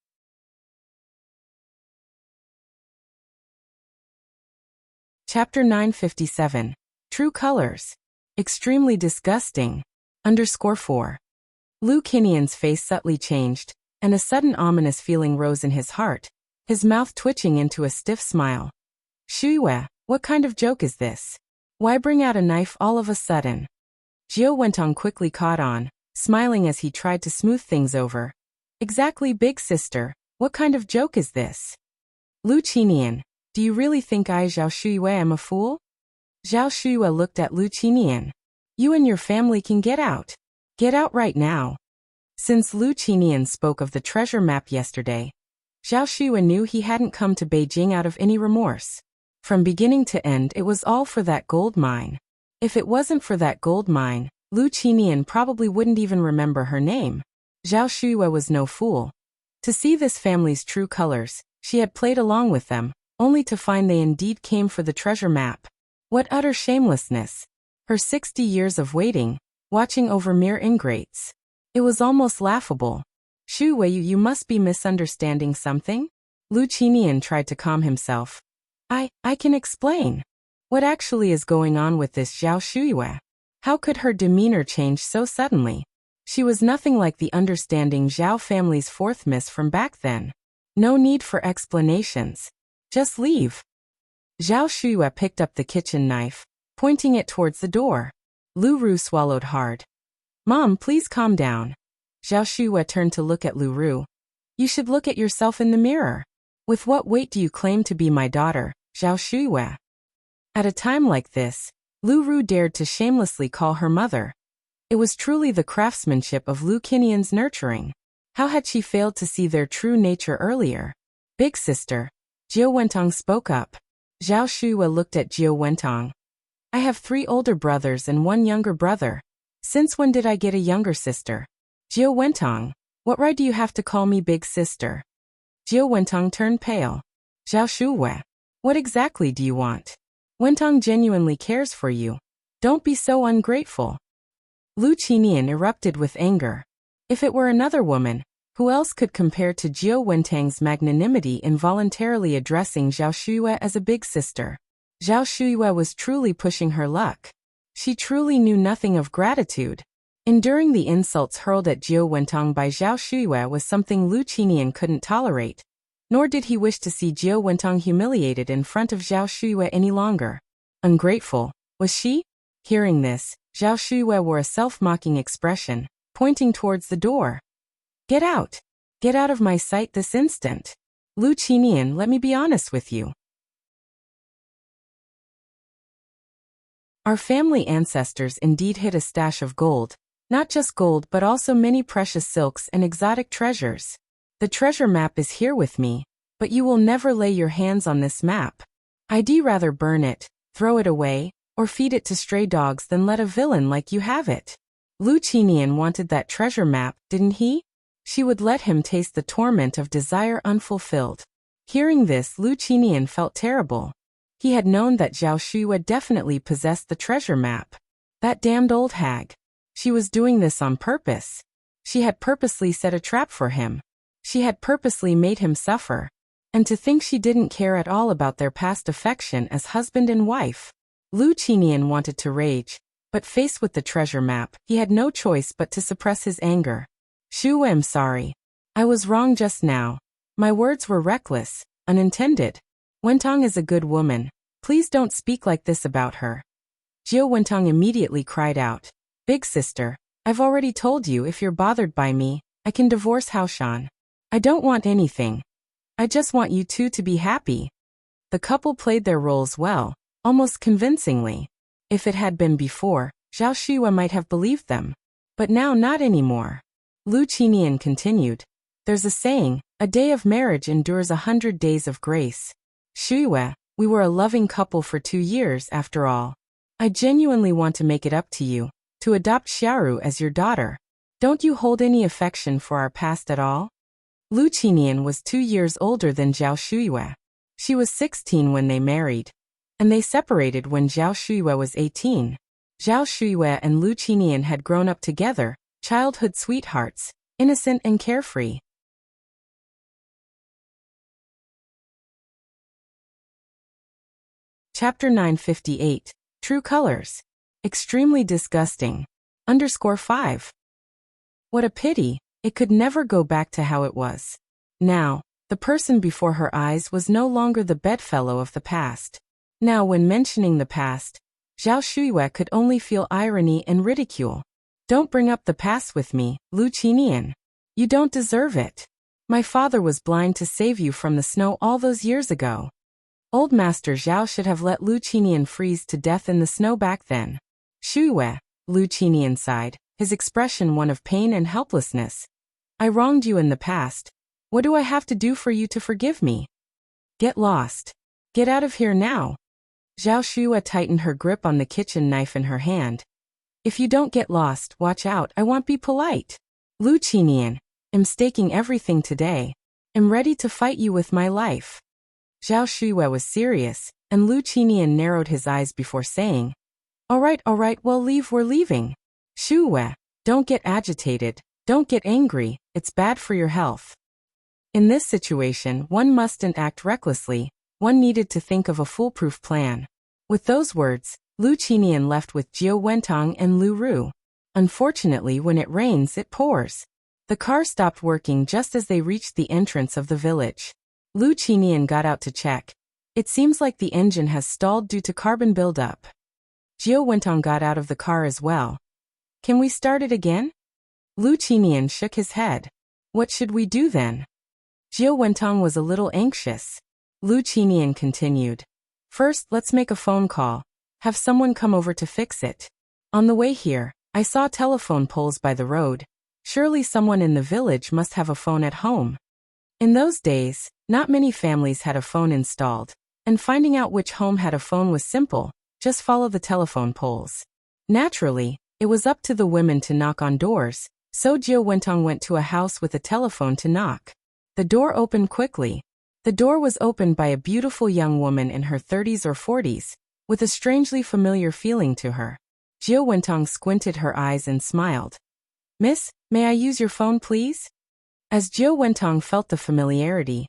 Chapter 957. True Colors. Extremely disgusting. _4. Lu Qinian's face subtly changed, and a sudden ominous feeling rose in his heart, his mouth twitching into a stiff smile. Shuyue, what kind of joke is this? Why bring out a knife all of a sudden? Jiao Wentong quickly caught on, smiling as he tried to smooth things over. Exactly, big sister, what kind of joke is this? Lu Qinian, do you really think I, Zhao Shuyue, am a fool? Zhao Shuyue looked at Lu Qinian. You and your family can get out. Get out right now. Since Lu Qinian spoke of the treasure map yesterday, Zhao Shuyue knew he hadn't come to Beijing out of any remorse. From beginning to end, it was all for that gold mine. If it wasn't for that gold mine, Lu Qinian probably wouldn't even remember her name. Zhao Shuyue was no fool. To see this family's true colors, she had played along with them, only to find they indeed came for the treasure map. What utter shamelessness. Her 60 years of waiting, watching over mere ingrates. It was almost laughable. Shuyue, you must be misunderstanding something? Lu Qinian tried to calm himself. I can explain. What actually is going on with this Zhao Shuyue? How could her demeanor change so suddenly? She was nothing like the understanding Zhao family's fourth miss from back then. No need for explanations. Just leave. Zhao Shuya picked up the kitchen knife, pointing it towards the door. Lu Ru swallowed hard. Mom, please calm down. Zhao Shuya turned to look at Lu Ru. You should look at yourself in the mirror. With what weight do you claim to be my daughter, Zhao Shuya? At a time like this, Lu Ru dared to shamelessly call her mother. It was truly the craftsmanship of Lu Qinian's nurturing. How had she failed to see their true nature earlier? Big sister. Jiao Wentong spoke up. Zhao Shuya looked at Jiao Wentong. I have 3 older brothers and 1 younger brother. Since when did I get a younger sister? Jiao Wentong, what right do you have to call me big sister? Jiao Wentong turned pale. Zhao Shuya, what exactly do you want? Wentong genuinely cares for you. Don't be so ungrateful. Lu Qinian erupted with anger. If it were another woman, who else could compare to Jiao Wentang's magnanimity in voluntarily addressing Zhao Shuya as a big sister? Zhao Shuya was truly pushing her luck. She truly knew nothing of gratitude. Enduring the insults hurled at Jiao Wentong by Zhao Shuya was something Lu Qinian couldn't tolerate. Nor did he wish to see Jiao Wentong humiliated in front of Zhao Shuya any longer. Ungrateful, was she? Hearing this, Zhao Shuya wore a self-mocking expression, pointing towards the door. Get out! Get out of my sight this instant! Lu Qinian, let me be honest with you. Our family ancestors indeed hid a stash of gold, not just gold but also many precious silks and exotic treasures. The treasure map is here with me, but you will never lay your hands on this map. I'd rather burn it, throw it away, or feed it to stray dogs than let a villain like you have it. Lu Qinian wanted that treasure map, didn't he? She would let him taste the torment of desire unfulfilled. Hearing this, Lu Qinian felt terrible. He had known that Zhao Shuya definitely possessed the treasure map. That damned old hag. She was doing this on purpose. She had purposely set a trap for him. She had purposely made him suffer. And to think she didn't care at all about their past affection as husband and wife. Lu Qinian wanted to rage, but faced with the treasure map, he had no choice but to suppress his anger. Shuya, I'm sorry. I was wrong just now. My words were reckless, unintended. Wentong is a good woman. Please don't speak like this about her. Jiao Wentong immediately cried out. Big sister, I've already told you if you're bothered by me, I can divorce Haoshan. I don't want anything. I just want you two to be happy. The couple played their roles well, almost convincingly. If it had been before, Zhao Shuya might have believed them. But now not anymore. Lu Qinian continued. There's a saying, a day of marriage endures 100 days of grace. Shuya, we were a loving couple for 2 years after all. I genuinely want to make it up to you, to adopt Xiaoru as your daughter. Don't you hold any affection for our past at all? Lu Qinian was 2 years older than Zhao Shuya. She was 16 when they married. And they separated when Zhao Shuya was 18. Zhao Shuya and Lu Qinian had grown up together, childhood sweethearts, innocent and carefree. Chapter 958. True Colors. Extremely disgusting. _5. What a pity, it could never go back to how it was. Now, the person before her eyes was no longer the bedfellow of the past. Now when mentioning the past, Zhao Shuya could only feel irony and ridicule. Don't bring up the past with me, Lu Qinian. You don't deserve it. My father was blind to save you from the snow all those years ago. Old Master Zhao should have let Lu Qinian freeze to death in the snow back then. Shuya, Lu Qinian sighed, his expression one of pain and helplessness. I wronged you in the past. What do I have to do for you to forgive me? Get lost. Get out of here now. Zhao Shuya tightened her grip on the kitchen knife in her hand. If you don't get lost, watch out, I won't be polite. Lu Qinian, I'm staking everything today. I'm ready to fight you with my life. Zhao Shuya was serious, and Lu Qinian narrowed his eyes before saying, all right, we'll leave, we're leaving. Shuya, don't get agitated, don't get angry, it's bad for your health. In this situation, one mustn't act recklessly, one needed to think of a foolproof plan. With those words, Lu Qinian left with Jiao Wentong and Lu Ru. Unfortunately, when it rains, it pours. The car stopped working just as they reached the entrance of the village. Lu Qinian got out to check. It seems like the engine has stalled due to carbon buildup. Jiao Wentong got out of the car as well. Can we start it again? Lu Qinian shook his head. What should we do then? Jiao Wentong was a little anxious. Lu Qinian continued. First, let's make a phone call. Have someone come over to fix it. On the way here, I saw telephone poles by the road. Surely someone in the village must have a phone at home. In those days, not many families had a phone installed, and finding out which home had a phone was simple. Just follow the telephone poles. Naturally, it was up to the women to knock on doors, so Jiao Wentong went to a house with a telephone to knock. The door opened quickly. The door was opened by a beautiful young woman in her 30s or 40s, with a strangely familiar feeling to her. Jiao Wentong squinted her eyes and smiled. Miss, may I use your phone please? As Jiao Wentong felt the familiarity,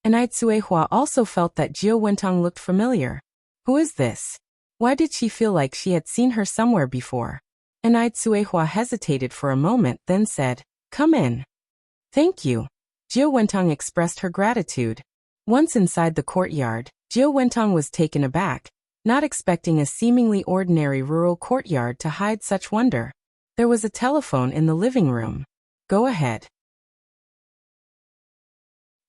Anai Tsuehua also felt that Jiao Wentong looked familiar. Who is this? Why did she feel like she had seen her somewhere before? Anai Tsuehua hesitated for a moment, then said, Come in. Thank you. Jiao Wentong expressed her gratitude. Once inside the courtyard, Jiao Wentong was taken aback, not expecting a seemingly ordinary rural courtyard to hide such wonder. There was a telephone in the living room. Go ahead.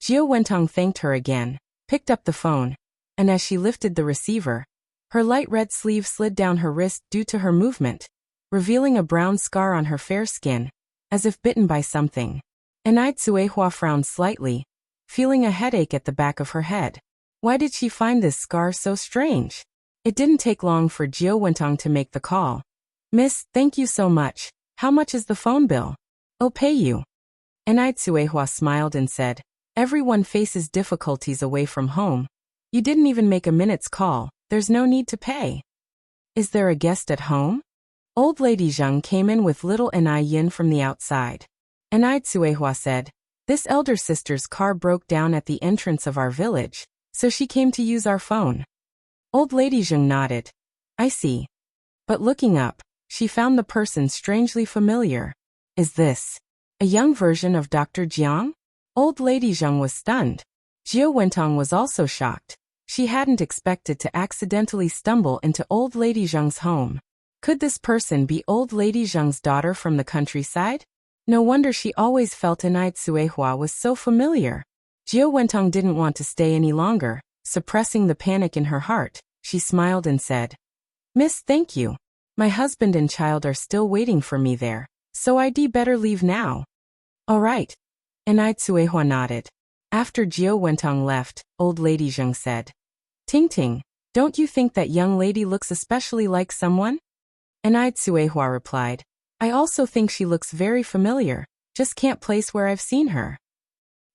Jiao Wentong thanked her again, picked up the phone, and as she lifted the receiver, her light red sleeve slid down her wrist due to her movement, revealing a brown scar on her fair skin, as if bitten by something. Anai Tsuehua frowned slightly, feeling a headache at the back of her head. Why did she find this scar so strange? It didn't take long for Jiao Wentong to make the call. Miss, thank you so much. How much is the phone bill? I'll pay you. Anai Tsuehua smiled and said, Everyone faces difficulties away from home. You didn't even make a minute's call. There's no need to pay. Is there a guest at home? Old Lady Zheng came in with little Anai Yin from the outside. Anai Tsuehua said, This elder sister's car broke down at the entrance of our village, so she came to use our phone. Old Lady Zheng nodded. I see. But looking up, she found the person strangely familiar. Is this a young version of Dr. Jiang? Old Lady Zheng was stunned. Jiao Wentong was also shocked. She hadn't expected to accidentally stumble into Old Lady Zheng's home. Could this person be Old Lady Zheng's daughter from the countryside? No wonder she always felt Anai Tsuehua was so familiar. Jiao Wentong didn't want to stay any longer. Suppressing the panic in her heart, she smiled and said, Miss, thank you. My husband and child are still waiting for me there, so I'd better leave now. All right. Anai Tsuehua nodded. After Jiao Wentong left, Old Lady Zheng said, Ting Ting, don't you think that young lady looks especially like someone? Anai Tsuehua replied, I also think she looks very familiar, just can't place where I've seen her.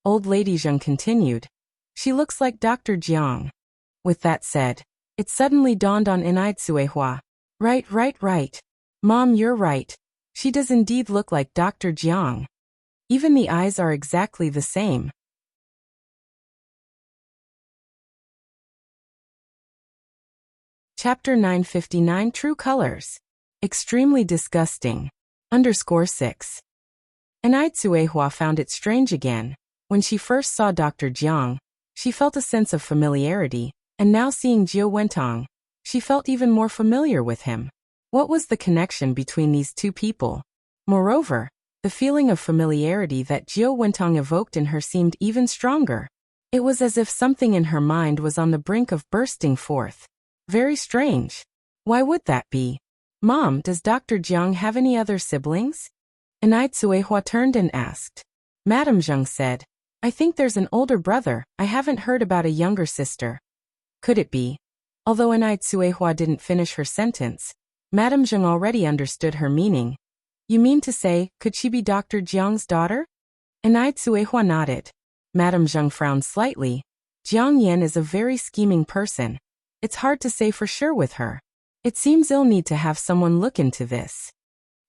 Old Lady Zheng continued, She looks like Dr. Jiang. With that said, it suddenly dawned on Anai Tsuehua. Right. Mom, you're right. She does indeed look like Dr. Jiang. Even the eyes are exactly the same. Chapter 959 True Colors. Extremely disgusting. _6. Anai Tsuehua found it strange again. When she first saw Dr. Jiang, she felt a sense of familiarity, and now seeing Jiao Wentong, she felt even more familiar with him. What was the connection between these two people? Moreover, the feeling of familiarity that Jiao Wentong evoked in her seemed even stronger. It was as if something in her mind was on the brink of bursting forth. Very strange. Why would that be? Mom, does Dr. Jiang have any other siblings? Anai Tsuehua turned and asked. Madame Zheng said, I think there's an older brother. I haven't heard about a younger sister. Could it be? Although Anai Tsuehua didn't finish her sentence, Madame Zheng already understood her meaning. You mean to say, could she be Dr. Jiang's daughter? Anai Tsuehua nodded. Madame Zheng frowned slightly. Jiang Yan is a very scheming person. It's hard to say for sure with her. It seems ill need to have someone look into this.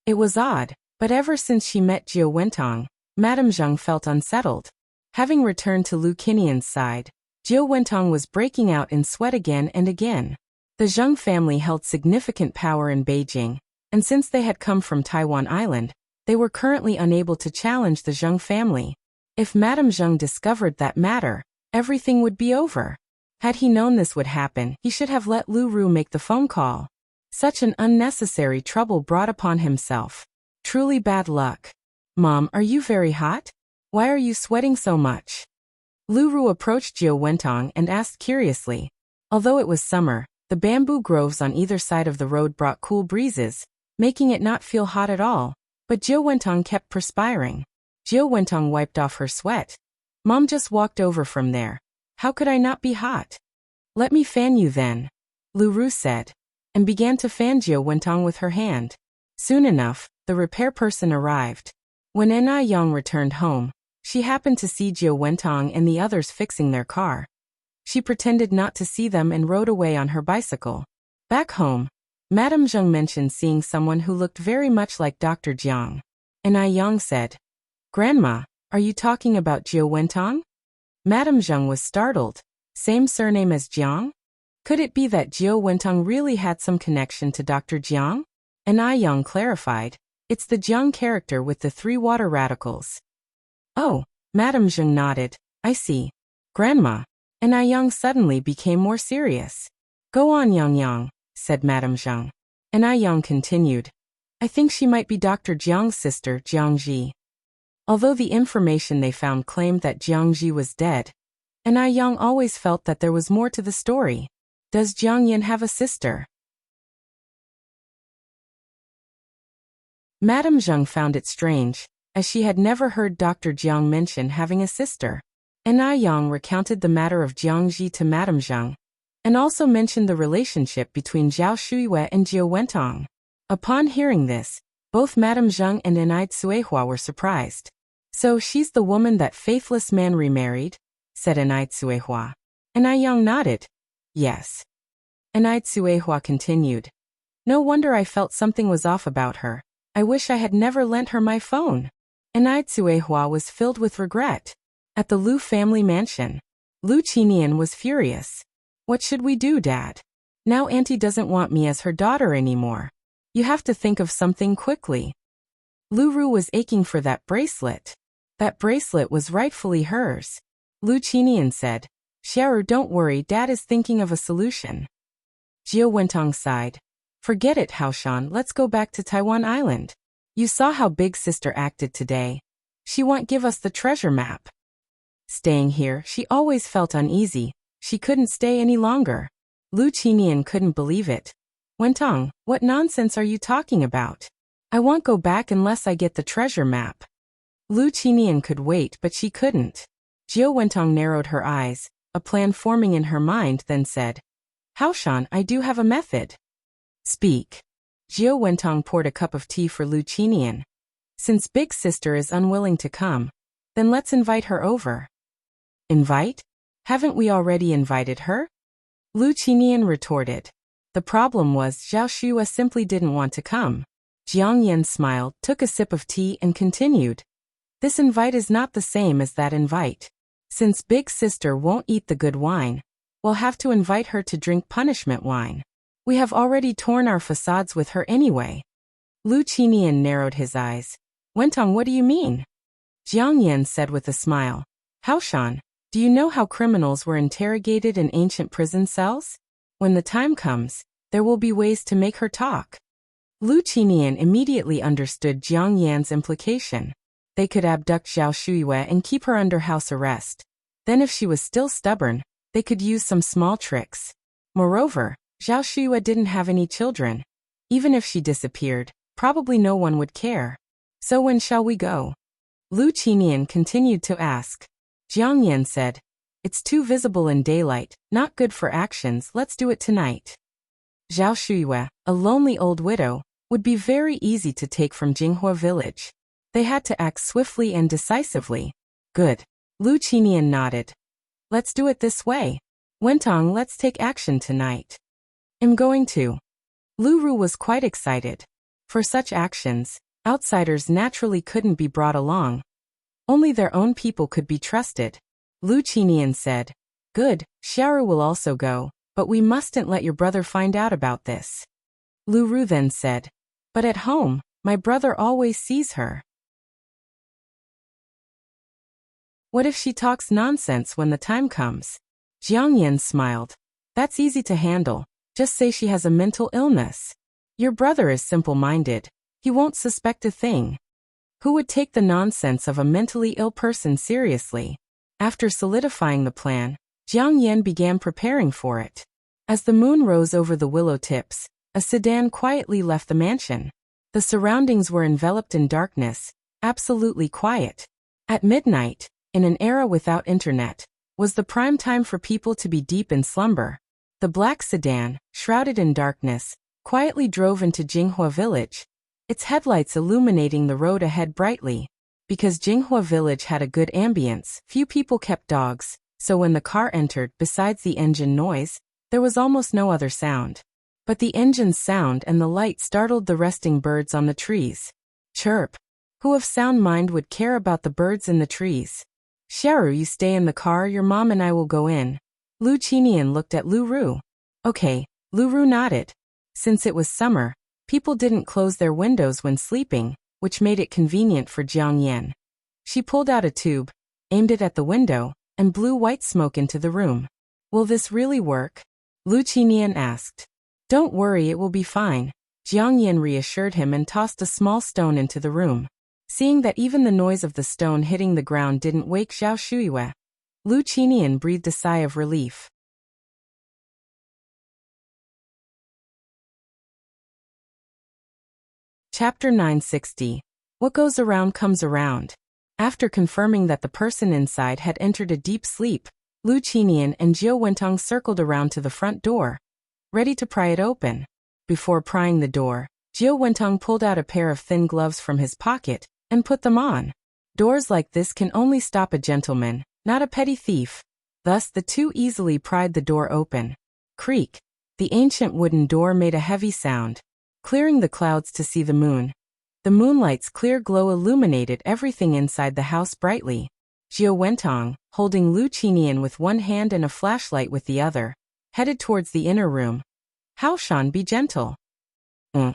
It was odd, but ever since she met Jiao Wentong, Madame Zheng felt unsettled. Having returned to Lu Qinian's side, Jiao Wentong was breaking out in sweat again and again. The Zheng family held significant power in Beijing, and since they had come from Taiwan Island, They were currently unable to challenge the Zheng family. If Madame Zheng discovered that matter, everything would be over. Had he known this would happen, he should have let Lu Ru make the phone call. Such an unnecessary trouble brought upon himself. Truly bad luck. Mom, are you very hot? Why are you sweating so much? Lu Ru approached Jiao Wentong and asked curiously. Although it was summer, the bamboo groves on either side of the road brought cool breezes, making it not feel hot at all, but Jiao Wentong kept perspiring. Jiao Wentong wiped off her sweat. Mom just walked over from there. How could I not be hot? Let me fan you then, Lu Ru said, and began to fan Jiao Wentong with her hand. Soon enough, the repair person arrived. When Enai Yang returned home, she happened to see Jiao Wentong and the others fixing their car. She pretended not to see them and rode away on her bicycle. Back home, Madame Zheng mentioned seeing someone who looked very much like Dr. Jiang. Enai Yang said, Grandma, are you talking about Jiao Wentong? Madame Zheng was startled. Same surname as Jiang? Could it be that Jiao Wentong really had some connection to Dr. Jiang? Enai Yang clarified, it's the Jiang character with the 3 water radicals. Oh, Madame Zheng nodded, I see. Grandma. Enai Yang suddenly became more serious. Go on, Yang Yang, said Madame Zheng. Enai Yang continued, I think she might be Dr. Jiang's sister, Jiang Ji. Although the information they found claimed that Jiang Ji was dead, Enai Yang always felt that there was more to the story. Does Jiang Yin have a sister? Madame Zheng found it strange, as she had never heard Dr. Jiang mention having a sister. Enai Yang recounted the matter of Jiang Ji to Madame Zheng, and also mentioned the relationship between Zhao Shuiwei and Jiao Wentong. Upon hearing this, both Madame Zheng and Enai Tsuehua were surprised. So she's the woman that faithless man remarried? Said Enai Tsuehua. Enai Yang nodded. Yes. Enai Tsuehua continued. No wonder I felt something was off about her. I wish I had never lent her my phone. Enai Tsuehua was filled with regret. At the Lu family mansion, Lu Qinian was furious. What should we do, Dad? Now Auntie doesn't want me as her daughter anymore. You have to think of something quickly. Lu Ru was aching for that bracelet. That bracelet was rightfully hers. Lu Qinian said, Xiaoru, don't worry, Dad is thinking of a solution. Jiao Wentong sighed. Forget it, Haoshan, let's go back to Taiwan Island. You saw how Big Sister acted today. She won't give us the treasure map. Staying here, she always felt uneasy. She couldn't stay any longer. Lu Qinian couldn't believe it. Wentong, what nonsense are you talking about? I won't go back unless I get the treasure map. Lu Qinian could wait, but she couldn't. Jiao Wentong narrowed her eyes, a plan forming in her mind, then said, Haoshan, I do have a method. Speak. Jiao Wentong poured a cup of tea for Lu Qinian. Since Big Sister is unwilling to come, then let's invite her over. Invite? Haven't we already invited her? Lu Qinian retorted. The problem was Zhao Shuiwei simply didn't want to come. Jiang Yan smiled, took a sip of tea and continued. This invite is not the same as that invite. Since Big Sister won't eat the good wine, we'll have to invite her to drink punishment wine. We have already torn our facades with her anyway. Lu Qinian narrowed his eyes. Wentong, what do you mean? Jiang Yan said with a smile. Haoshan, do you know how criminals were interrogated in ancient prison cells? When the time comes, there will be ways to make her talk. Lu Qinian immediately understood Jiang Yan's implication. They could abduct Zhao Shuiwei and keep her under house arrest. Then if she was still stubborn, they could use some small tricks. Moreover, Zhao Shuiwei didn't have any children. Even if she disappeared, probably no one would care. So when shall we go? Lu Qinian continued to ask. Jiang Yan said, it's too visible in daylight, not good for actions, let's do it tonight. Zhao Shuiwei, a lonely old widow, would be very easy to take from Jinghua village. They had to act swiftly and decisively. Good. Lu Qinian nodded. Let's do it this way. Wentong, let's take action tonight. I'm going to. Lu Ru was quite excited. For such actions, outsiders naturally couldn't be brought along. Only their own people could be trusted. Lu Qinian said, Good, Xiaoru will also go, but we mustn't let your brother find out about this. Lu Ru then said, But at home, My brother always sees her. What if she talks nonsense when the time comes? Jiang Yan smiled. That's easy to handle. Just say she has a mental illness. Your brother is simple-minded. He won't suspect a thing. Who would take the nonsense of a mentally ill person seriously? After solidifying the plan, Jiang Yan began preparing for it. As the moon rose over the willow tips, a sedan quietly left the mansion. The surroundings were enveloped in darkness, absolutely quiet. At midnight, in an era without internet, was the prime time for people to be deep in slumber. The black sedan, shrouded in darkness, quietly drove into Jinghua village, its headlights illuminating the road ahead brightly. Because Jinghua village had a good ambience, few people kept dogs, so when the car entered, besides the engine noise, there was almost no other sound. But the engine's sound and the light startled the resting birds on the trees. Chirp! Who of sound mind would care about the birds in the trees? Xiaoru, you stay in the car, your mom and I will go in. Lu Qinian looked at Lu Ru. Okay, Lu Ru nodded. Since it was summer, people didn't close their windows when sleeping, which made it convenient for Jiang Yan. She pulled out a tube, aimed it at the window, and blew white smoke into the room. Will this really work? Lu Qinian asked. Don't worry, it will be fine. Jiang Yan reassured him and tossed a small stone into the room. Seeing that even the noise of the stone hitting the ground didn't wake Zhao Shuiyue, Lu Qinian breathed a sigh of relief. Chapter 960. What goes around comes around. After confirming that the person inside had entered a deep sleep, Lu Qinian and Jiao Wentong circled around to the front door, ready to pry it open. Before prying the door, Jiao Wentong pulled out a pair of thin gloves from his pocket and put them on. Doors like this can only stop a gentleman, not a petty thief. Thus the two easily pried the door open. Creak! The ancient wooden door made a heavy sound, clearing the clouds to see the moon. The moonlight's clear glow illuminated everything inside the house brightly. Jiao Wentong, holding Lu Qinian with one hand and a flashlight with the other, headed towards the inner room. Haoshan, be gentle. Lu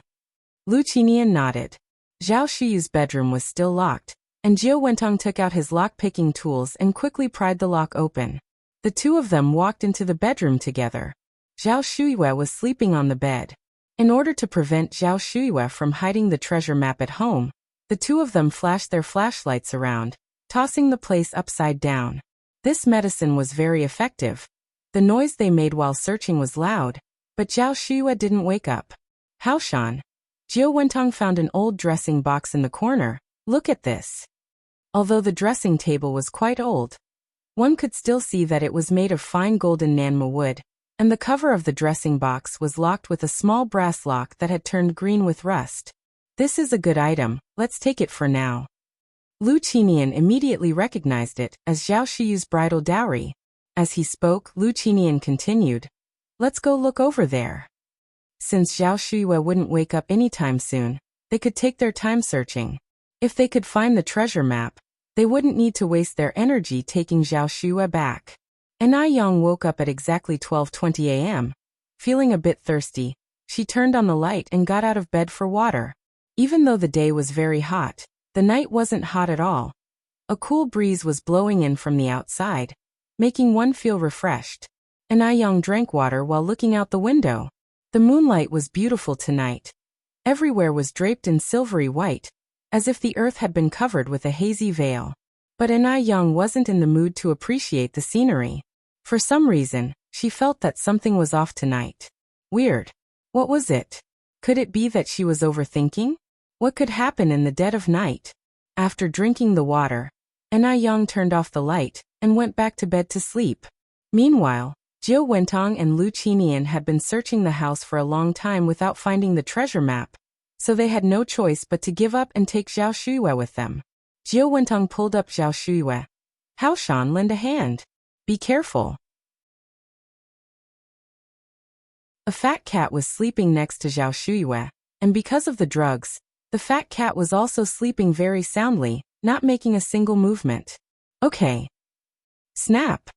Qinian nodded. Zhao Shiyu's bedroom was still locked, and Jiao Wentong took out his lock-picking tools and quickly pried the lock open. The two of them walked into the bedroom together. Zhao Shuiyue was sleeping on the bed. In order to prevent Zhao Shuiyue from hiding the treasure map at home, the two of them flashed their flashlights around, tossing the place upside down. This medicine was very effective. The noise they made while searching was loud, but Zhao Shuiyue didn't wake up. Haoshan. Jiao Wentong found an old dressing box in the corner. Look at this. Although the dressing table was quite old, one could still see that it was made of fine golden Nanma wood, and the cover of the dressing box was locked with a small brass lock that had turned green with rust. This is a good item, let's take it for now. Lu Qinian immediately recognized it as Zhao Shiyu's bridal dowry. As he spoke, Lu Qinian continued, let's go look over there. Since Zhao Shuiyue wouldn't wake up anytime soon, they could take their time searching. If they could find the treasure map, they wouldn't need to waste their energy taking Zhao Shuiyue back. Anai Yang woke up at exactly 12:20 a.m. Feeling a bit thirsty, she turned on the light and got out of bed for water. Even though the day was very hot, the night wasn't hot at all. A cool breeze was blowing in from the outside, making one feel refreshed. Anai Yang drank water while looking out the window. The moonlight was beautiful tonight. Everywhere was draped in silvery white, as if the earth had been covered with a hazy veil. But Anai Yang wasn't in the mood to appreciate the scenery. For some reason, she felt that something was off tonight. Weird. What was it? Could it be that she was overthinking? What could happen in the dead of night? After drinking the water, Anai Yang turned off the light and went back to bed to sleep. Meanwhile, Jiao Wentong and Lu Qinian had been searching the house for a long time without finding the treasure map, so they had no choice but to give up and take Zhao Shuiyue with them. Jiao Wentong pulled up Zhao Shuiyue. Haoshan, lend a hand. Be careful. A fat cat was sleeping next to Zhao Shuiyue, and because of the drugs, the fat cat was also sleeping very soundly, not making a single movement. Okay. Snap.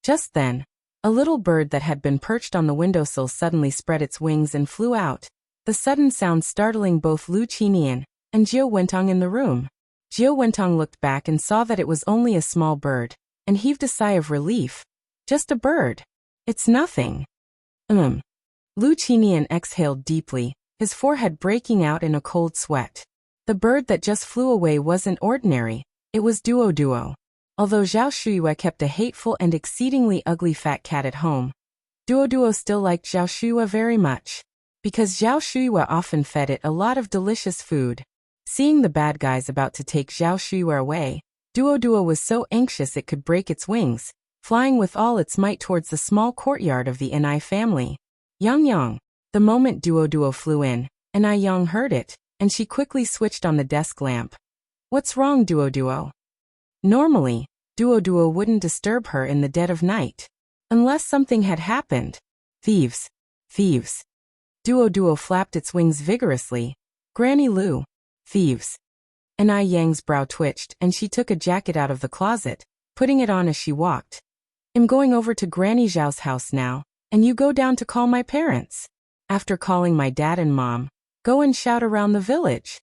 Just then, a little bird that had been perched on the windowsill suddenly spread its wings and flew out. the sudden sound startling both Lu Qinian and Jiao Wentong in the room. Jiao Wentong looked back and saw that it was only a small bird, and heaved a sigh of relief. Just a bird. It's nothing. Lu Qinian exhaled deeply, his forehead breaking out in a cold sweat. The bird that just flew away wasn't ordinary, it was Duo. Although Zhao Shuyue kept a hateful and exceedingly ugly fat cat at home, Duo still liked Zhao Shuyue very much, because Zhao Shuyue often fed it a lot of delicious food. Seeing the bad guys about to take Zhao Shuyue away, Duo was so anxious it could break its wings, flying with all its might towards the small courtyard of the Enai family. Yang. The moment Duo flew in, Enai Yang heard it, and she quickly switched on the desk lamp. What's wrong, Duo? Normally, Duo wouldn't disturb her in the dead of night. Unless something had happened. Thieves. Duo flapped its wings vigorously. Granny Lu. Thieves. Enai Yang's brow twitched and she took a jacket out of the closet, putting it on as she walked. I'm going over to Granny Zhao's house now, and you go down to call my parents. After calling my dad and mom, go and shout around the village.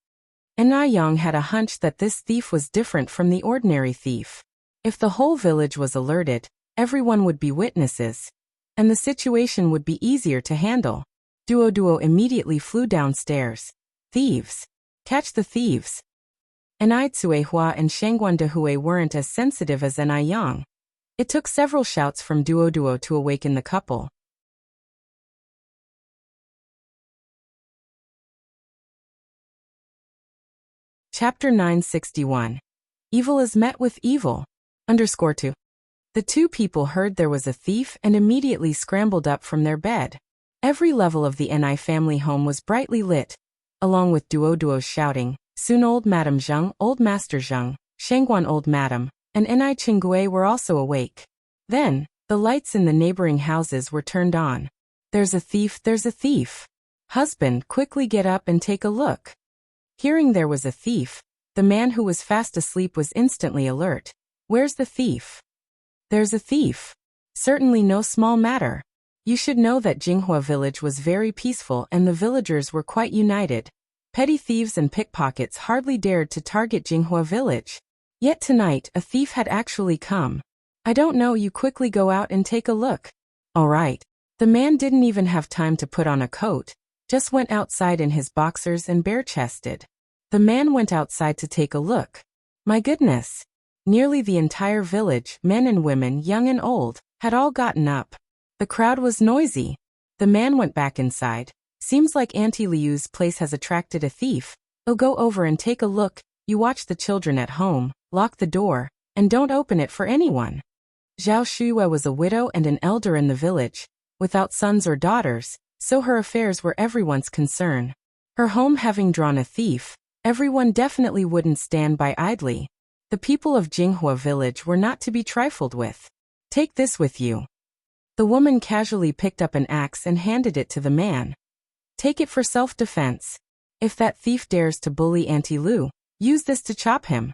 Enai Yang had a hunch that this thief was different from the ordinary thief. If the whole village was alerted, everyone would be witnesses, and the situation would be easier to handle. Duo immediately flew downstairs. Thieves. Catch the thieves. Enai Cuehua and Shangguan Dehui weren't as sensitive as Enai Yang. It took several shouts from Duo to awaken the couple. Chapter 961. Evil is met with evil. _2. The two people heard there was a thief and immediately scrambled up from their bed. Every level of the Enai family home was brightly lit, along with Duo's shouting. Soon old Madam Zheng, old Master Zheng, Shangguan old Madam, and Enai Qinggui were also awake. Then, the lights in the neighboring houses were turned on. There's a thief. Husband, quickly get up and take a look. Hearing there was a thief, the man who was fast asleep was instantly alert. Where's the thief? There's a thief. Certainly no small matter. You should know that Jinghua village was very peaceful and the villagers were quite united. Petty thieves and pickpockets hardly dared to target Jinghua village. Yet tonight a thief had actually come. I don't know, you quickly go out and take a look. All right. The man didn't even have time to put on a coat, just went outside in his boxers and bare-chested. The man went outside to take a look. My goodness. Nearly the entire village, men and women, young and old, had all gotten up. The crowd was noisy. The man went back inside. Seems like Auntie Liu's place has attracted a thief. Oh, go over and take a look. You watch the children at home, lock the door, and don't open it for anyone. Zhao Shuyue was a widow and an elder in the village, without sons or daughters, so her affairs were everyone's concern. Her home having drawn a thief, everyone definitely wouldn't stand by idly. The people of Jinghua village were not to be trifled with. Take this with you. The woman casually picked up an axe and handed it to the man. Take it for self-defense. If that thief dares to bully Auntie Lu, use this to chop him.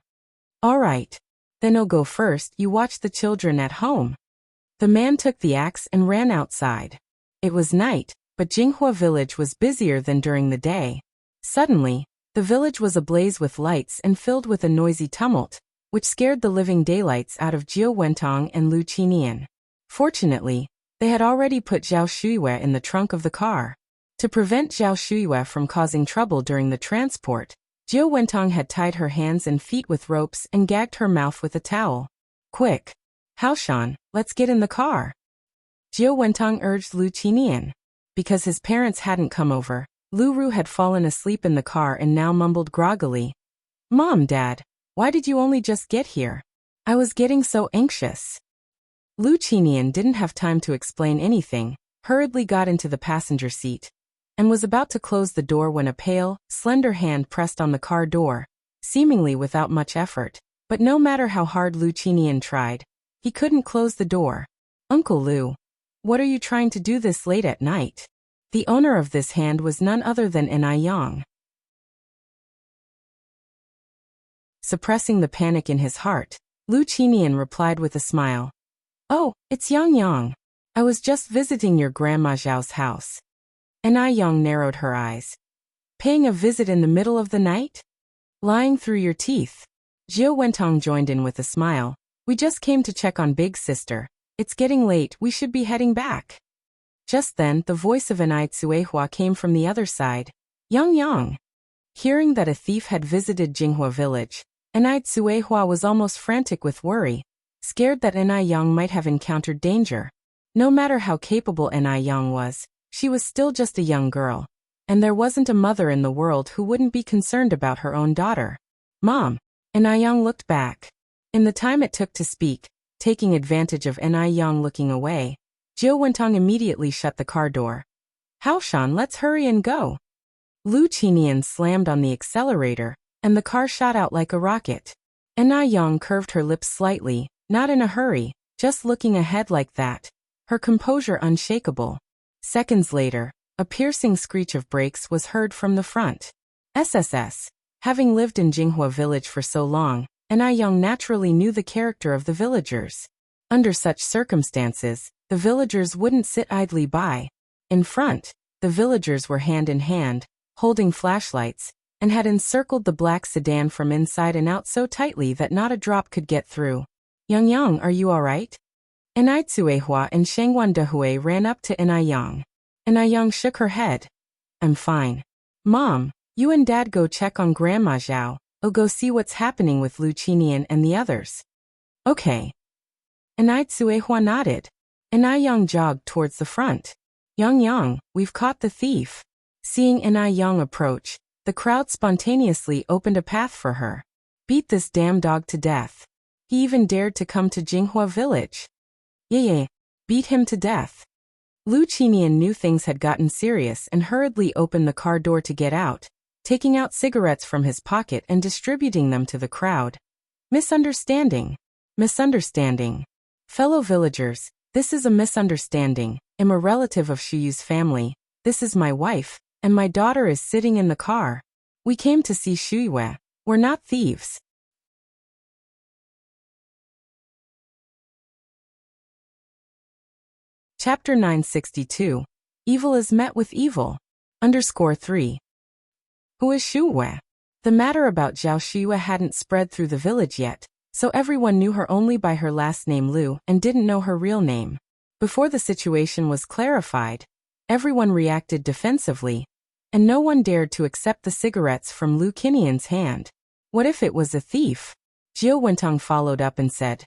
All right. Then I'll go first, you watch the children at home. The man took the axe and ran outside. It was night, but Jinghua village was busier than during the day. Suddenly, the village was ablaze with lights and filled with a noisy tumult, which scared the living daylights out of Jiao Wentong and Lu Qinian. Fortunately, they had already put Zhao Shuyue in the trunk of the car. To prevent Zhao Shuyue from causing trouble during the transport, Jiao Wentong had tied her hands and feet with ropes and gagged her mouth with a towel. Quick! Haoshan, let's get in the car. Jiao Wentong urged Lu Qinian. Because his parents hadn't come over, Lu Ru had fallen asleep in the car and now mumbled groggily. Mom, Dad, why did you only just get here? I was getting so anxious. Lu Qinian didn't have time to explain anything, hurriedly got into the passenger seat, and was about to close the door when a pale, slender hand pressed on the car door, seemingly without much effort. But no matter how hard Lu Qinian tried, he couldn't close the door. Uncle Lu, what are you trying to do this late at night? The owner of this hand was none other than Enai Yang. Suppressing the panic in his heart, Lu Qinian replied with a smile. Oh, it's Yang. I was just visiting your Grandma Zhao's house. And Young narrowed her eyes. Paying a visit in the middle of the night? Lying through your teeth. Jiao Wentong joined in with a smile. We just came to check on big sister. It's getting late, we should be heading back. Just then, the voice of Anai Tsuehua came from the other side. Yang. Hearing that a thief had visited Jinghua village, Anai Tsuehua was almost frantic with worry, scared that Anai Yang might have encountered danger. No matter how capable Anai Yang was, she was still just a young girl, and there wasn't a mother in the world who wouldn't be concerned about her own daughter. Mom. Anai Yang looked back. In the time it took to speak, taking advantage of Anai Yang looking away, Jiao Wentong immediately shut the car door. Haoshan, let's hurry and go. Lu Qinian slammed on the accelerator, and the car shot out like a rocket. Anai Yang curved her lips slightly, not in a hurry, just looking ahead like that, her composure unshakable. Seconds later, a piercing screech of brakes was heard from the front. SSS. Having lived in Jinghua village for so long, Anai Yang naturally knew the character of the villagers. Under such circumstances, the villagers wouldn't sit idly by. In front, the villagers were hand in hand, holding flashlights, and had encircled the black sedan from inside and out so tightly that not a drop could get through. Yang, are you all right? Anai Tsuehua and Shengwan Dehui ran up to Anai Yang. Anai Yang shook her head. I'm fine. Mom, you and Dad go check on Grandma Zhao. I'll go see what's happening with Lu Qinian and the others. Okay. Anai Tsuehua nodded. Anai Yang jogged towards the front. Yang, we've caught the thief. Seeing Anai Yang approach, the crowd spontaneously opened a path for her. Beat this damn dog to death. He even dared to come to Jinghua village. Yeah. Beat him to death. Lu Qinian knew things had gotten serious and hurriedly opened the car door to get out, taking out cigarettes from his pocket and distributing them to the crowd. Misunderstanding. Fellow villagers, this is a misunderstanding. I'm a relative of Shuyu's family. This is my wife, and my daughter is sitting in the car. We came to see Shuyue. We're not thieves. Chapter 962. Evil is met with evil. _3. Who is Shuyue? The matter about Zhao Shuyue hadn't spread through the village yet, so everyone knew her only by her last name Lu and didn't know her real name. Before the situation was clarified, everyone reacted defensively, and no one dared to accept the cigarettes from Lu Qinian's hand. What if it was a thief? Jiao Wentong followed up and said,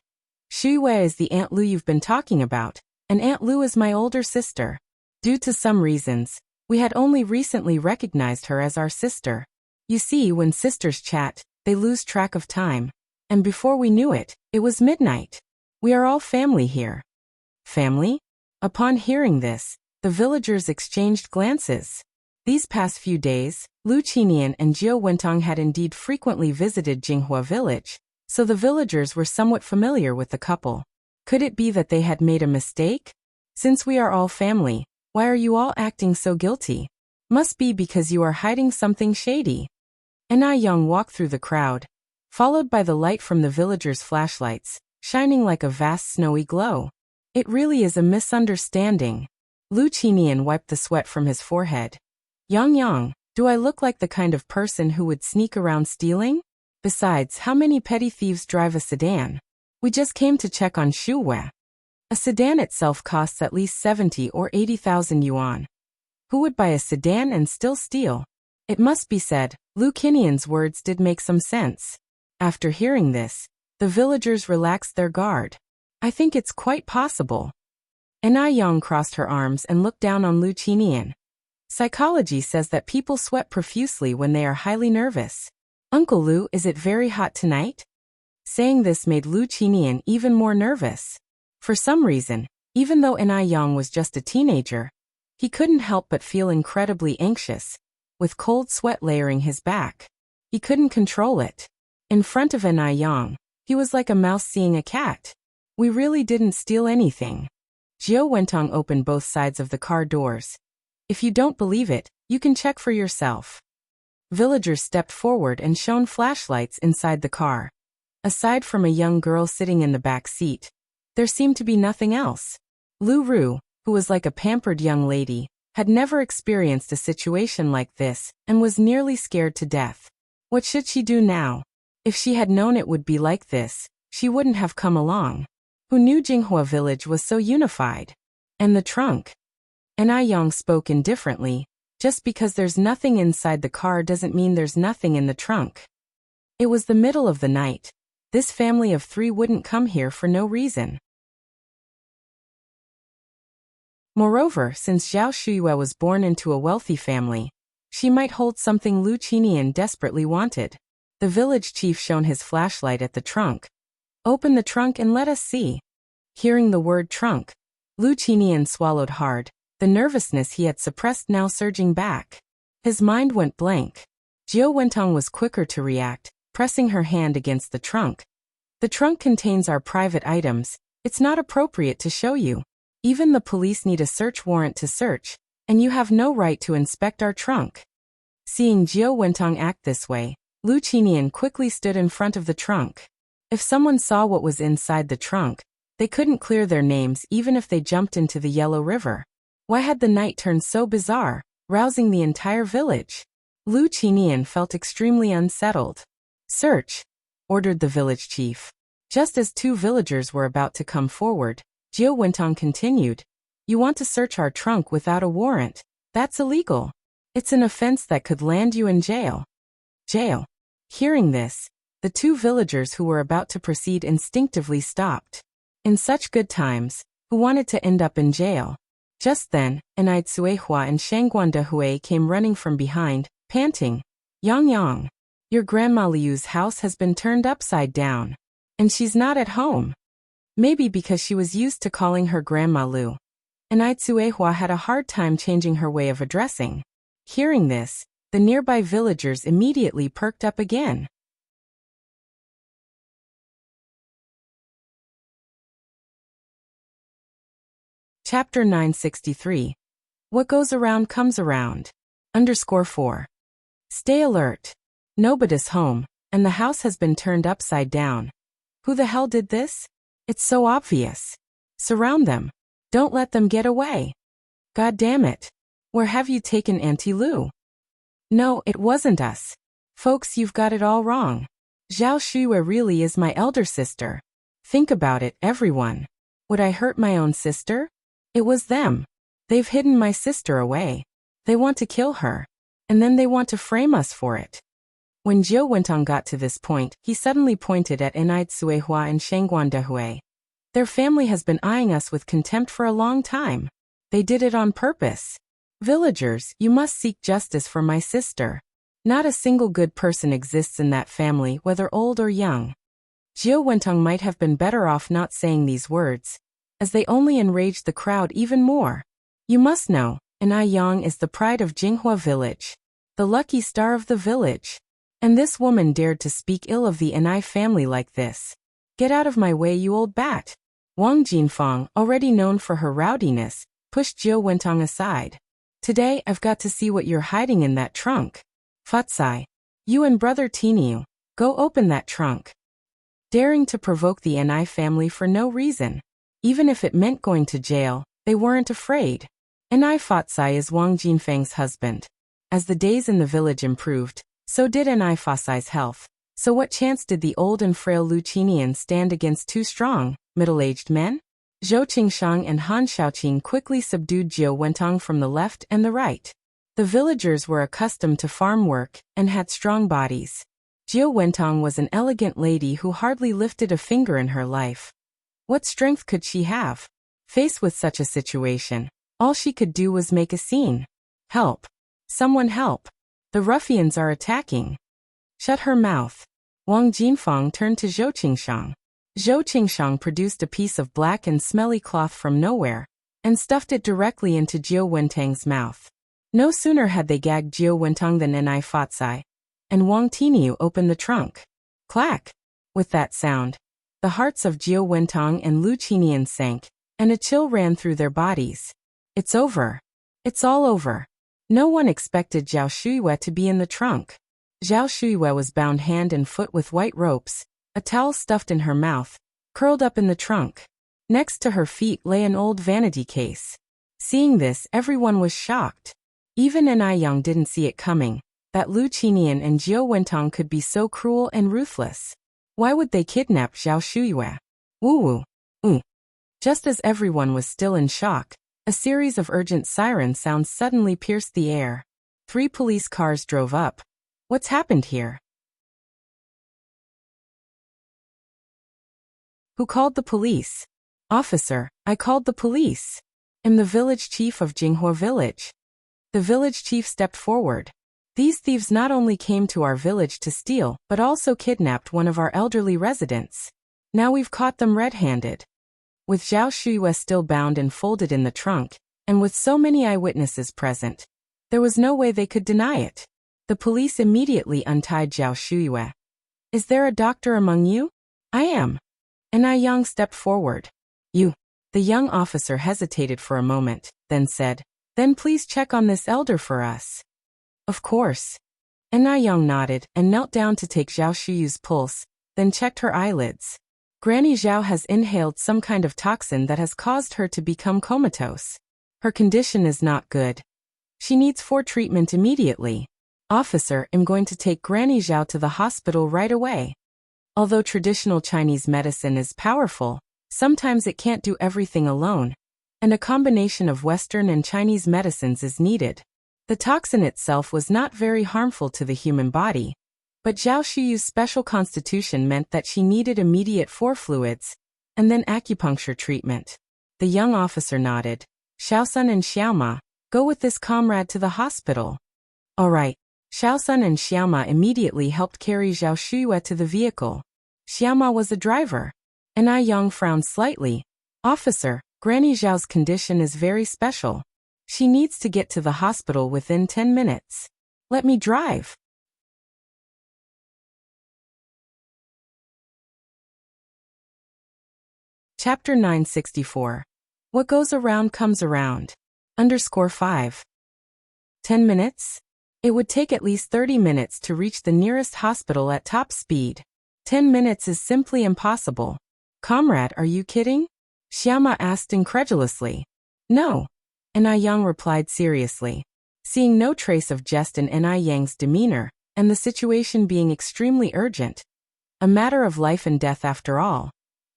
Shuyue is the Aunt Lu you've been talking about, and Aunt Lu is my older sister. Due to some reasons, we had only recently recognized her as our sister. You see, when sisters chat, they lose track of time. And before we knew it, it was midnight. We are all family here. Family? Upon hearing this, the villagers exchanged glances. These past few days, Lu Qinian and Jiao Wentong had indeed frequently visited Jinghua village, so the villagers were somewhat familiar with the couple. Could it be that they had made a mistake? Since we are all family, why are you all acting so guilty? Must be because you are hiding something shady. Anai Yang walked through the crowd, followed by the light from the villagers' flashlights, shining like a vast snowy glow. It really is a misunderstanding. Lu Qinian wiped the sweat from his forehead. Yang, do I look like the kind of person who would sneak around stealing? Besides, how many petty thieves drive a sedan? We just came to check on Shuyue. A sedan itself costs at least 70 or 80,000 yuan. Who would buy a sedan and still steal? It must be said, Lu Qinian's words did make some sense. After hearing this, the villagers relaxed their guard. I think it's quite possible. Anai Yang crossed her arms and looked down on Lu Qinian. Psychology says that people sweat profusely when they are highly nervous. Uncle Lu, is it very hot tonight? Saying this made Lu Qinian even more nervous. For some reason, even though Anai Yang was just a teenager, he couldn't help but feel incredibly anxious, with cold sweat layering his back. He couldn't control it. In front of Anai Yang, he was like a mouse seeing a cat. We really didn't steal anything. Jiao Wentong opened both sides of the car doors. If you don't believe it, you can check for yourself. Villagers stepped forward and shone flashlights inside the car. Aside from a young girl sitting in the back seat, there seemed to be nothing else. Lu Ru, who was like a pampered young lady, had never experienced a situation like this and was nearly scared to death. What should she do now? If she had known it would be like this, she wouldn't have come along. Who knew Jinghua village was so unified? And the trunk? Yang spoke indifferently. Just because there's nothing inside the car doesn't mean there's nothing in the trunk. It was the middle of the night. This family of 3 wouldn't come here for no reason. Moreover, since Zhao Shuiyue was born into a wealthy family, she might hold something Lu Qinian desperately wanted. The village chief shone his flashlight at the trunk. Open the trunk and let us see. Hearing the word trunk, Lu Qinian swallowed hard, the nervousness he had suppressed now surging back. His mind went blank. Jiao Wentong was quicker to react, pressing her hand against the trunk. The trunk contains our private items. It's not appropriate to show you. Even the police need a search warrant to search, and you have no right to inspect our trunk. Seeing Jiao Wentong act this way, Lu Qinian quickly stood in front of the trunk. If someone saw what was inside the trunk, they couldn't clear their names even if they jumped into the Yellow River. Why had the night turned so bizarre, rousing the entire village? Lu Qinian felt extremely unsettled. Search, ordered the village chief. Just as 2 villagers were about to come forward, Jiao Wentong continued, you want to search our trunk without a warrant? That's illegal. It's an offense that could land you in jail. Jail. Hearing this, the 2 villagers who were about to proceed instinctively stopped. In such good times, who wanted to end up in jail? Just then, Enai Tsuehua and Shangguan Dehui came running from behind, panting. Yang, your Grandma Liu's house has been turned upside down. And she's not at home. Maybe because she was used to calling her Grandma Liu. Enai Tsuehua had a hard time changing her way of addressing. Hearing this, the nearby villagers immediately perked up again. Chapter 963. What goes around comes around. _4. Stay alert. Nobody's home, and the house has been turned upside down. Who the hell did this? It's so obvious. Surround them. Don't let them get away. God damn it. Where have you taken Auntie Lu? No, it wasn't us. Folks, you've got it all wrong. Zhao Shuiyue really is my elder sister. Think about it, everyone. Would I hurt my own sister? It was them. They've hidden my sister away. They want to kill her. And then they want to frame us for it. When Jiao Wentong got to this point, he suddenly pointed at Enai Tsuehua and Shangguan Dehui. Their family has been eyeing us with contempt for a long time. They did it on purpose. Villagers, you must seek justice for my sister. Not a single good person exists in that family, whether old or young. Jiao Wentong might have been better off not saying these words, as they only enraged the crowd even more. You must know, Enai Yang is the pride of Jinghua village, the lucky star of the village. And this woman dared to speak ill of the Enai family like this. Get out of my way, you old bat. Wang Jinfang, already known for her rowdiness, pushed Jiao Wentong aside. Today I've got to see what you're hiding in that trunk. Fatsai, you and brother Tiniu, go open that trunk. Daring to provoke the Enai family for no reason. Even if it meant going to jail, they weren't afraid. Enai Fatsai is Wang Jinfang's husband. As the days in the village improved, so did Enai Fatsai's health. So what chance did the old and frail Lu Qinian stand against 2 strong, middle-aged men? Zhou Qingshang and Han Shaoqing quickly subdued Jiao Wentong from the left and the right. The villagers were accustomed to farm work and had strong bodies. Jiao Wentong was an elegant lady who hardly lifted a finger in her life. What strength could she have? Faced with such a situation, all she could do was make a scene. Help. Someone help. The ruffians are attacking. Shut her mouth. Wang Jinfang turned to Zhou Qingshang. Zhou Qingshang produced a piece of black and smelly cloth from nowhere, and stuffed it directly into Jiao Wentong's mouth. No sooner had they gagged Jiao Wentong than Enai Fatsai and Wang Tiniu opened the trunk. Clack! With that sound, the hearts of Jiao Wentong and Lu Qinian sank, and a chill ran through their bodies. It's over. It's all over. No one expected Zhao Shuiyue to be in the trunk. Zhao Shuiyue was bound hand and foot with white ropes, a towel stuffed in her mouth, curled up in the trunk. Next to her feet lay an old vanity case. Seeing this, everyone was shocked. Even Yang didn't see it coming, that Lu Qinian and Jiu Wentong could be so cruel and ruthless. Why would they kidnap Zhao Shuyue? Woo woo. Just as everyone was still in shock, a series of urgent siren sounds suddenly pierced the air. 3 police cars drove up. What's happened here? Who called the police? Officer, I called the police. I'm the village chief of Jinghua village. The village chief stepped forward. These thieves not only came to our village to steal, but also kidnapped one of our elderly residents. Now we've caught them red-handed. With Zhao Shuyue still bound and folded in the trunk, and with so many eyewitnesses present, there was no way they could deny it. The police immediately untied Zhao Shuyue. Is there a doctor among you? I am. Yang stepped forward. You. The young officer hesitated for a moment, then said, then please check on this elder for us. Of course. Yang nodded and knelt down to take Zhao Shuyue's pulse, then checked her eyelids. Granny Zhao has inhaled some kind of toxin that has caused her to become comatose. Her condition is not good. She needs for treatment immediately. Officer, I'm going to take Granny Zhao to the hospital right away. Although traditional Chinese medicine is powerful, sometimes it can't do everything alone, and a combination of Western and Chinese medicines is needed. The toxin itself was not very harmful to the human body, but Zhao Shuyu's special constitution meant that she needed immediate fluids, and then acupuncture treatment. The young officer nodded. Xiaosun and Xiaoma, go with this comrade to the hospital. All right. Xiaosun and Xiaoma immediately helped carry Zhao Shuyue to the vehicle. Xiaoma was the driver. Yang frowned slightly. Officer, Granny Zhao's condition is very special. She needs to get to the hospital within 10 minutes. Let me drive. Chapter 964. What goes around comes around. _5. 10 minutes? It would take at least 30 minutes to reach the nearest hospital at top speed. 10 minutes is simply impossible. Comrade, are you kidding? Xiaoma asked incredulously. No. Yang replied seriously. Seeing no trace of jest in Yang's demeanor, and the situation being extremely urgent, a matter of life and death after all,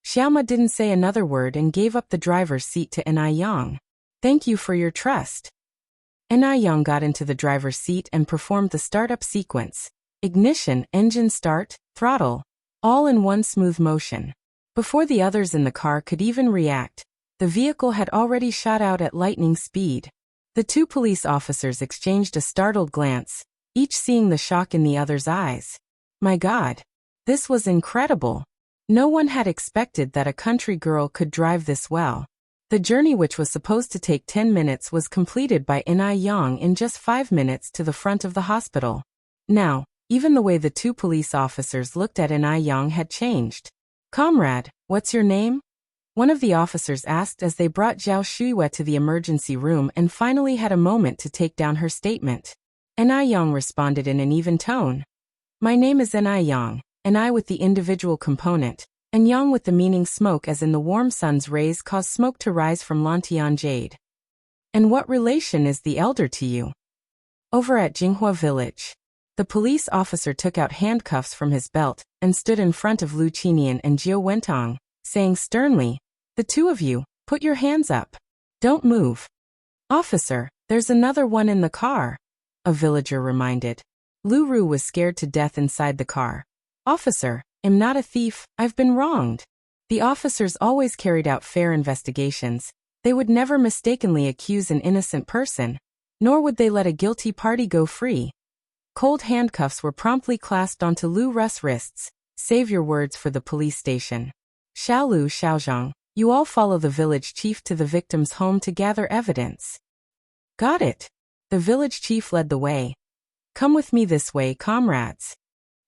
Xiaoma didn't say another word and gave up the driver's seat to Yang. Thank you for your trust. Yang got into the driver's seat and performed the startup sequence. Ignition, engine start, throttle, all in one smooth motion. Before the others in the car could even react, the vehicle had already shot out at lightning speed. The 2 police officers exchanged a startled glance, each seeing the shock in the other's eyes. My God! This was incredible. No one had expected that a country girl could drive this well. The journey, which was supposed to take 10 minutes, was completed by Yang in just 5 minutes to the front of the hospital. Now, even the way the 2 police officers looked at Yang had changed. Comrade, what's your name? One of the officers asked as they brought Zhao Shuyue to the emergency room and finally had a moment to take down her statement. Yang responded in an even tone. My name is Yang, and I with the individual component, and Yang with the meaning smoke, as in the warm sun's rays cause smoke to rise from Lantian jade. And what relation is the elder to you? Over at Jinghua village. The police officer took out handcuffs from his belt and stood in front of Lu Qinian and Jiu Wentong, saying sternly, the 2 of you, put your hands up. Don't move. Officer, there's another one in the car, a villager reminded. Lu Ru was scared to death inside the car. Officer, I'm not a thief, I've been wronged. The officers always carried out fair investigations. They would never mistakenly accuse an innocent person, nor would they let a guilty party go free. Cold handcuffs were promptly clasped onto Lu Ru's wrists. Save your words for the police station. Xiaolu, Xiaozhang, you all follow the village chief to the victim's home to gather evidence. Got it. The village chief led the way. Come with me this way, comrades.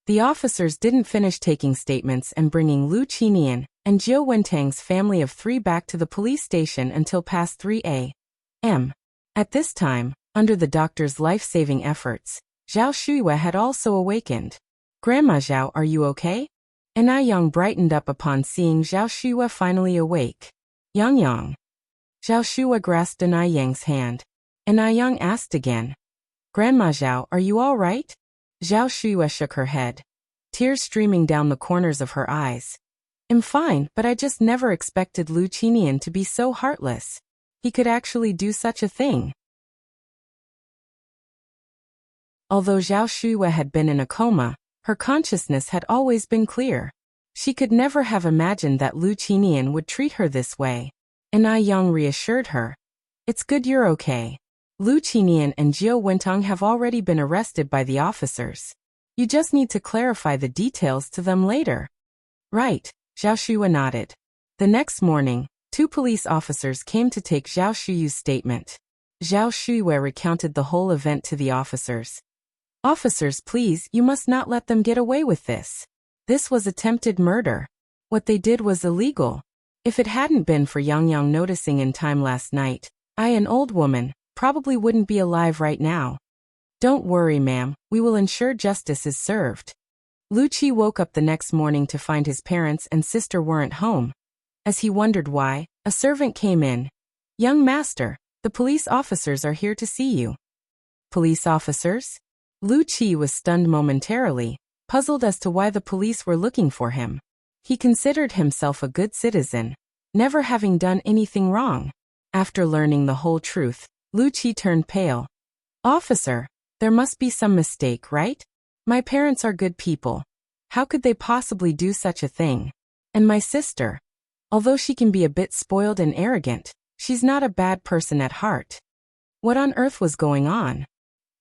The officers didn't finish taking statements and bringing Lu Qinian and Jiu Wentang's family of 3 back to the police station until past 3 a.m. At this time, under the doctor's life-saving efforts, Zhao Shuyue had also awakened. Grandma Zhao, are you okay? Yang brightened up upon seeing Zhao Shuyue finally awake. Yang. Zhao Shue grasped Anai Yang's hand. Anai Yang asked again. Grandma Zhao, are you all right? Zhao Shue shook her head, tears streaming down the corners of her eyes. I'm fine, but I just never expected Lu Qinian to be so heartless. He could actually do such a thing. Although Zhao Shue had been in a coma, her consciousness had always been clear. She could never have imagined that Lu Qinian would treat her this way. Anai Yang reassured her. It's good you're okay. Lu Qinian and Jiao Wentong have already been arrested by the officers. You just need to clarify the details to them later. Right, Zhao Shue nodded. The next morning, 2 police officers came to take Zhao Shue's statement. Zhao Shue recounted the whole event to the officers. Officers, please, you must not let them get away with this. This was attempted murder. What they did was illegal. If it hadn't been for Yang Yang noticing in time last night, I, an old woman, probably wouldn't be alive right now. Don't worry, ma'am, we will ensure justice is served. Lu Qi woke up the next morning to find his parents and sister weren't home. As he wondered why, a servant came in. Young master, the police officers are here to see you. Police officers? Lu Qi was stunned momentarily, puzzled as to why the police were looking for him. He considered himself a good citizen, never having done anything wrong. After learning the whole truth, Lu Qi turned pale. Officer, there must be some mistake, right? My parents are good people. How could they possibly do such a thing? And my sister? Although she can be a bit spoiled and arrogant, she's not a bad person at heart. What on earth was going on?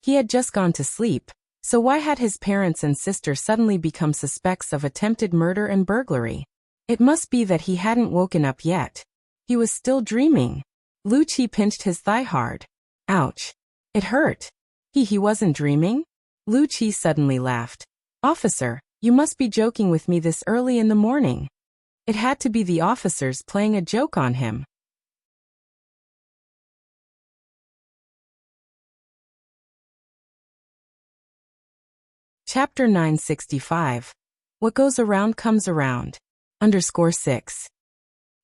He had just gone to sleep, so why had his parents and sister suddenly become suspects of attempted murder and burglary? It must be that he hadn't woken up yet. He was still dreaming. Lu Qi pinched his thigh hard. Ouch. It hurt. He wasn't dreaming? Lu Qi suddenly laughed. Officer, you must be joking with me this early in the morning. It had to be the officers playing a joke on him. Chapter 965. What goes around comes around. _6.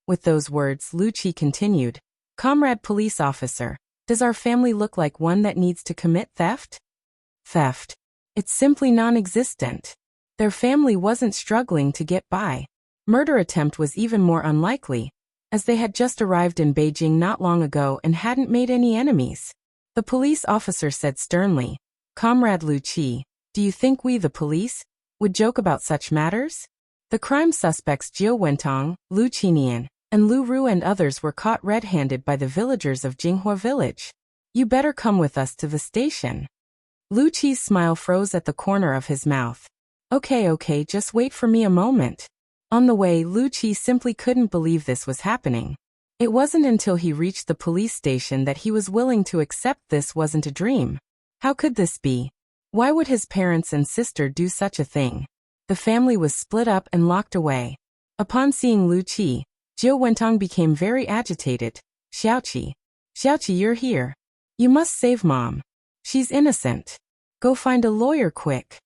With those words, Lu Qi continued. Comrade police officer, does our family look like one that needs to commit theft? Theft. It's simply non-existent. Their family wasn't struggling to get by. Murder attempt was even more unlikely, as they had just arrived in Beijing not long ago and hadn't made any enemies. The police officer said sternly. Comrade Lu Qi, do you think we, the police, would joke about such matters? The crime suspects Jiao Wentong, Lu Qinian, and Lu Ru and others were caught red-handed by the villagers of Jinghua village. You better come with us to the station. Lu Qi's smile froze at the corner of his mouth. Okay, just wait for me a moment. On the way, Lu Qi simply couldn't believe this was happening. It wasn't until he reached the police station that he was willing to accept this wasn't a dream. How could this be? Why would his parents and sister do such a thing? The family was split up and locked away. Upon seeing Lu Qi, Jiao Wentong became very agitated. Xiaoqi, you're here. You must save Mom. She's innocent. Go find a lawyer quick.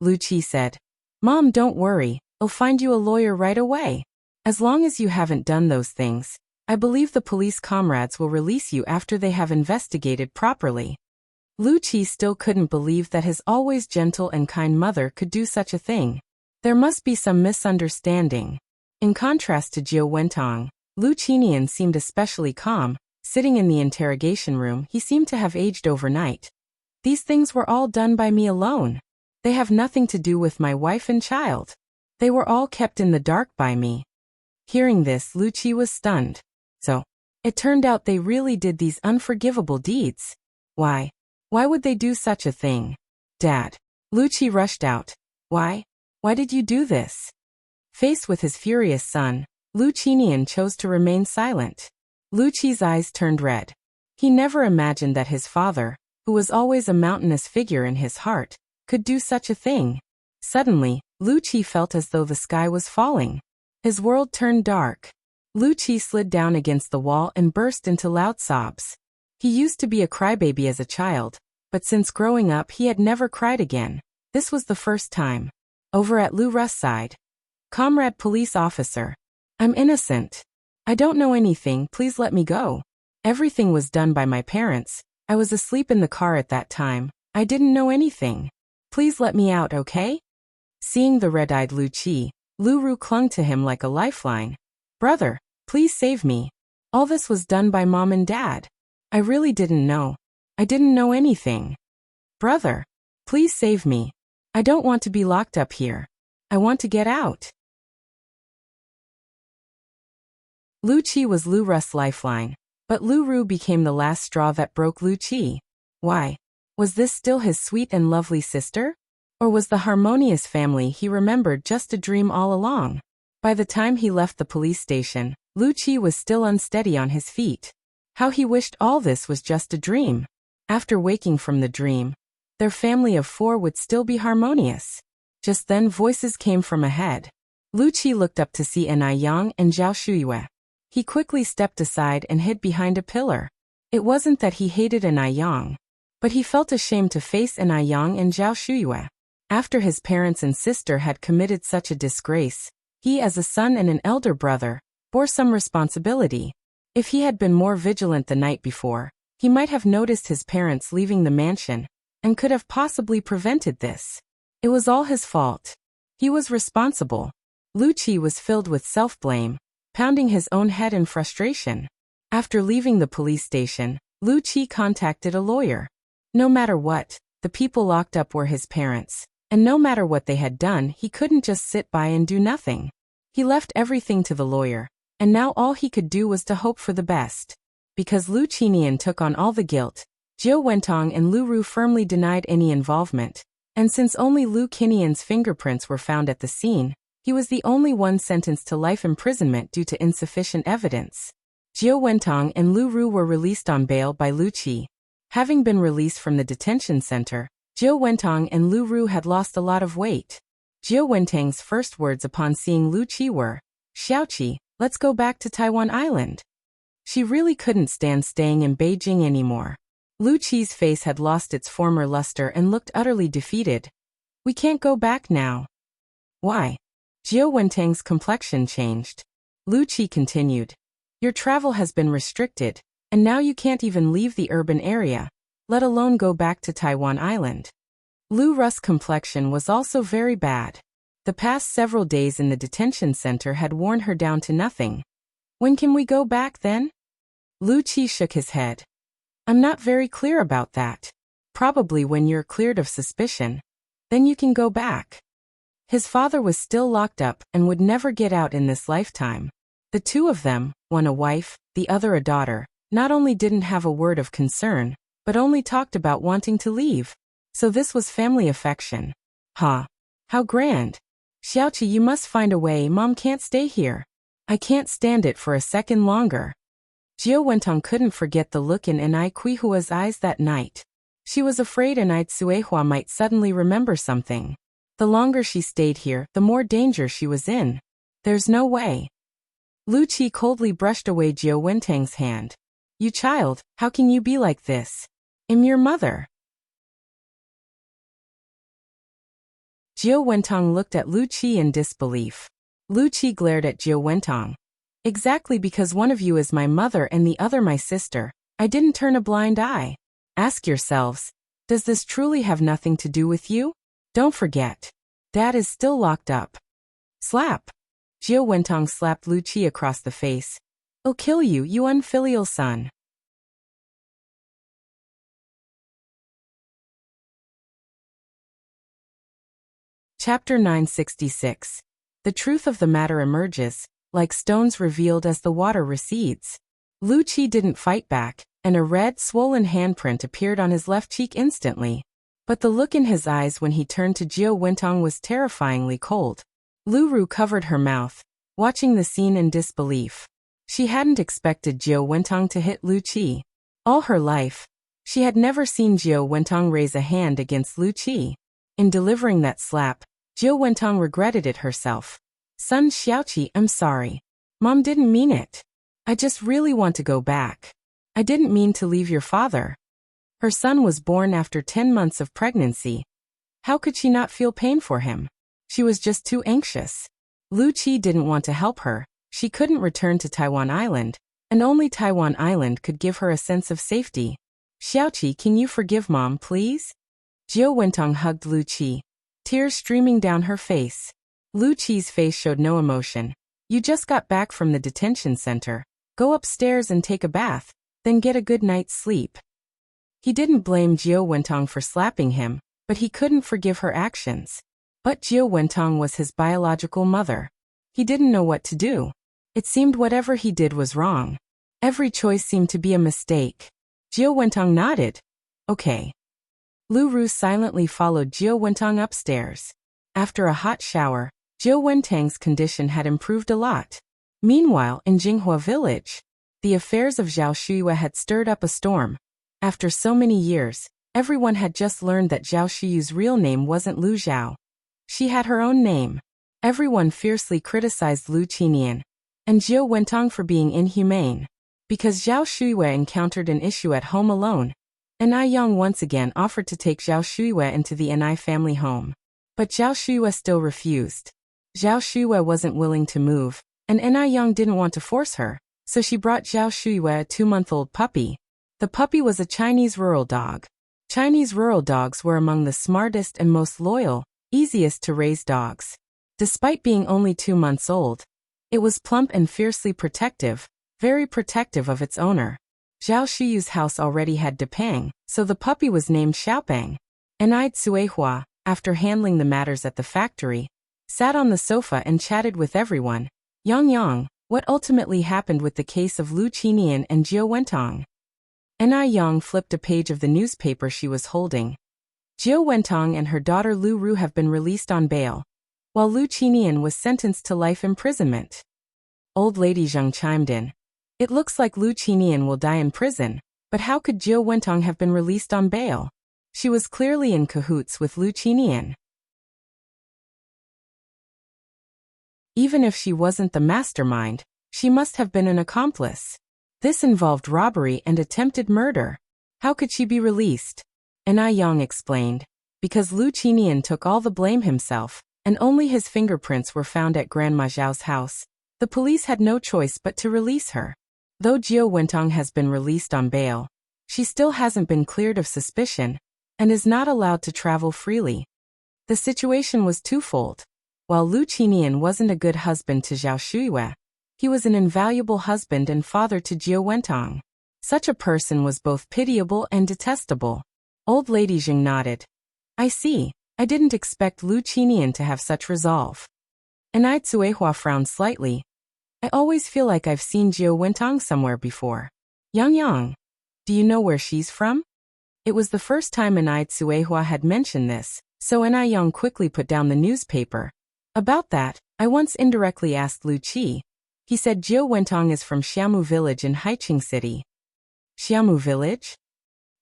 Lu Qi said. Mom, don't worry, I'll find you a lawyer right away. As long as you haven't done those things, I believe the police comrades will release you after they have investigated properly. Lu Qi still couldn't believe that his always gentle and kind mother could do such a thing. There must be some misunderstanding. In contrast to Jiao Wentong, Lu Qinian seemed especially calm. Sitting in the interrogation room, he seemed to have aged overnight. These things were all done by me alone. They have nothing to do with my wife and child. They were all kept in the dark by me. Hearing this, Lu Qi was stunned. So, it turned out they really did these unforgivable deeds. Why would they do such a thing? Dad. Lu Qi rushed out. Why did you do this? Faced with his furious son, Lu Qinian chose to remain silent. Lu Qi's eyes turned red. He never imagined that his father, who was always a mountainous figure in his heart, could do such a thing. Suddenly, Lu Qi felt as though the sky was falling. His world turned dark. Lu Qi slid down against the wall and burst into loud sobs. He used to be a crybaby as a child, but since growing up he had never cried again. This was the first time. Over at Lu Ru's side. Comrade police officer. I'm innocent. I don't know anything, please let me go. Everything was done by my parents. I was asleep in the car at that time. I didn't know anything. Please let me out, okay? Seeing the red-eyed Lu Qi, Lu Ru clung to him like a lifeline. Brother, please save me. All this was done by Mom and Dad. I really didn't know. I didn't know anything. Brother, please save me. I don't want to be locked up here. I want to get out. Lu Qi was Lu Ru's lifeline, but Lu Ru became the last straw that broke Lu Qi. Why? Was this still his sweet and lovely sister? Or was the harmonious family he remembered just a dream all along? By the time he left the police station, Lu Qi was still unsteady on his feet. How he wished all this was just a dream. After waking from the dream, their family of 4 would still be harmonious. Just then voices came from ahead. Lu Qi looked up to see Anai Yang and Zhao Shuyue. He quickly stepped aside and hid behind a pillar. It wasn't that he hated Anai Yang, but he felt ashamed to face Anai Yang and Zhao Shuyue. After his parents and sister had committed such a disgrace, he as a son and an elder brother, bore some responsibility. If he had been more vigilant the night before, he might have noticed his parents leaving the mansion, and could have possibly prevented this. It was all his fault. He was responsible. Lu Qi was filled with self-blame, pounding his own head in frustration. After leaving the police station, Lu Qi contacted a lawyer. No matter what, the people locked up were his parents, and no matter what they had done, he couldn't just sit by and do nothing. He left everything to the lawyer, and now all he could do was to hope for the best. Because Lu Qinian took on all the guilt, Jiu Wentong and Lu Ru firmly denied any involvement, and since only Lu Qinian's fingerprints were found at the scene, he was the only one sentenced to life imprisonment due to insufficient evidence. Jiu Wentong and Lu Ru were released on bail by Lu Qi. Having been released from the detention center, Jiu Wentong and Lu Ru had lost a lot of weight. Jiu Wentong's first words upon seeing Lu Qi were, "Xiaoqi, let's go back to Taiwan Island." She really couldn't stand staying in Beijing anymore. Lu Qi's face had lost its former luster and looked utterly defeated. "We can't go back now." "Why?" Jiu Wentong's complexion changed. Lu Qi continued, "Your travel has been restricted, and now you can't even leave the urban area, let alone go back to Taiwan Island." Lu Ru's complexion was also very bad. The past several days in the detention center had worn her down to nothing. "When can we go back then?" Lu Qi shook his head. "I'm not very clear about that. Probably when you're cleared of suspicion. Then you can go back." His father was still locked up and would never get out in this lifetime. The two of them, one a wife, the other a daughter, not only didn't have a word of concern, but only talked about wanting to leave. So this was family affection. Ha! How grand! "Xiaoqi, you must find a way. Mom can't stay here. I can't stand it for a second longer." Jiu Wentong couldn't forget the look in Anai Kuihua's eyes that night. She was afraid Anai Tsuehua might suddenly remember something. The longer she stayed here, the more danger she was in. "There's no way." Lu Qi coldly brushed away Jiu Wentong's hand. "You child, how can you be like this? I'm your mother." Jiu Wentong looked at Lu Qi in disbelief. Lu Qi glared at Jiu Wentong. "Exactly because one of you is my mother and the other my sister, I didn't turn a blind eye. Ask yourselves, does this truly have nothing to do with you? Don't forget, Dad is still locked up." Slap! Jiu Wentong slapped Lu Qi across the face. "I'll kill you, you unfilial son." Chapter 966. The truth of the matter emerges, like stones revealed as the water recedes. Lu Qi didn't fight back, and a red, swollen handprint appeared on his left cheek instantly. But the look in his eyes when he turned to Jiu Wentong was terrifyingly cold. Lu Ru covered her mouth, watching the scene in disbelief. She hadn't expected Jiu Wentong to hit Lu Qi. All her life, she had never seen Jiu Wentong raise a hand against Lu Qi. In delivering that slap, Jiu Wentong regretted it herself. "Son Xiaoqi, I'm sorry. Mom didn't mean it. I just really want to go back. I didn't mean to leave your father." Her son was born after 10 months of pregnancy. How could she not feel pain for him? She was just too anxious. Lu Qi didn't want to help her. She couldn't return to Taiwan Island, and only Taiwan Island could give her a sense of safety. Xiaoqi, can you forgive Mom, please? Jiao Wentong hugged Lu Qi, tears streaming down her face. Lu Qi's face showed no emotion. You just got back from the detention center. Go upstairs and take a bath, then get a good night's sleep. He didn't blame Jiao Wentong for slapping him, but he couldn't forgive her actions. But Jiao Wentong was his biological mother. He didn't know what to do. It seemed whatever he did was wrong. Every choice seemed to be a mistake. Jiao Wentong nodded. Okay. Lu Ru silently followed Jiao Wentong upstairs. After a hot shower, Jiao Wentang's condition had improved a lot. Meanwhile, in Jinghua village, the affairs of Zhao Shuyue had stirred up a storm. After so many years, everyone had just learned that Zhao Shuyue's real name wasn't Lu Zhao. She had her own name. Everyone fiercely criticized Lu Qinian and Jiao Wentong for being inhumane. Because Zhao Shuyue encountered an issue at home alone, Anai Yang once again offered to take Zhao Shuyue into the Anai family home. But Zhao Shuyue still refused. Zhao Shuyue wasn't willing to move, and Anai Yang didn't want to force her, so she brought Zhao Shuyue a 2-month-old puppy. The puppy was a Chinese rural dog. Chinese rural dogs were among the smartest and most loyal, easiest to raise dogs. Despite being only 2 months old, it was plump and fiercely protective, very protective of its owner. Zhao Shuyue's house already had Depang, so the puppy was named Xiaopeng. Anai Tsuehua, after handling the matters at the factory, sat on the sofa and chatted with everyone. Yang, what ultimately happened with the case of Lu Qinian and Jiao Wentong? Anai Yang flipped a page of the newspaper she was holding. Jiao Wentong and her daughter Lu Ru have been released on bail, while Lu Qinian was sentenced to life imprisonment. Old Lady Zheng chimed in. It looks like Lu Qinian will die in prison, but how could Jiao Wentong have been released on bail? She was clearly in cahoots with Lu Qinian. Even if she wasn't the mastermind, she must have been an accomplice. This involved robbery and attempted murder. How could she be released? Anai Yang explained. Because Lu Qinian took all the blame himself, and only his fingerprints were found at Grandma Zhao's house. The police had no choice but to release her. Though Jiao Wentong has been released on bail, she still hasn't been cleared of suspicion, and is not allowed to travel freely. The situation was twofold. While Lu Qinian wasn't a good husband to Zhao Shuyue, he was an invaluable husband and father to Jiao Wentong. Such a person was both pitiable and detestable. Old Lady Zheng nodded. I see. I didn't expect Lu Qinian to have such resolve. Anai Tsuehua frowned slightly. I always feel like I've seen Jiao Wentong somewhere before. Yang, do you know where she's from? It was the first time Anai Tsuehua had mentioned this, so Anai Yang quickly put down the newspaper. About that, I once indirectly asked Lu Qi. He said Jiao Wentong is from Xiamu village in Haiqing City. Xiamu village?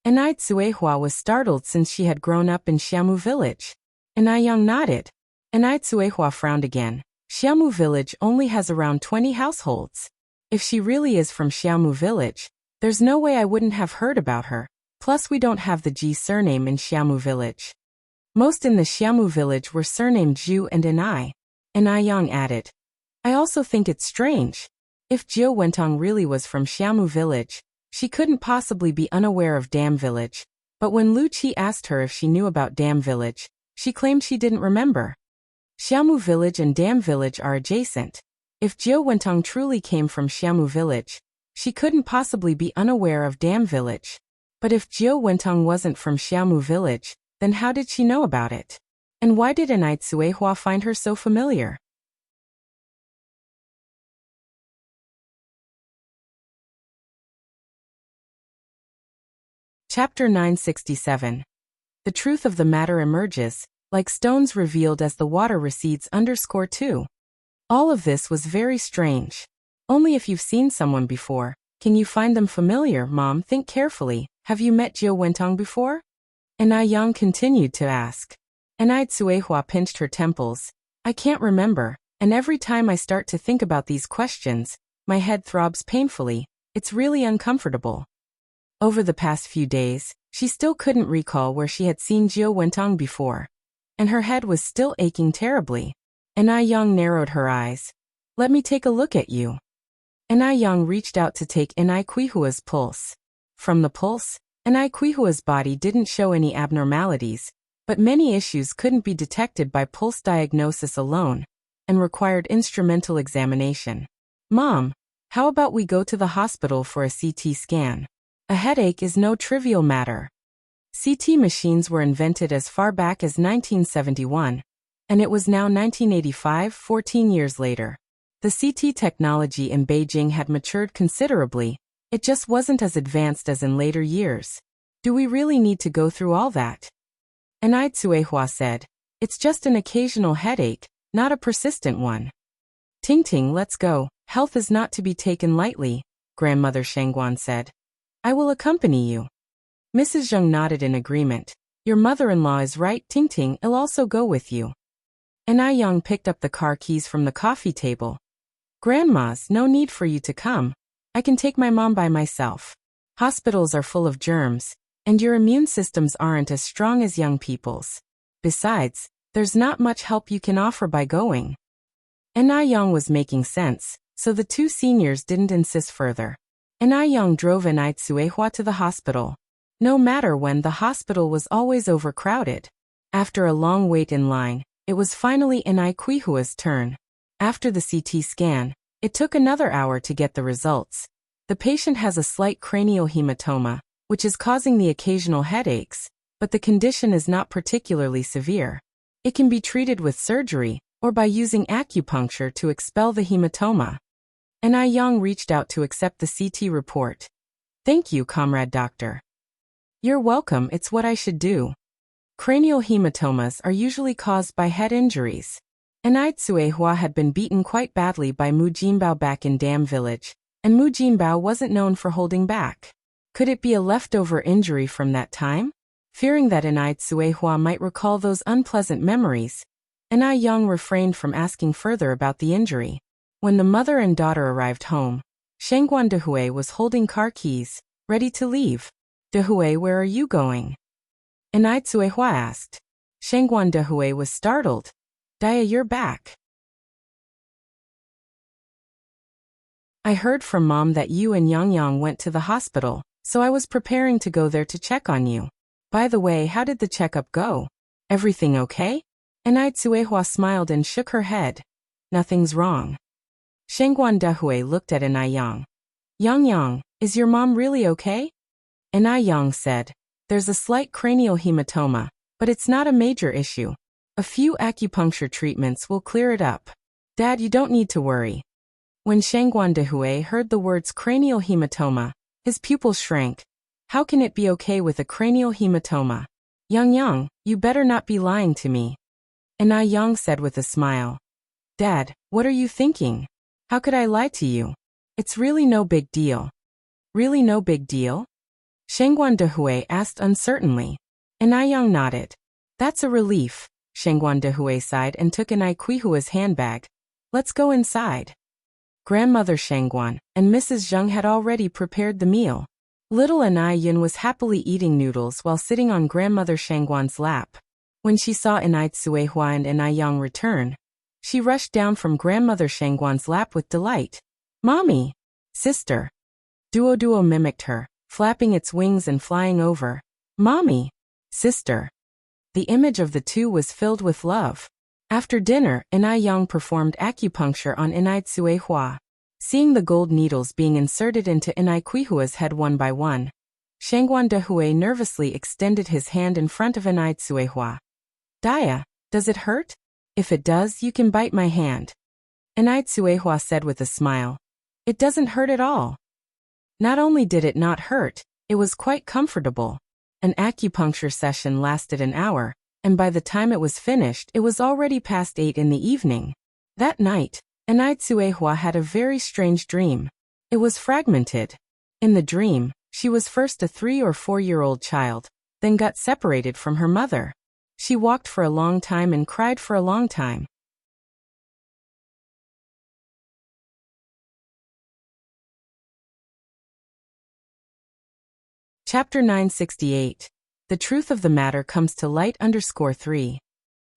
Anai Tsuehua was startled since she had grown up in Xiamu village. Anai Yang nodded. Anai Tsuehua frowned again. Xiamu village only has around 20 households. If she really is from Xiamu village, there's no way I wouldn't have heard about her. Plus we don't have the Ji surname in Xiamu village. Most in the Xiamu village were surnamed Zhu and Anai. Anai Yang added. I also think it's strange. If Jiao Wentong really was from Xiamu village, she couldn't possibly be unaware of Dam village. But when Lu Qi asked her if she knew about Dam village, she claimed she didn't remember. Xiamu village and Dam village are adjacent. If Jiao Wentong truly came from Xiamu village, she couldn't possibly be unaware of Dam village. But if Jiao Wentong wasn't from Xiamu village, then how did she know about it? And why did Anai Tsuehua find her so familiar? Chapter 967. The truth of the matter emerges, like stones revealed as the water recedes. _2. All of this was very strange. Only if you've seen someone before, can you find them familiar. Mom, think carefully. Have you met Jiao Wentong before? Anai Yang continued to ask. Anai Tsuehua pinched her temples. I can't remember, and every time I start to think about these questions, my head throbs painfully. It's really uncomfortable. Over the past few days, she still couldn't recall where she had seen Jiao Wentong before, and her head was still aching terribly. Anai Yang narrowed her eyes. Let me take a look at you. Young reached out to take Quihua's pulse. From the pulse, Quihua's body didn't show any abnormalities, but many issues couldn't be detected by pulse diagnosis alone and required instrumental examination. Mom, how about we go to the hospital for a CT scan? A headache is no trivial matter. CT machines were invented as far back as 1971, and it was now 1985, 14 years later. The CT technology in Beijing had matured considerably, it just wasn't as advanced as in later years. Do we really need to go through all that? Tsuehua said, it's just an occasional headache, not a persistent one. Ting, let's go, health is not to be taken lightly, Grandmother Shangguan said. I will accompany you. Mrs. Zheng nodded in agreement. Your mother-in-law is right, Ting, I'll also go with you. Yang picked up the car keys from the coffee table. Grandma's, no need for you to come. I can take my mom by myself. Hospitals are full of germs, and your immune systems aren't as strong as young people's. Besides, there's not much help you can offer by going. Yang was making sense, so the two seniors didn't insist further. Yang drove Tsuehua to the hospital. No matter when, the hospital was always overcrowded. After a long wait in line, it was finally Quihua's turn. After the CT scan, it took another hour to get the results. The patient has a slight cranial hematoma, which is causing the occasional headaches, but the condition is not particularly severe. It can be treated with surgery, or by using acupuncture to expel the hematoma. Yang reached out to accept the CT report. Thank you, comrade doctor. You're welcome, it's what I should do. Cranial hematomas are usually caused by head injuries. Tsuehua had been beaten quite badly by Mu Jinbao back in Dam Village, and Mu Jinbao wasn't known for holding back. Could it be a leftover injury from that time? Fearing that Tsuehua might recall those unpleasant memories, Yang refrained from asking further about the injury. When the mother and daughter arrived home, Shangguan Dehui was holding car keys, ready to leave. Dehui, where are you going? Tsuehua asked. Shangguan Dehui was startled. Dia, you're back. I heard from Mom that you and Yang went to the hospital, so I was preparing to go there to check on you. By the way, how did the checkup go? Everything okay? Tsuehua smiled and shook her head. Nothing's wrong. Shangguan Dehui looked at Yang. Yang, is your mom really okay? Yang said, there's a slight cranial hematoma, but it's not a major issue. A few acupuncture treatments will clear it up. Dad, you don't need to worry. When Shangguan Dehui heard the words cranial hematoma, his pupils shrank. How can it be okay with a cranial hematoma? Yang, you better not be lying to me. Yang said with a smile. Dad, what are you thinking? How could I lie to you? It's really no big deal. Really no big deal? Shangguan Dehui asked uncertainly. Yang nodded. That's a relief. Shangguan Dehui sighed and took Quihua's handbag. Let's go inside. Grandmother Shangguan and Mrs. Zheng had already prepared the meal. Little Yin was happily eating noodles while sitting on Grandmother Shangguan's lap. When she saw Tsuehua and Yang return, she rushed down from Grandmother Shangguan's lap with delight. Mommy! Sister! Duo mimicked her, flapping its wings and flying over. Mommy! Sister! The image of the two was filled with love. After dinner, Yang performed acupuncture on Tsuehua. Seeing the gold needles being inserted into Quihua's head one by one, Shangguan Dehui nervously extended his hand in front of Tsuehua. Dia, does it hurt? If it does, you can bite my hand. Tsuehua said with a smile. It doesn't hurt at all. Not only did it not hurt, it was quite comfortable. An acupuncture session lasted an hour, and by the time it was finished, it was already past 8 in the evening. That night, Tsuehua had a very strange dream. It was fragmented. In the dream, she was first a 3 or 4-year-old child, then got separated from her mother. She walked for a long time and cried for a long time. Chapter 968. The truth of the matter comes to light _3.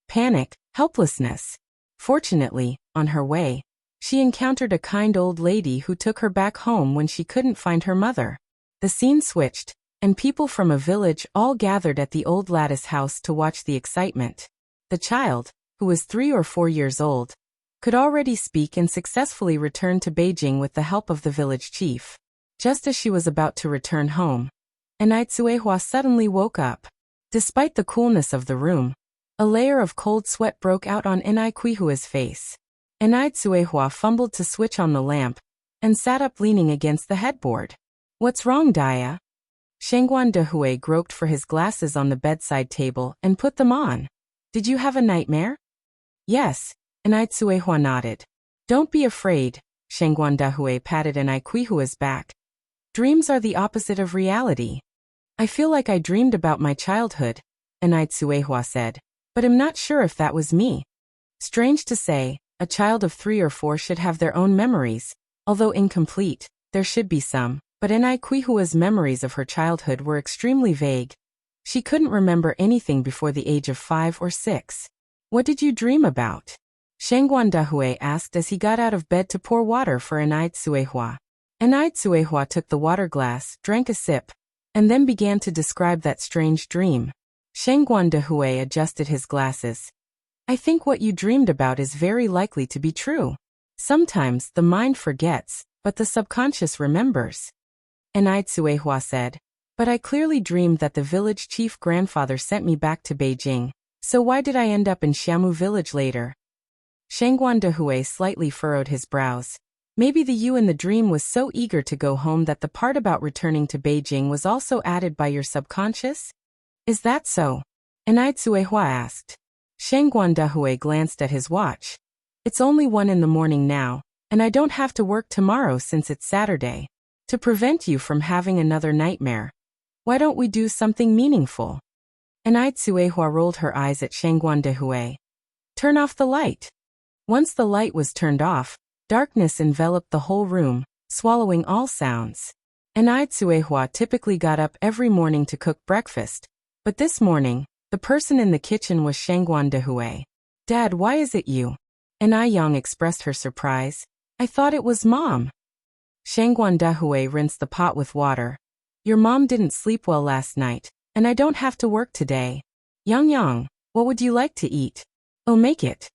Panic, helplessness. Fortunately, on her way, She encountered a kind old lady who took her back home when she couldn't find her mother. The scene switched, and people from a village all gathered at the old lattice house to watch the excitement. The child, who was 3 or 4 years old, could already speak and successfully return to Beijing with the help of the village chief. Just as she was about to return home, Enai Tsuehua suddenly woke up. Despite the coolness of the room, a layer of cold sweat broke out on Enai Kuihua's face. Enai Tsuehua fumbled to switch on the lamp and sat up leaning against the headboard. "What's wrong, Dia?" Shengguan Dehui groped for his glasses on the bedside table and put them on. "Did you have a nightmare?" "Yes," Enai Tsuehua nodded. "Don't be afraid," Shengguan Dehui patted Enai Kuihua's back. "Dreams are the opposite of reality." "I feel like I dreamed about my childhood," Enai Tsuehua said, "but I'm not sure if that was me." Strange to say, a child of 3 or 4 should have their own memories. Although incomplete, there should be some, but Enai Kuihua's memories of her childhood were extremely vague. She couldn't remember anything before the age of 5 or 6. "What did you dream about?" Shengguan Dehui asked as he got out of bed to pour water for Enai Tsuehua. Enai Tsuehua took the water glass, drank a sip, and then began to describe that strange dream. Shengguan Dehui adjusted his glasses. "I think what you dreamed about is very likely to be true. Sometimes the mind forgets, but the subconscious remembers." Enai Tsuehua said, "But I clearly dreamed that the village chief grandfather sent me back to Beijing, so why did I end up in Xiamu village later?" Shengguan Dehui slightly furrowed his brows. "Maybe the you in the dream was so eager to go home that the part about returning to Beijing was also added by your subconscious? Is that so?" Enai Tsuehua asked. Shengguan Dehui glanced at his watch. "It's only 1 in the morning now, and I don't have to work tomorrow since it's Saturday. To prevent you from having another nightmare, why don't we do something meaningful?" Enai Tsuehua rolled her eyes at Shengguan Dehui. "Turn off the light." Once the light was turned off, darkness enveloped the whole room, swallowing all sounds. Enai Tsuehua typically got up every morning to cook breakfast, but this morning, the person in the kitchen was Shengguan Dehui. "Dad, why is it you?" Enai Yang expressed her surprise. "I thought it was Mom." Shengguan Dehui rinsed the pot with water. "Your mom didn't sleep well last night, and I don't have to work today. Yang, what would you like to eat?" "Oh, make it."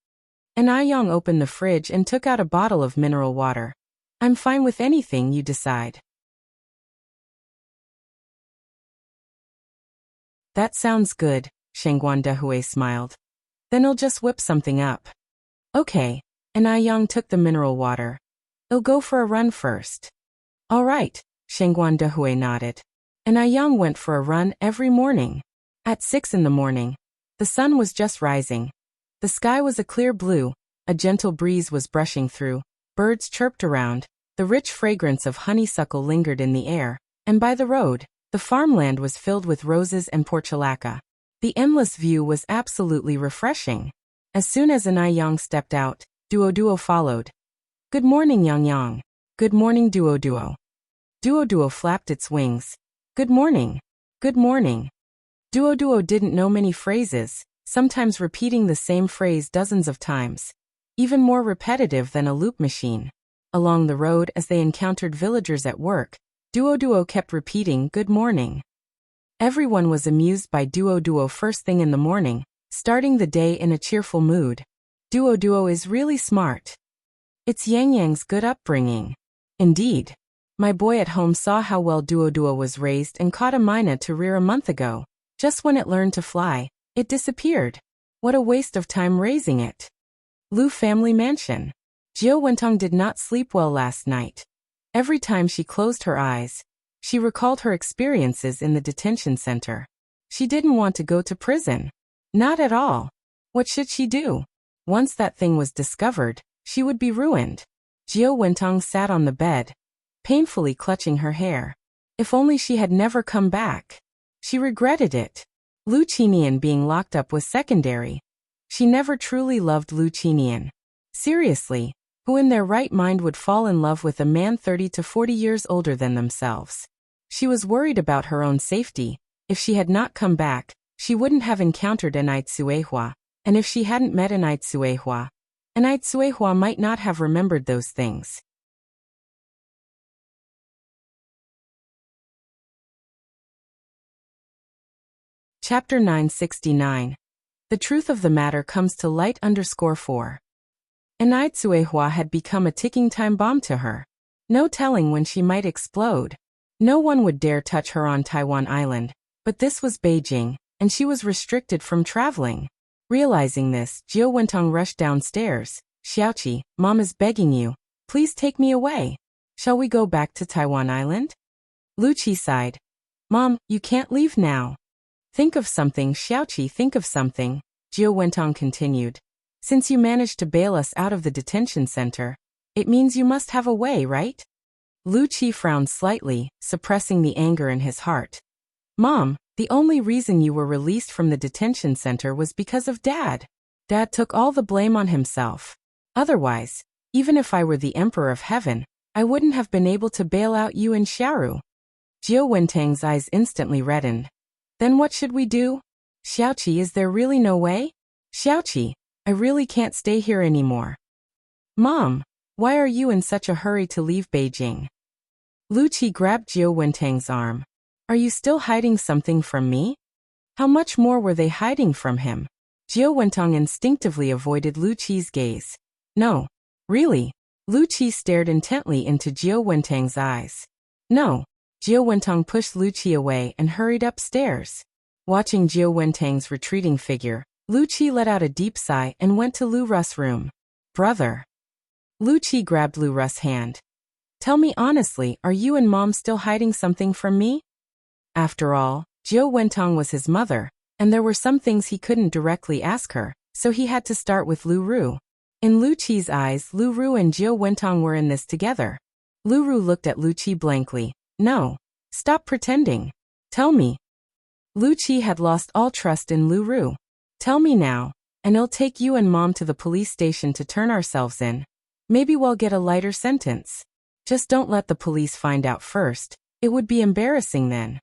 Enai Yang opened the fridge and took out a bottle of mineral water. "I'm fine with anything you decide." "That sounds good," Shengguan Dehui smiled. "Then I'll just whip something up." "Okay." Enai Yang took the mineral water. "I'll go for a run first." "All right," Shengguan Dehui nodded. Enai Yang went for a run every morning. At 6 in the morning, the sun was just rising. The sky was a clear blue, a gentle breeze was brushing through, birds chirped around, the rich fragrance of honeysuckle lingered in the air, and by the road, the farmland was filled with roses and portulaca. The endless view was absolutely refreshing. As soon as Enai Yang stepped out, Duo followed. "Good morning, Yang. Good morning, Duo." Duo flapped its wings. "Good morning. Good morning." Duo didn't know many phrases, sometimes repeating the same phrase dozens of times, even more repetitive than a loop machine. Along the road as they encountered villagers at work, Duo kept repeating "good morning." Everyone was amused by Duo first thing in the morning, starting the day in a cheerful mood. Duo is really smart. It's Yang's good upbringing. Indeed. My boy at home saw how well Duo was raised and caught a mina to rear a month ago. Just when it learned to fly, it disappeared. What a waste of time raising it. Lu family mansion. Jiao Wentong did not sleep well last night. Every time she closed her eyes, she recalled her experiences in the detention center. She didn't want to go to prison. Not at all. What should she do? Once that thing was discovered, she would be ruined. Jiao Wentong sat on the bed, painfully clutching her hair. If only she had never come back. She regretted it. Lu Qinian being locked up was secondary. She never truly loved Lu Qinian. Seriously, who in their right mind would fall in love with a man 30 to 40 years older than themselves? She was worried about her own safety. If she had not come back, she wouldn't have encountered Enai Tsuehua, and if she hadn't met Enai Tsuehua, and Suehua might not have remembered those things. Chapter 969. The truth of the matter comes to light _4. Suehua had become a ticking time bomb to her. No telling when she might explode. No one would dare touch her on Taiwan Island, but this was Beijing, and she was restricted from traveling. Realizing this, Jiao Wentong rushed downstairs. Xiaoqi, Mom is begging you. Please take me away. Shall we go back to Taiwan Island? Lu Qi sighed. Mom, you can't leave now. Think of something, Xiaoqi, think of something, Jiao Wentong continued. Since you managed to bail us out of the detention center, it means you must have a way, right? Lu Qi frowned slightly, suppressing the anger in his heart. Mom, the only reason you were released from the detention center was because of Dad. Dad took all the blame on himself. Otherwise, even if I were the Emperor of Heaven, I wouldn't have been able to bail out you and Xiaoru. Jiao Wentang's eyes instantly reddened. Then what should we do? Xiaoqi, is there really no way? Xiaoqi, I really can't stay here anymore. Mom, why are you in such a hurry to leave Beijing? Lu Qi grabbed Jiao Wentang's arm. Are you still hiding something from me? How much more were they hiding from him? Jiao Wentong instinctively avoided Lu Qi's gaze. No, really. Lu Qi stared intently into Jiao Wentang's eyes. No. Jiao Wentong pushed Lu Qi away and hurried upstairs. Watching Jiao Wentang's retreating figure, Lu Qi let out a deep sigh and went to Lu Ru's room. Brother. Lu Qi grabbed Lu Ru's hand. Tell me honestly, are you and Mom still hiding something from me? After all, Jiao Wentong was his mother, and there were some things he couldn't directly ask her, so he had to start with Lu Ru. In Lu Qi's eyes, Lu Ru and Jiao Wentong were in this together. Lu Ru looked at Lu Qi blankly. No. Stop pretending. Tell me. Lu Qi had lost all trust in Lu Ru. Tell me now, and I'll take you and Mom to the police station to turn ourselves in. Maybe we'll get a lighter sentence. Just don't let the police find out first. It would be embarrassing then.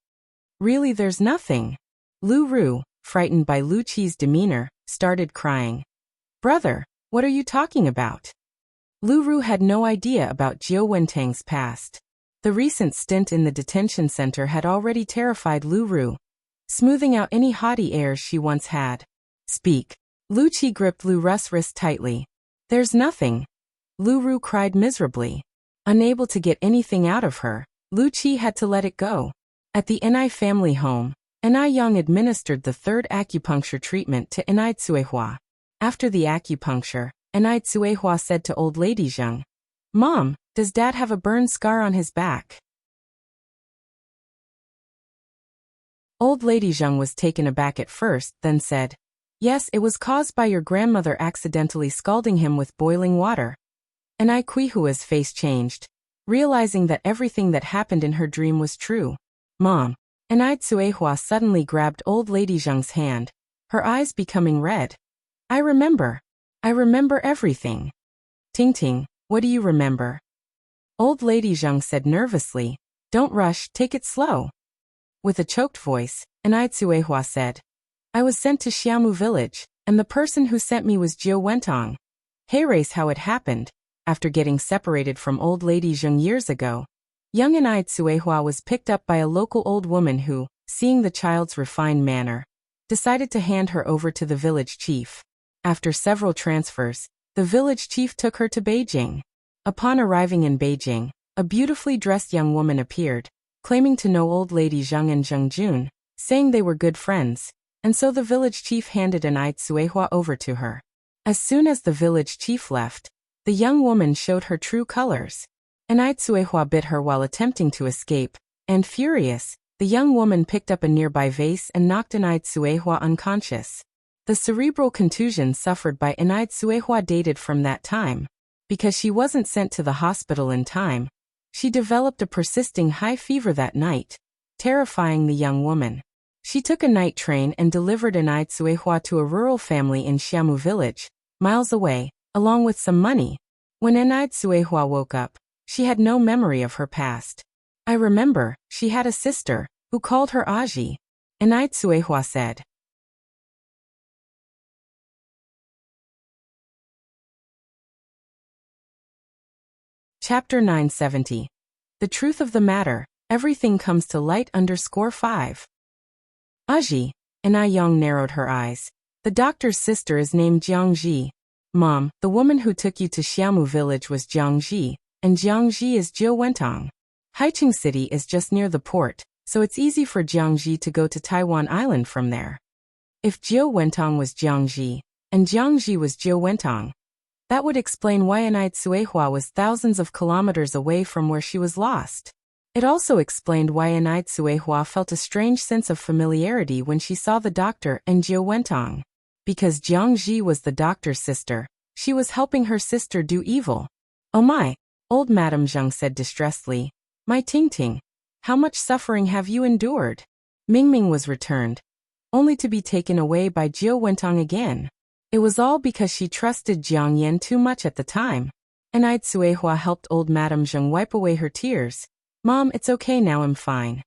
Really, there's nothing. Lu Ru, frightened by Lu Qi's demeanor, started crying. Brother, what are you talking about? Lu Ru had no idea about Jiao Wentang's past. The recent stint in the detention center had already terrified Lu Ru, smoothing out any haughty airs she once had. Speak. Lu Qi gripped Lu Ru's wrist tightly. There's nothing. Lu Ru cried miserably. Unable to get anything out of her, Lu Qi had to let it go. At the Enai family home, Enai Yang administered the third acupuncture treatment to Enai Suehua. After the acupuncture, Enai Suehua said to old lady Zheng, Mom, does Dad have a burn scar on his back? Old lady Zheng was taken aback at first, then said, Yes, it was caused by your grandmother accidentally scalding him with boiling water. Enai Kuihua's face changed, realizing that everything that happened in her dream was true. Mom. Enai Suehua suddenly grabbed old lady Zheng's hand, her eyes becoming red. I remember everything. Ting Ting, what do you remember? Old lady Zheng said nervously, Don't rush, take it slow. With a choked voice, Enai Suehua said, I was sent to Xiamu village, and the person who sent me was Jiao Wentong. Here's how it happened. After getting separated from old lady Zheng years ago, young Enai Suehua was picked up by a local old woman who, seeing the child's refined manner, decided to hand her over to the village chief. After several transfers, the village chief took her to Beijing. Upon arriving in Beijing, a beautifully dressed young woman appeared, claiming to know old lady Zheng and Zheng Jun, saying they were good friends, and so the village chief handed Enai Suehua over to her. As soon as the village chief left, the young woman showed her true colors. Enai Suehua bit her while attempting to escape, and furious, the young woman picked up a nearby vase and knocked Enai Suehua unconscious. The cerebral contusion suffered by Enai Suehua dated from that time. Because she wasn't sent to the hospital in time, she developed a persisting high fever that night, terrifying the young woman. She took a night train and delivered Enai Suehua to a rural family in Xiamu village, miles away, along with some money. When Enai Suehua woke up, she had no memory of her past. I remember, she had a sister, who called her Aji. Enai Suehua said. Chapter 970. The truth of the matter, everything comes to light _5. Aji, and Young narrowed her eyes. The doctor's sister is named Jiangji. Mom, the woman who took you to Xiaomu village was Jiangji, and Jiangji is Jiu Wentong. Haicheng City is just near the port, so it's easy for Jiangji to go to Taiwan Island from there. If Jiu Wentong was Jiangji, and Jiangji was Jiu Wentong, that would explain why Suehua was thousands of kilometers away from where she was lost. It also explained why Suehua felt a strange sense of familiarity when she saw the doctor and Jiu Wentong. Because Jiangji was the doctor's sister, she was helping her sister do evil. Oh my, old Madame Zheng said distressfully. My Ting-Ting, how much suffering have you endured? Mingming was returned, only to be taken away by Jiu Wentong again. It was all because she trusted Jiang Yan too much at the time. Suehua helped old Madame Zheng wipe away her tears. Mom, it's okay now, I'm fine.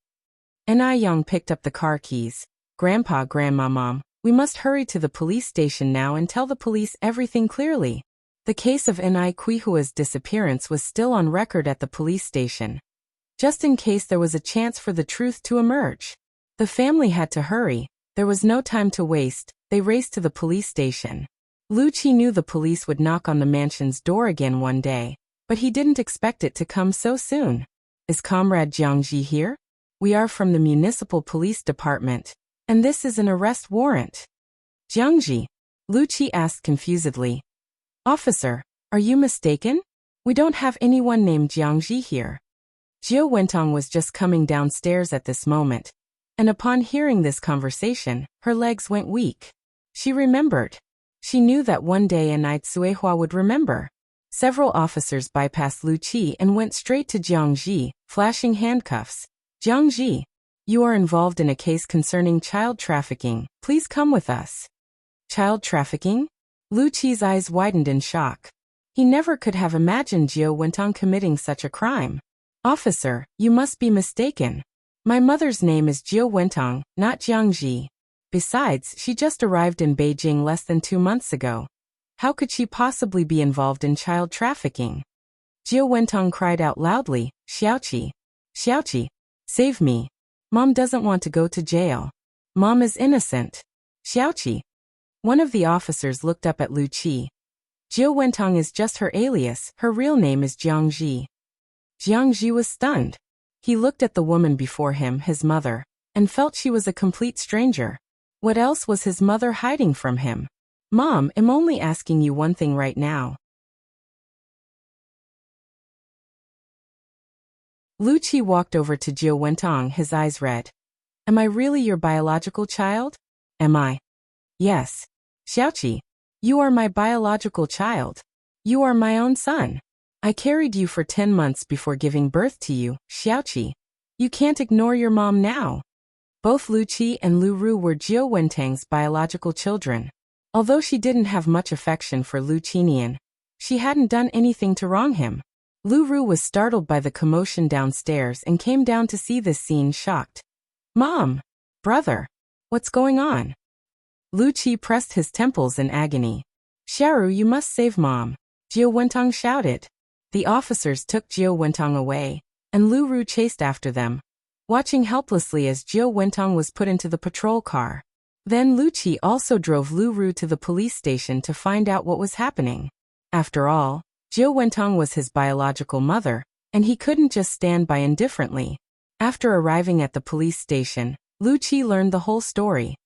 Yang picked up the car keys. Grandpa, Grandma, Mom, we must hurry to the police station now and tell the police everything clearly. The case of Kuihua's disappearance was still on record at the police station. Just in case there was a chance for the truth to emerge. The family had to hurry. There was no time to waste. They raced to the police station. Lu Qi knew the police would knock on the mansion's door again one day, but he didn't expect it to come so soon. Is Comrade Jiangji here? We are from the municipal police department, and this is an arrest warrant. Jiangji? Lu Qi asked confusedly. Officer, are you mistaken? We don't have anyone named Jiangji here. Jiu Wentong was just coming downstairs at this moment, and upon hearing this conversation, her legs went weak. She remembered. She knew that one day Suehua would remember. Several officers bypassed Lu Qi and went straight to Jiangji, flashing handcuffs. Jiangji, you are involved in a case concerning child trafficking. Please come with us. Child trafficking? Lu Qi's eyes widened in shock. He never could have imagined Jiu Wentong committing such a crime. Officer, you must be mistaken. My mother's name is Jiu Wentong, not Jiangji. Besides, she just arrived in Beijing less than 2 months ago. How could she possibly be involved in child trafficking? Jiu Wentong cried out loudly, Xiaoqi. Xiaoqi, save me. Mom doesn't want to go to jail. Mom is innocent. Xiaoqi. One of the officers looked up at Lu Qi. Jiu Wentong is just her alias, her real name is Jiangji. Jiangji was stunned. He looked at the woman before him, his mother, and felt she was a complete stranger. What else was his mother hiding from him? Mom, I'm only asking you one thing right now. Lu Qi walked over to Jiu Wentong, his eyes red. Am I really your biological child? Am I? Yes. Xiaoqi, you are my biological child. You are my own son. I carried you for 10 months before giving birth to you, Xiaoqi. You can't ignore your mom now. Both Lu Qi and Lu Ru were Jiu Wentong's biological children. Although she didn't have much affection for Lu Qinian, she hadn't done anything to wrong him. Lu Ru was startled by the commotion downstairs and came down to see this scene shocked. Mom! Brother! What's going on? Lu Qi pressed his temples in agony. Xiaoru, you must save Mom, Jiu Wentong shouted. The officers took Jiu Wentong away, and Lu Ru chased after them, watching helplessly as Jiu Wentong was put into the patrol car. Then Lu Qi also drove Lu Ru to the police station to find out what was happening. After all, Jiu Wentong was his biological mother, and he couldn't just stand by indifferently. After arriving at the police station, Lu Qi learned the whole story.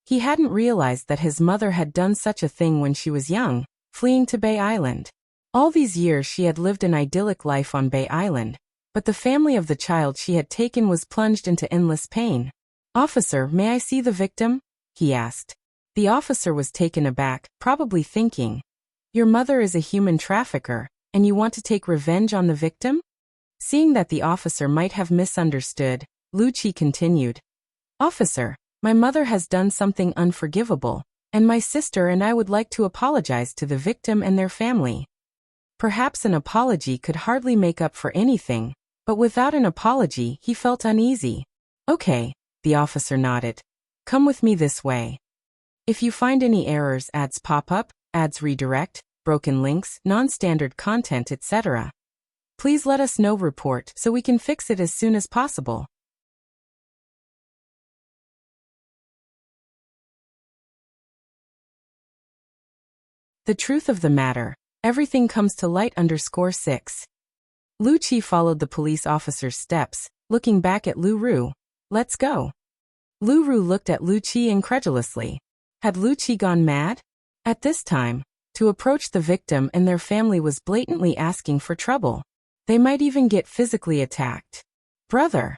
He hadn't realized that his mother had done such a thing when she was young, fleeing to Bay Island. All these years she had lived an idyllic life on Bay Island, but the family of the child she had taken was plunged into endless pain. Officer, may I see the victim? He asked. The officer was taken aback, probably thinking, your mother is a human trafficker, and you want to take revenge on the victim? Seeing that the officer might have misunderstood, Lu Qi continued. Officer, my mother has done something unforgivable, and my sister and I would like to apologize to the victim and their family. Perhaps an apology could hardly make up for anything, but without an apology he felt uneasy. Okay, the officer nodded. Come with me this way. If you find any errors, ads pop up, ads redirect, broken links, non-standard content, etc., Please let us know report so we can fix it as soon as possible. The truth of the matter. Everything comes to light _6. Lu Qi followed the police officer's steps, looking back at Lu Ru. Let's go. Lu Ru looked at Lu Qi incredulously. Had Lu Qi gone mad? At this time, to approach the victim and their family was blatantly asking for trouble. They might even get physically attacked. Brother.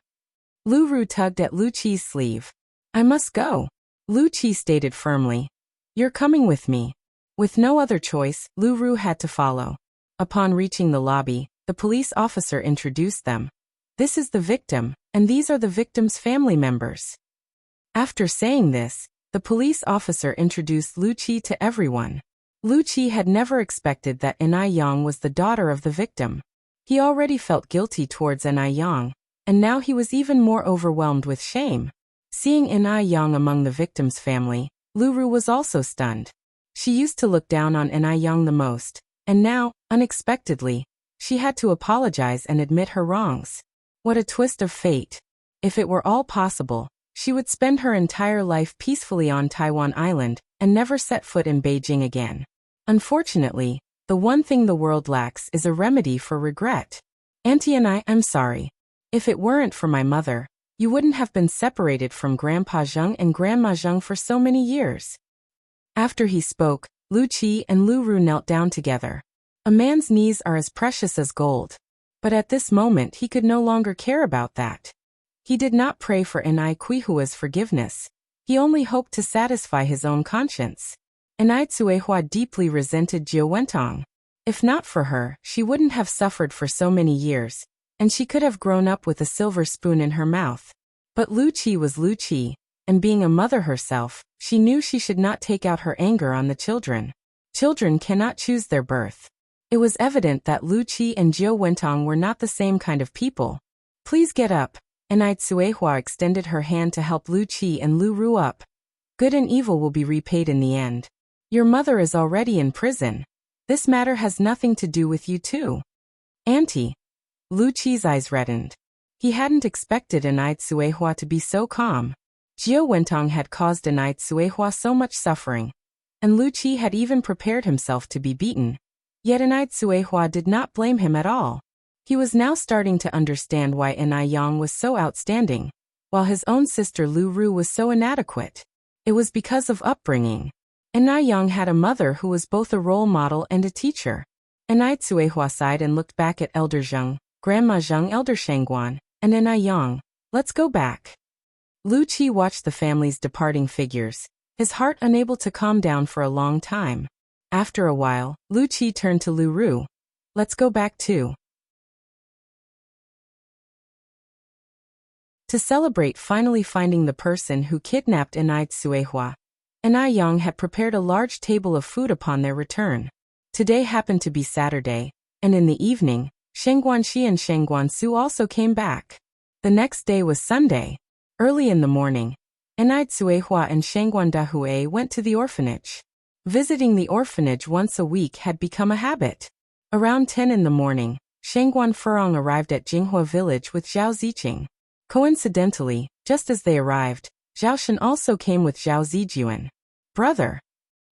Lu Ru tugged at Lu Qi's sleeve. I must go. Lu Qi stated firmly. You're coming with me. With no other choice, Lu Ru had to follow. Upon reaching the lobby, the police officer introduced them. This is the victim, and these are the victim's family members. After saying this, the police officer introduced Lu Qi to everyone. Lu Qi had never expected that Anai Yang was the daughter of the victim. He already felt guilty towards Anai Yang, and now he was even more overwhelmed with shame. Seeing Anai Yang among the victim's family, Lu Ru was also stunned. She used to look down on Anai Yang the most, and now, unexpectedly, she had to apologize and admit her wrongs. What a twist of fate. If it were all possible, she would spend her entire life peacefully on Taiwan Island and never set foot in Beijing again. Unfortunately, the one thing the world lacks is a remedy for regret. Auntie and I'm sorry. If it weren't for my mother, you wouldn't have been separated from Grandpa Zheng and Grandma Zheng for so many years. After he spoke, Lu Qi and Lu Ru knelt down together. A man's knees are as precious as gold. But at this moment he could no longer care about that. He did not pray for Anai Quihua's forgiveness. He only hoped to satisfy his own conscience. Anai Tsuehua deeply resented Jiao Wentong. If not for her, she wouldn't have suffered for so many years, and she could have grown up with a silver spoon in her mouth. But Lu Qi was Lu Qi, and being a mother herself, she knew she should not take out her anger on the children. Children cannot choose their birth. It was evident that Lu Qi and Jiao Wentong were not the same kind of people. Please get up. Anai Tsuehua extended her hand to help Lu Qi and Lu Ru up. Good and evil will be repaid in the end. Your mother is already in prison. This matter has nothing to do with you too. Auntie. Lu Qi's eyes reddened. He hadn't expected Anai Tsuehua to be so calm. Jiao Wentong had caused Anai Tsuehua so much suffering, and Lu Qi had even prepared himself to be beaten. Yet Anai Tsuehua did not blame him at all. He was now starting to understand why Anai Yang was so outstanding, while his own sister Lu Ru was so inadequate. It was because of upbringing. Anai Yang had a mother who was both a role model and a teacher. Anai Tsuehua sighed and looked back at Elder Zheng, Grandma Zheng, Elder Shangguan, and Anai Yang. Let's go back. Lu Qi watched the family's departing figures, his heart unable to calm down for a long time. After a while, Lu Qi turned to Lu Ru. Let's go back too. To celebrate finally finding the person who kidnapped Anai Tsuehua, Anai Yang had prepared a large table of food upon their return. Today happened to be Saturday, and in the evening, Shengguan Shi and Shengguan Su also came back. The next day was Sunday. Early in the morning, Anai Tsuehua and Shengguan Dahue went to the orphanage. Visiting the orphanage once a week had become a habit. Around 10 in the morning, Shengguan Furong arrived at Jinghua village with Zhao Ziqing. Coincidentally, just as they arrived, Zhao Shen also came with Zhao Zijuan. Brother.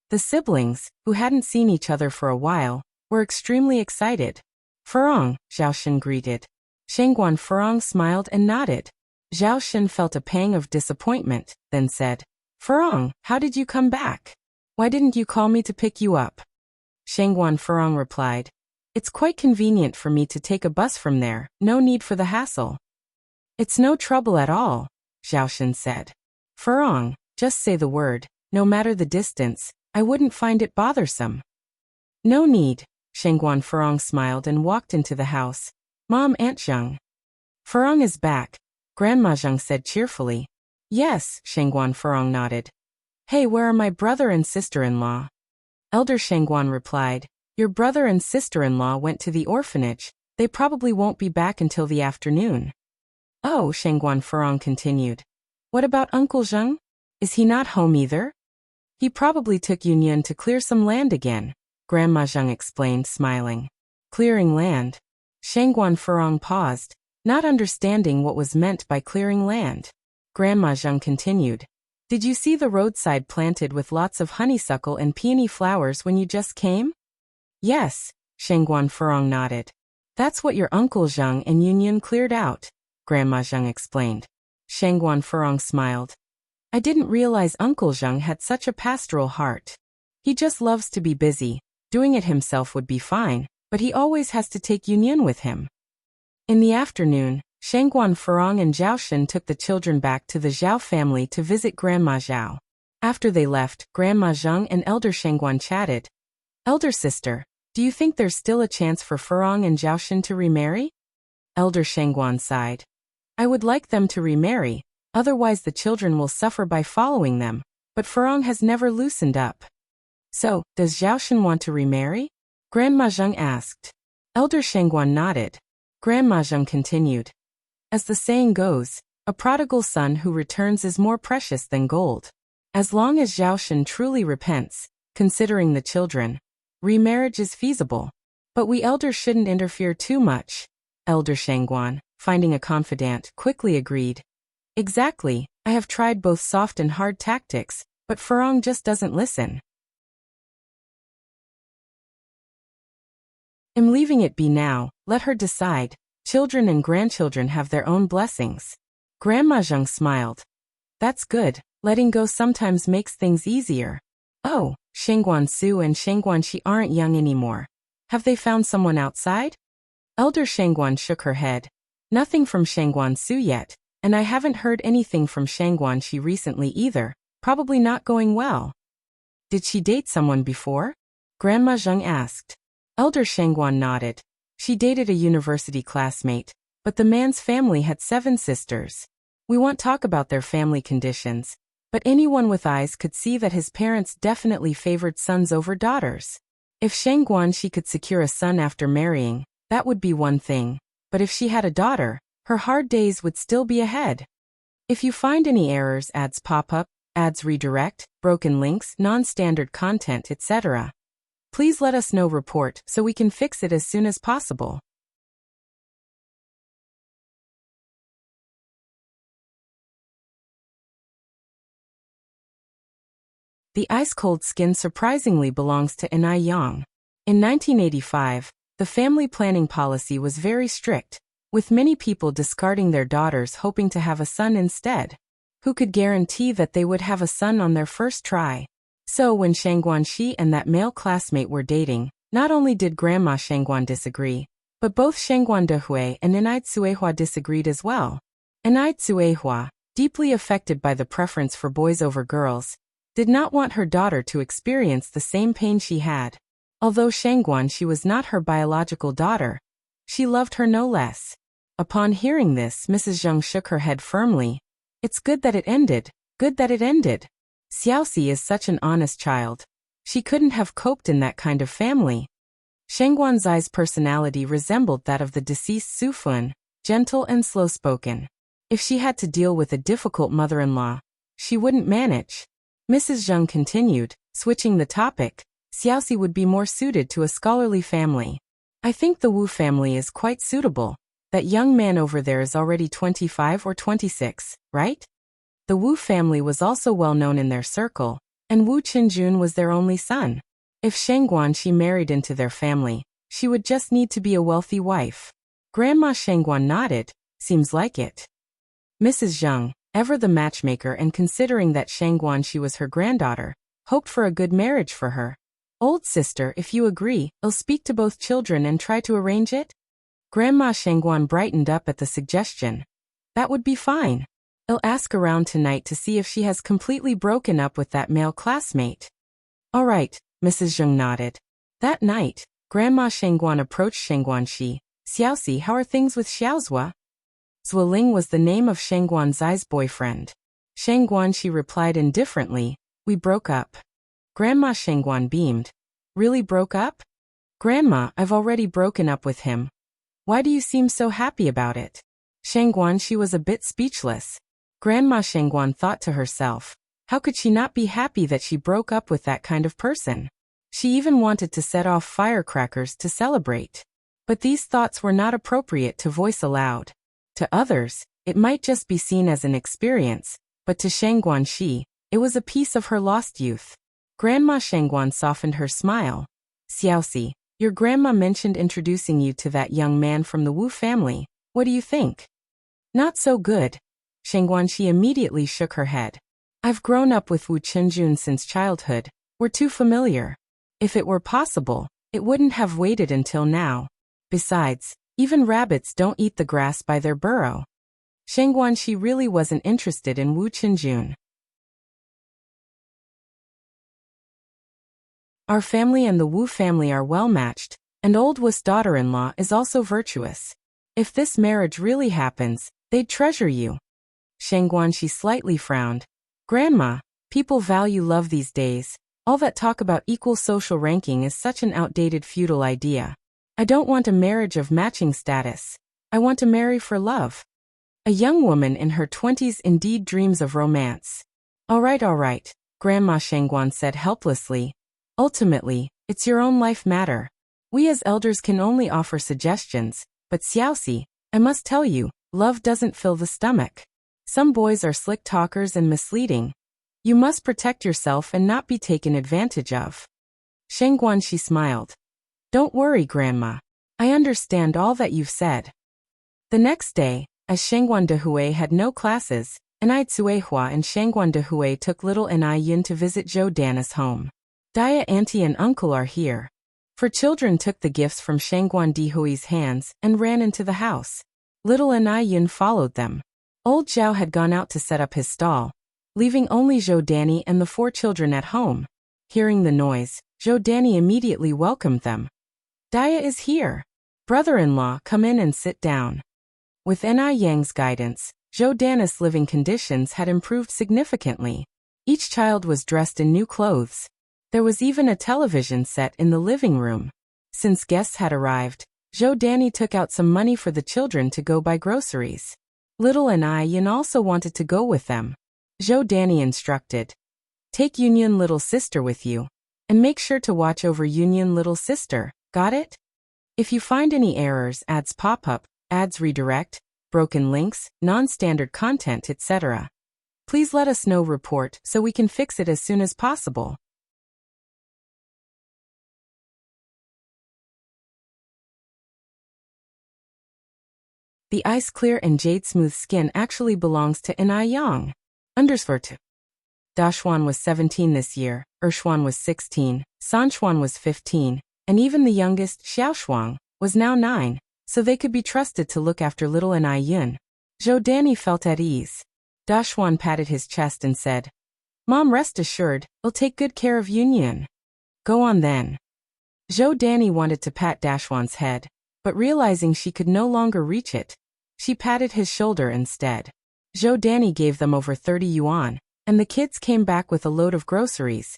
The siblings, who hadn't seen each other for a while, were extremely excited. Furong, Zhao Shen greeted. Shengguan Furong smiled and nodded. Zhao Shen felt a pang of disappointment, then said, Furong, how did you come back? Why didn't you call me to pick you up? Shengguan Furong replied, It's quite convenient for me to take a bus from there, no need for the hassle. It's no trouble at all, Zhao Shen said. Furong, just say the word, no matter the distance, I wouldn't find it bothersome. No need, Shengguan Furong smiled and walked into the house. Mom, Aunt Zheng. Furong is back, Grandma Zheng said cheerfully. Yes, Shengguan Furong nodded. Hey, where are my brother and sister-in-law? Elder Shengguan replied, Your brother and sister-in-law went to the orphanage, they probably won't be back until the afternoon. Oh, Shengguan Furong continued. What about Uncle Zheng? Is he not home either? He probably took Yunyan to clear some land again, Grandma Zheng explained, smiling. Clearing land. Shangguan Furong paused, not understanding what was meant by clearing land. Grandma Zheng continued. Did you see the roadside planted with lots of honeysuckle and peony flowers when you just came? Yes, Shangguan Furong nodded. That's what your Uncle Zheng and Yun cleared out, Grandma Zheng explained. Shangguan Furong smiled. I didn't realize Uncle Zheng had such a pastoral heart. He just loves to be busy. Doing it himself would be fine, but he always has to take Yun with him. In the afternoon, Shangguan Furong and Zhao Shen took the children back to the Zhao family to visit Grandma Zhao. After they left, Grandma Zheng and Elder Shangguan chatted. Elder sister, do you think there's still a chance for Furong and Zhao Shen to remarry? Elder Shangguan sighed. I would like them to remarry, otherwise the children will suffer by following them, but Furong has never loosened up. So, does Zhao Shen want to remarry? Grandma Zheng asked. Elder Shangguan nodded. Grandma Zheng continued. As the saying goes, a prodigal son who returns is more precious than gold. As long as Zhao Shen truly repents, considering the children, remarriage is feasible. But we elders shouldn't interfere too much. Elder Shangguan, finding a confidant, quickly agreed. Exactly, I have tried both soft and hard tactics, but Furong just doesn't listen. I'm leaving it be now, let her decide. Children and grandchildren have their own blessings. Grandma Zheng smiled. That's good, letting go sometimes makes things easier. Oh, Shangguan Su and Shangguan Shi aren't young anymore. Have they found someone outside? Elder Shangguan shook her head. Nothing from Shangguan Su yet, and I haven't heard anything from Shangguan Shi recently either, probably not going well. Did she date someone before? Grandma Zheng asked. Elder Shangguan nodded. She dated a university classmate, but the man's family had 7 sisters. We won't talk about their family conditions, but anyone with eyes could see that his parents definitely favored sons over daughters. If Shangguan Shi could secure a son after marrying, that would be one thing, but if she had a daughter, her hard days would still be ahead. If you find any errors, ads pop up, ads redirect, broken links, non-standard content, etc., please let us know. Report so we can fix it as soon as possible. The ice-cold skin surprisingly belongs to Enai Yang. In 1985, the family planning policy was very strict, with many people discarding their daughters hoping to have a son instead. Who could guarantee that they would have a son on their first try? So when Shangguan Shi and that male classmate were dating, not only did Grandma Shangguan disagree, but both Shangguan Dehui and Enai Tsuehua disagreed as well. Enai Tsuehua, deeply affected by the preference for boys over girls, did not want her daughter to experience the same pain she had. Although Shangguan Shi was not her biological daughter, she loved her no less. Upon hearing this, Mrs. Zheng shook her head firmly. It's good that it ended, good that it ended. Xiaoxi is such an honest child. She couldn't have coped in that kind of family. Shangguan Zai's personality resembled that of the deceased Su Fun, gentle and slow-spoken. If she had to deal with a difficult mother-in-law, she wouldn't manage. Mrs. Zheng continued, switching the topic. Xiaoxi would be more suited to a scholarly family. I think the Wu family is quite suitable. That young man over there is already 25 or 26, right? The Wu family was also well known in their circle, and Wu Qinjun was their only son. If Shangguan Shi married into their family, she would just need to be a wealthy wife. Grandma Shangguan nodded, seems like it. Mrs. Zheng, ever the matchmaker and considering that Shangguan Shi was her granddaughter, hoped for a good marriage for her. Old sister, if you agree, I'll speak to both children and try to arrange it? Grandma Shangguan brightened up at the suggestion. That would be fine. I'll ask around tonight to see if she has completely broken up with that male classmate. All right, Mrs. Zheng nodded. That night, Grandma Shangguan approached Shangguan Shi. Xiaoxi, how are things with Xiaozhua? Zuoling was the name of Shangguan Zai's boyfriend. Shangguan Shi replied indifferently, we broke up. Grandma Shangguan beamed. Really broke up? Grandma, I've already broken up with him. Why do you seem so happy about it? Shangguan Shi was a bit speechless. Grandma Shangguan thought to herself, how could she not be happy that she broke up with that kind of person? She even wanted to set off firecrackers to celebrate. But these thoughts were not appropriate to voice aloud. To others, it might just be seen as an experience, but to Shang Guanxi, it was a piece of her lost youth. Grandma Shangguan softened her smile. Xiaoxi, your grandma mentioned introducing you to that young man from the Wu family. What do you think? Not so good. Shangguanxi immediately shook her head. I've grown up with Wu Chenjun since childhood. We're too familiar. If it were possible, it wouldn't have waited until now. Besides, even rabbits don't eat the grass by their burrow. Shangguanxi really wasn't interested in Wu Chenjun. Our family and the Wu family are well matched, and old Wu's daughter-in-law is also virtuous. If this marriage really happens, they'd treasure you. Shangguanxi slightly frowned. Grandma, people value love these days. All that talk about equal social ranking is such an outdated feudal idea. I don't want a marriage of matching status. I want to marry for love. A young woman in her 20s indeed dreams of romance. All right, Grandma Shangguan said helplessly. Ultimately, it's your own life matter. We as elders can only offer suggestions, but Xiaoxi, I must tell you, love doesn't fill the stomach. Some boys are slick talkers and misleading. You must protect yourself and not be taken advantage of. Shangguanxi smiled. Don't worry, Grandma. I understand all that you've said. The next day, as Shangguan Dehui had no classes, Enai Cuehua and Shangguan Dehui took little Enai Yun to visit Zhou Dana's home. Dia auntie and uncle are here. For children took the gifts from Shangguan Dehui's hands and ran into the house. Little Enai Yun followed them. Old Zhao had gone out to set up his stall, leaving only Zhou Danny and the 4 children at home. Hearing the noise, Zhou Danny immediately welcomed them. Dia is here. Brother-in-law, come in and sit down. With Enai Yang's guidance, Zhou Dana's living conditions had improved significantly. Each child was dressed in new clothes. There was even a television set in the living room. Since guests had arrived, Zhou Danny took out some money for the children to go buy groceries. Little Enai Yun also wanted to go with them. Zhou Danny instructed. Take Yunyun little sister with you. And make sure to watch over Yunyun little sister, got it? If you find any errors, ads pop up, ads redirect, broken links, non-standard content, etc. Please let us know report so we can fix it as soon as possible. The ice-clear and jade-smooth skin actually belongs to Enai Yang. _2. Dashuan was 17 this year, Ershuan was 16, Sanshuan was 15, and even the youngest, Xiaoshuang, was now 9, so they could be trusted to look after little Enai Yun. Zhou Danny felt at ease. Dashuan patted his chest and said, Mom, rest assured, we'll take good care of Yunyun. Go on then. Zhou Danny wanted to pat Dashuan's head, but realizing she could no longer reach it, she patted his shoulder instead. Zhou Danny gave them over 30 yuan, and the kids came back with a load of groceries,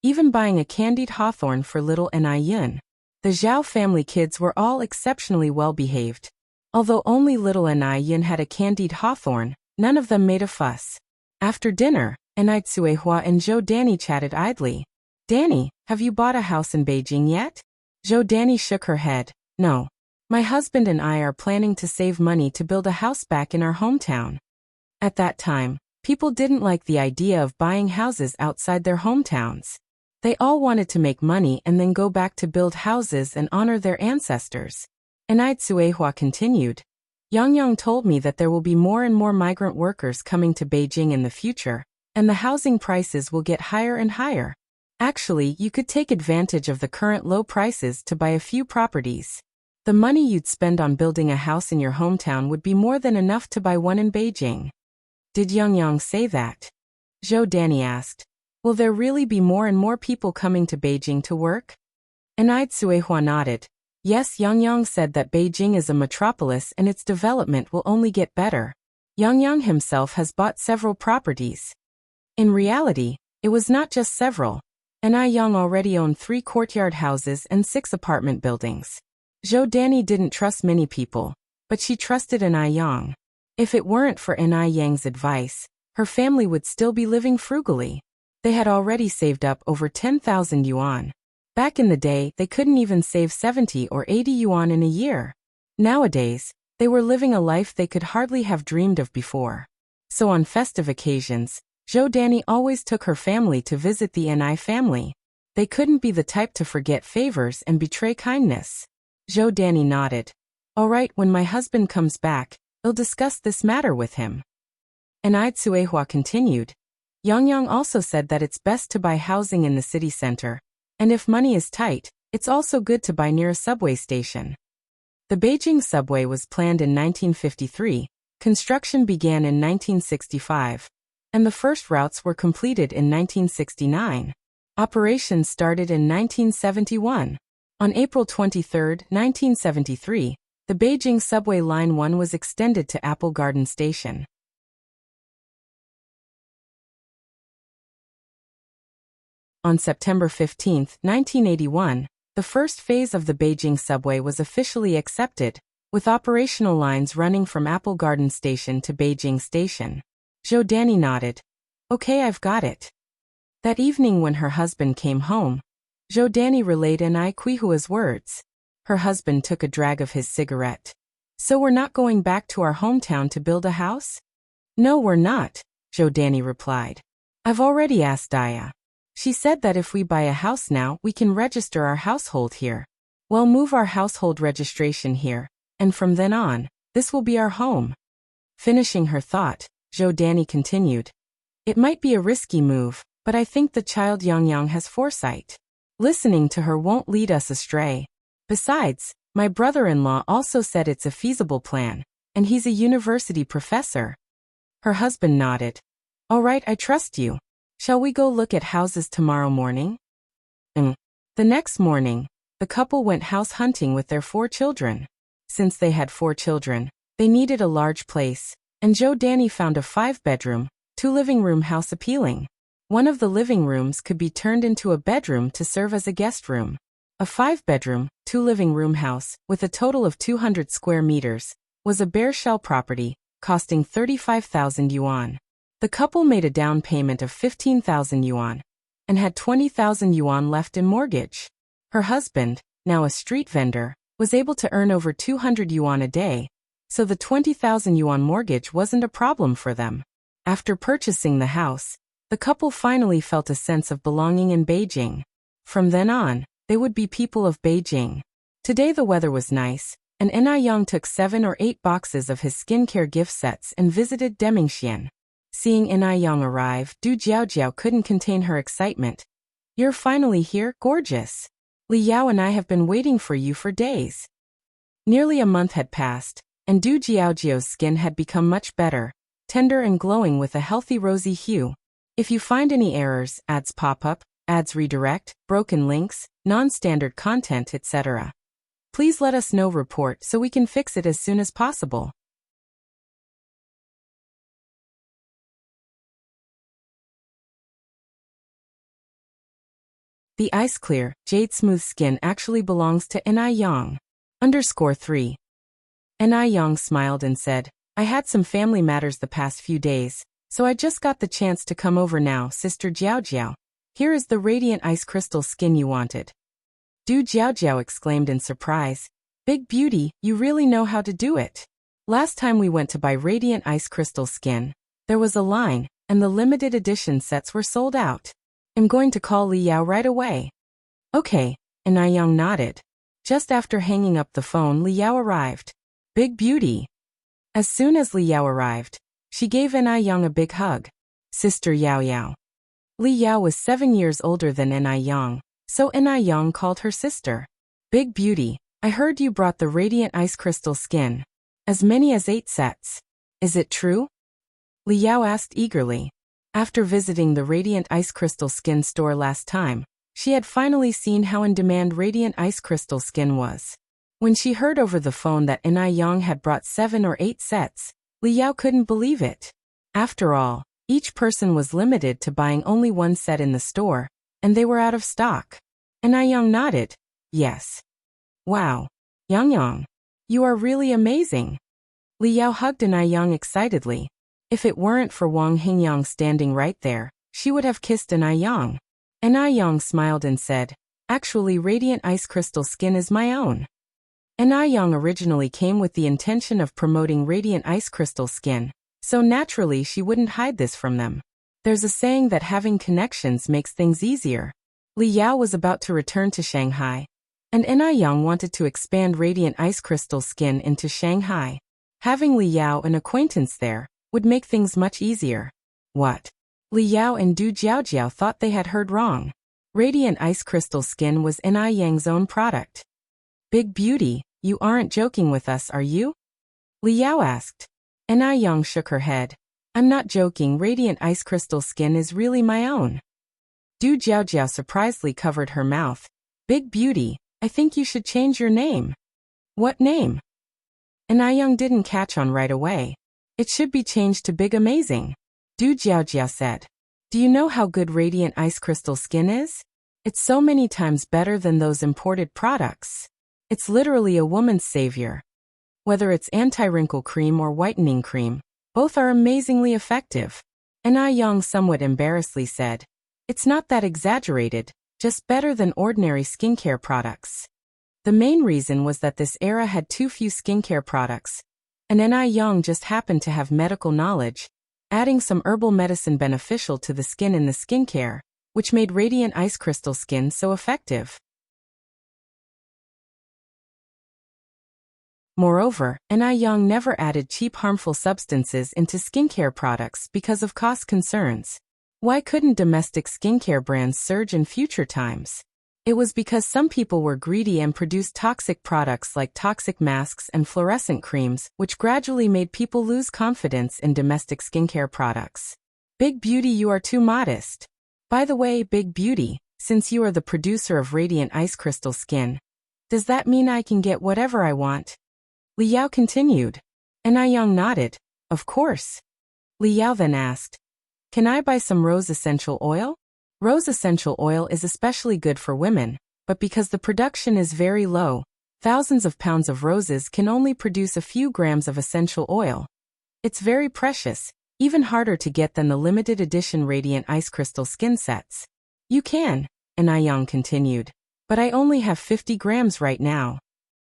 even buying a candied hawthorn for little Enai Yun. The Zhao family kids were all exceptionally well behaved. Although only little Enai Yun had a candied hawthorn, none of them made a fuss. After dinner, Enai Cuehua and Zhou Danny chatted idly. Danny, have you bought a house in Beijing yet? Zhou Danny shook her head. No. My husband and I are planning to save money to build a house back in our hometown. At that time, people didn't like the idea of buying houses outside their hometowns. They all wanted to make money and then go back to build houses and honor their ancestors. Enai Cuehua continued. Yang told me that there will be more and more migrant workers coming to Beijing in the future, and the housing prices will get higher and higher. Actually, you could take advantage of the current low prices to buy a few properties. The money you'd spend on building a house in your hometown would be more than enough to buy one in Beijing. Did Yang say that? Zhou Danny asked. Will there really be more and more people coming to Beijing to work? Enai Cuehua nodded. Yes, Yang said that Beijing is a metropolis and its development will only get better. Yang himself has bought several properties. In reality, it was not just several. Enai Yang already owned 3 courtyard houses and 6 apartment buildings. Zhou Danny didn't trust many people, but she trusted Enai Yang. If it weren't for Enai Yang's advice, her family would still be living frugally. They had already saved up over 10,000 yuan. Back in the day, they couldn't even save 70 or 80 yuan in a year. Nowadays, they were living a life they could hardly have dreamed of before. So on festive occasions, Zhou Danny always took her family to visit the Ni family. They couldn't be the type to forget favors and betray kindness. Zhou Danny nodded. All right, when my husband comes back, I'll discuss this matter with him. And Cuehua continued. Yang also said that it's best to buy housing in the city center, and if money is tight, it's also good to buy near a subway station. The Beijing subway was planned in 1953, construction began in 1965, and the first routes were completed in 1969. Operations started in 1971. On April 23, 1973, the Beijing Subway Line 1 was extended to Apple Garden Station. On September 15, 1981, the first phase of the Beijing subway was officially accepted, with operational lines running from Apple Garden Station to Beijing Station. Zhou Danny nodded. Okay, I've got it. That evening when her husband came home, Zhou Danny relayed Ni Cuihua's words. Her husband took a drag of his cigarette. So we're not going back to our hometown to build a house? No, we're not, Zhou Danny replied. I've already asked Daya. She said that if we buy a house now, we can register our household here. We'll move our household registration here, and from then on, this will be our home. Finishing her thought, Zhou Danny continued. It might be a risky move, but I think the child Yang has foresight. Listening to her won't lead us astray. Besides, my brother-in-law also said it's a feasible plan, and he's a university professor. Her husband nodded. All right, I trust you. Shall we go look at houses tomorrow morning? The next morning, the couple went house hunting with their 4 children. Since they had 4 children, they needed a large place, and Zhou Danny found a 5-bedroom, 2-living-room house appealing. One of the living rooms could be turned into a bedroom to serve as a guest room. A 5-bedroom, 2-living-room house, with a total of 200 square meters, was a bare shell property, costing 35,000 yuan. The couple made a down payment of 15,000 yuan, and had 20,000 yuan left in mortgage. Her husband, now a street vendor, was able to earn over 200 yuan a day, so the 20,000 yuan mortgage wasn't a problem for them. After purchasing the house, the couple finally felt a sense of belonging in Beijing. From then on, they would be people of Beijing. Today the weather was nice, and Yang took 7 or 8 boxes of his skincare gift sets and visited Demingxian. Seeing Yang arrive, Du Jiaojiao couldn't contain her excitement. You're finally here, gorgeous. Li Yao and I have been waiting for you for days. Nearly a month had passed, and Du Jiaojiao's skin had become much better, tender and glowing with a healthy rosy hue. If you find any errors, ads pop up, ads redirect, broken links, non-standard content, etc., please let us know. Report so we can fix it as soon as possible. The ice-clear, jade-smooth skin actually belongs to Yang. _3. Yang smiled and said, I had some family matters the past few days, so I just got the chance to come over now. Sister Jiaojiao, here is the radiant ice crystal skin you wanted. Du Jiaojiao exclaimed in surprise. Big beauty, you really know how to do it. Last time we went to buy radiant ice crystal skin, there was a line, and the limited edition sets were sold out. I'm going to call Li Yao right away. Okay, Yang nodded. Just after hanging up the phone, Li Yao arrived. Big beauty. As soon as Li Yao arrived, she gave Yang a big hug. Sister Yao Yao. Li Yao was 7 years older than Yang, so Yang called her sister. Big beauty, I heard you brought the radiant ice crystal skin. As many as 8 sets. Is it true? Li Yao asked eagerly. After visiting the Radiant Ice Crystal Skin store last time, she had finally seen how in demand Radiant Ice Crystal Skin was. When she heard over the phone that Yang had brought 7 or 8 sets, Li Yao couldn't believe it. After all, each person was limited to buying only 1 set in the store, and they were out of stock. Yang nodded. Yes. Wow. Yang, you are really amazing. Li Yao hugged Yang excitedly. If it weren't for Wang Hingyang standing right there, she would have kissed Yang. Yang smiled and said, Actually, radiant ice crystal skin is my own. Na Yang originally came with the intention of promoting radiant ice crystal skin, so naturally she wouldn't hide this from them. There's a saying that having connections makes things easier. Li Yao was about to return to Shanghai, and Na Yang wanted to expand radiant ice crystal skin into Shanghai. Having Li Yao an acquaintance there would make things much easier. What? Li Yao and Du Jiaojiao thought they had heard wrong. Radiant ice crystal skin was Na Yang's own product. Big Beauty, you aren't joking with us, are you? Li Yao asked. Na Yang shook her head. I'm not joking, radiant ice crystal skin is really my own. Du Jiaojiao surprisingly covered her mouth. Big Beauty, I think you should change your name. What name? Na Yang didn't catch on right away. It should be changed to Big Amazing. Du Jiaojiao said. Do you know how good radiant ice crystal skin is? It's so many times better than those imported products. It's literally a woman's savior. Whether it's anti-wrinkle cream or whitening cream, both are amazingly effective. Na Yang somewhat embarrassedly said. It's not that exaggerated, just better than ordinary skincare products. The main reason was that this era had too few skincare products, and Na Yang just happened to have medical knowledge, adding some herbal medicine beneficial to the skin in the skincare, which made radiant ice crystal skin so effective. Moreover, Na Yang never added cheap harmful substances into skincare products because of cost concerns. Why couldn't domestic skincare brands surge in future times? It was because some people were greedy and produced toxic products like toxic masks and fluorescent creams, which gradually made people lose confidence in domestic skincare products. Big Beauty, you are too modest. By the way, Big Beauty, since you are the producer of radiant ice crystal skin, does that mean I can get whatever I want? Li Yao continued. Na Yang nodded. Of course. Li Yao then asked, can I buy some rose essential oil? Rose essential oil is especially good for women, but because the production is very low, thousands of pounds of roses can only produce a few grams of essential oil. It's very precious, even harder to get than the limited edition radiant ice crystal skin sets. You can, Na Yang continued, but I only have 50 grams right now.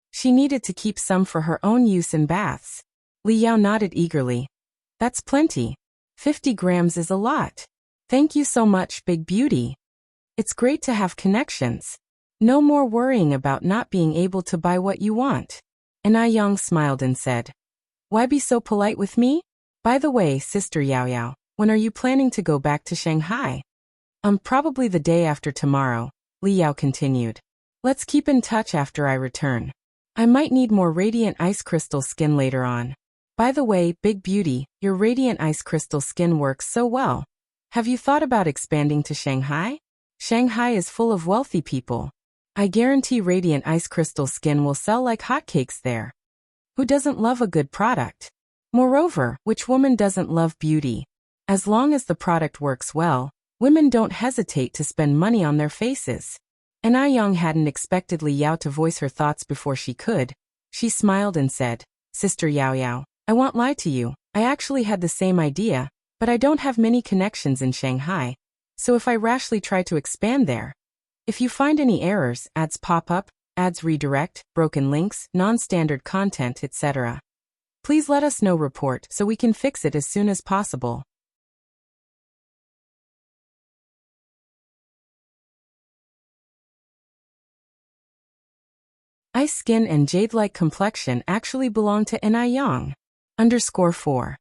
She needed to keep some for her own use in baths. Li Yao nodded eagerly. That's plenty. 50 grams is a lot. Thank you so much, Big Beauty. It's great to have connections. No more worrying about not being able to buy what you want. Na Yang smiled and said, why be so polite with me? By the way, Sister Yao Yao, when are you planning to go back to Shanghai? Probably the day after tomorrow, Li Yao continued. Let's keep in touch after I return. I might need more radiant ice crystal skin later on. By the way, Big Beauty, your radiant ice crystal skin works so well. Have you thought about expanding to Shanghai? Shanghai is full of wealthy people. I guarantee radiant ice crystal skin will sell like hotcakes there. Who doesn't love a good product? Moreover, which woman doesn't love beauty? As long as the product works well, women don't hesitate to spend money on their faces. Na Yang hadn't expected Li Yao to voice her thoughts before she could. She smiled and said, Sister Yao Yao, I won't lie to you, I actually had the same idea, but I don't have many connections in Shanghai, so if I rashly try to expand there, if you find any errors, ads pop up, ads redirect, broken links, non-standard content, etc., please let us know report so we can fix it as soon as possible. Ice skin and jade-like complexion actually belong to Na Yang. _4.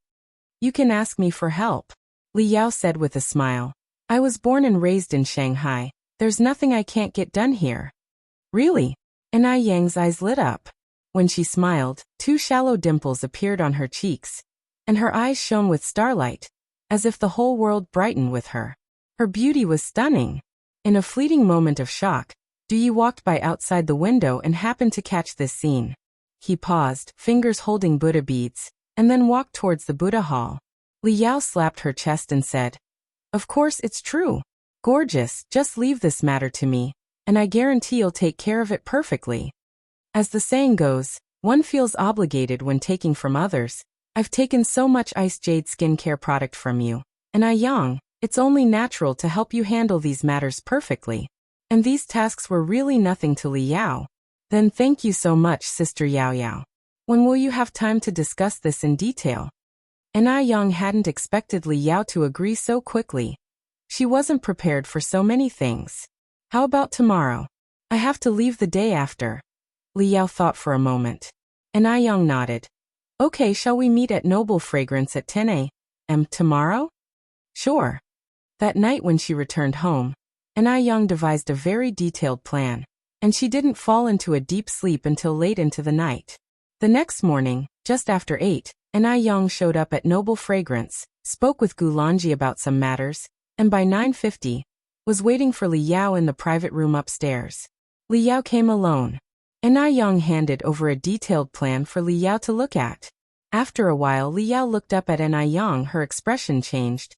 You can ask me for help, Li Yao said with a smile. I was born and raised in Shanghai. There's nothing I can't get done here. Really? Na Yang's eyes lit up. When she smiled, 2 shallow dimples appeared on her cheeks, and her eyes shone with starlight, as if the whole world brightened with her. Her beauty was stunning. In a fleeting moment of shock, Du Yi walked by outside the window and happened to catch this scene. He paused, fingers holding Buddha beads, and then walked towards the Buddha hall. Li Yao slapped her chest and said, Of course it's true. Gorgeous, just leave this matter to me, and I guarantee you'll take care of it perfectly. As the saying goes, one feels obligated when taking from others. I've taken so much ice jade skincare product from you, and Na Yang, it's only natural to help you handle these matters perfectly. And these tasks were really nothing to Li Yao. Then thank you so much, Sister Yao Yao. When will you have time to discuss this in detail? And Ai Yang hadn't expected Li Yao to agree so quickly. She wasn't prepared for so many things. How about tomorrow? I have to leave the day after. Li Yao thought for a moment. And Ai Yang nodded. Okay, shall we meet at Noble Fragrance at 10 a.m. tomorrow? Sure. That night when she returned home, and Ai Yang devised a very detailed plan, and she didn't fall into a deep sleep until late into the night. The next morning, just after 8, and Ai Yang showed up at Noble Fragrance, spoke with Gulanji about some matters, and by 9:50, was waiting for Li Yao in the private room upstairs. Li Yao came alone, and Ai Yang handed over a detailed plan for Li Yao to look at. After a while, Li Yao looked up at Ai Yang. Her expression changed.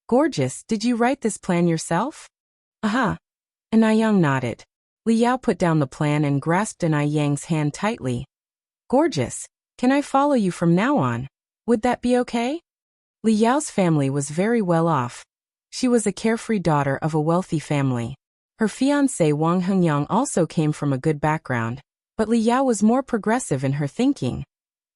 Gorgeous, did you write this plan yourself? Aha. And Ai Yang nodded. Li Yao put down the plan and grasped Ai Yang's hand tightly. Gorgeous, can I follow you from now on? Would that be okay? Li Yao's family was very well off. She was a carefree daughter of a wealthy family. Her fiancé Wang Hengyang also came from a good background, but Li Yao was more progressive in her thinking.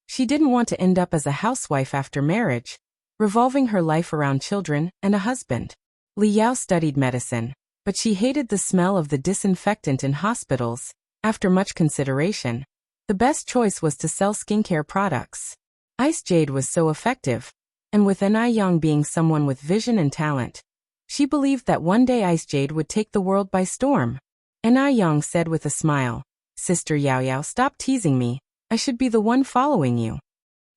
She didn't want to end up as a housewife after marriage, revolving her life around children and a husband. Li Yao studied medicine, but she hated the smell of the disinfectant in hospitals. After much consideration, the best choice was to sell skincare products. Ice Jade was so effective, and with Ai Yang being someone with vision and talent, she believed that one day Ice Jade would take the world by storm. Ai Yang said with a smile, Sister Yao Yao, stop teasing me, I should be the one following you.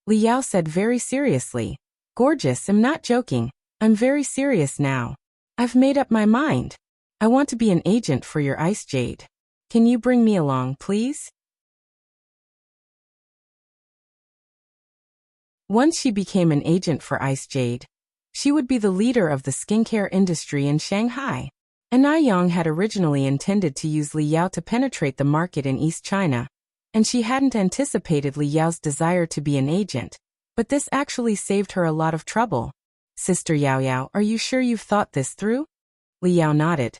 Li Yao said very seriously, Gorgeous, I'm not joking, I'm very serious now. I've made up my mind. I want to be an agent for your Ice Jade. Can you bring me along, please? Once she became an agent for Ice Jade, she would be the leader of the skincare industry in Shanghai. Ai Yang had originally intended to use Li Yao to penetrate the market in East China, and she hadn't anticipated Li Yao's desire to be an agent, but this actually saved her a lot of trouble. Sister Yao Yao, are you sure you've thought this through? Li Yao nodded.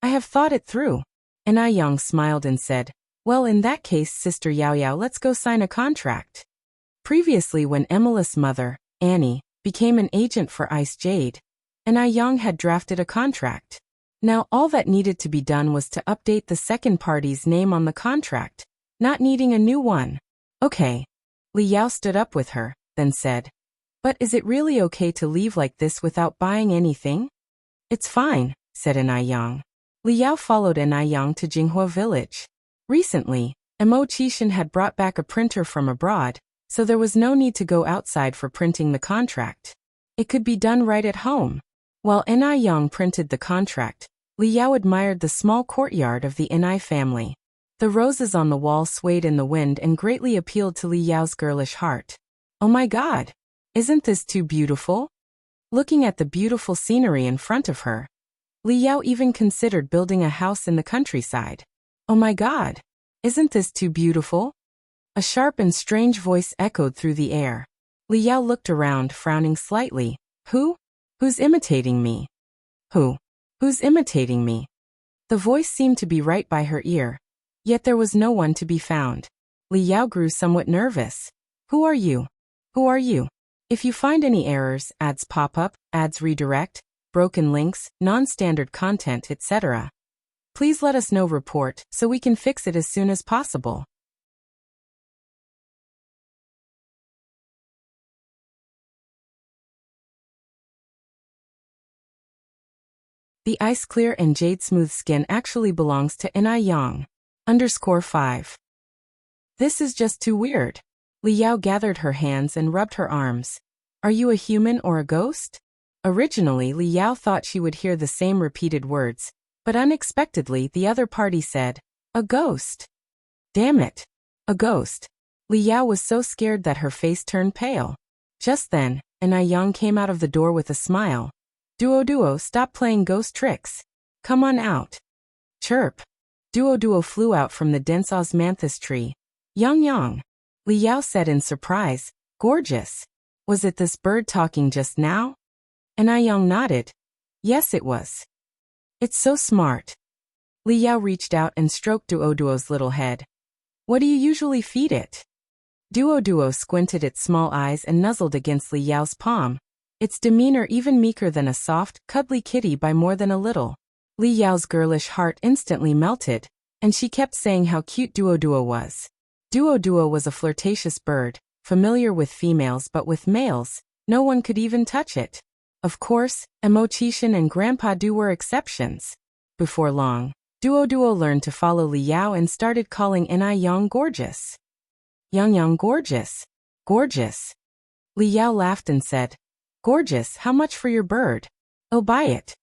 I have thought it through. Ai Yang smiled and said, well, in that case, Sister Yao Yao, let's go sign a contract. Previously, when Emily's mother, Annie, became an agent for Ice Jade, Ai Yang had drafted a contract. Now all that needed to be done was to update the second party's name on the contract, not needing a new one. Okay. Li Yao stood up with her, then said, but is it really okay to leave like this without buying anything? It's fine, said Ai Yang. Li Yao followed Ai Yang to Jinghua village. Recently, Mo Qishan had brought back a printer from abroad, so there was no need to go outside for printing the contract. It could be done right at home. While Ai Yang printed the contract, Li Yao admired the small courtyard of the Ai family. The roses on the wall swayed in the wind and greatly appealed to Li Yao's girlish heart. Oh my God! Isn't this too beautiful? Looking at the beautiful scenery in front of her, Li Yao even considered building a house in the countryside. Oh my God! Isn't this too beautiful? A sharp and strange voice echoed through the air. Li Yao looked around, frowning slightly. Who? Who's imitating me? Who's imitating me? The voice seemed to be right by her ear, yet there was no one to be found. Li Yao grew somewhat nervous. Who are you? Who are you? If you find any errors, ads pop up, ads redirect, broken links, non-standard content, etc., please let us know. Report so we can fix it as soon as possible. The ice clear and jade smooth skin actually belongs to Ai Yang. _5. This is just too weird. Li Yao gathered her hands and rubbed her arms. Are you a human or a ghost? Originally, Li Yao thought she would hear the same repeated words, but unexpectedly the other party said, a ghost. Damn it. A ghost. Li Yao was so scared that her face turned pale. Just then, Ai Yang came out of the door with a smile. Duo, stop playing ghost tricks. Come on out. Chirp. Duo flew out from the dense osmanthus tree. Yang. Li Yao said in surprise, gorgeous. Was it this bird talking just now? Ai Yang nodded. Yes, it was. It's so smart. Li Yao reached out and stroked Duoduo's little head. What do you usually feed it? Duoduo squinted its small eyes and nuzzled against Li Yao's palm, its demeanor even meeker than a soft, cuddly kitty by more than a little. Li Yao's girlish heart instantly melted, and she kept saying how cute Duoduo was. Duoduo was a flirtatious bird, familiar with females but with males, no one could even touch it. Of course, Emochishan and Grandpa Du were exceptions. Before long, Duoduo learned to follow Li Yao and started calling Yang gorgeous. Yang gorgeous. Gorgeous. Li Yao laughed and said, Gorgeous, how much for your bird? Oh, buy it.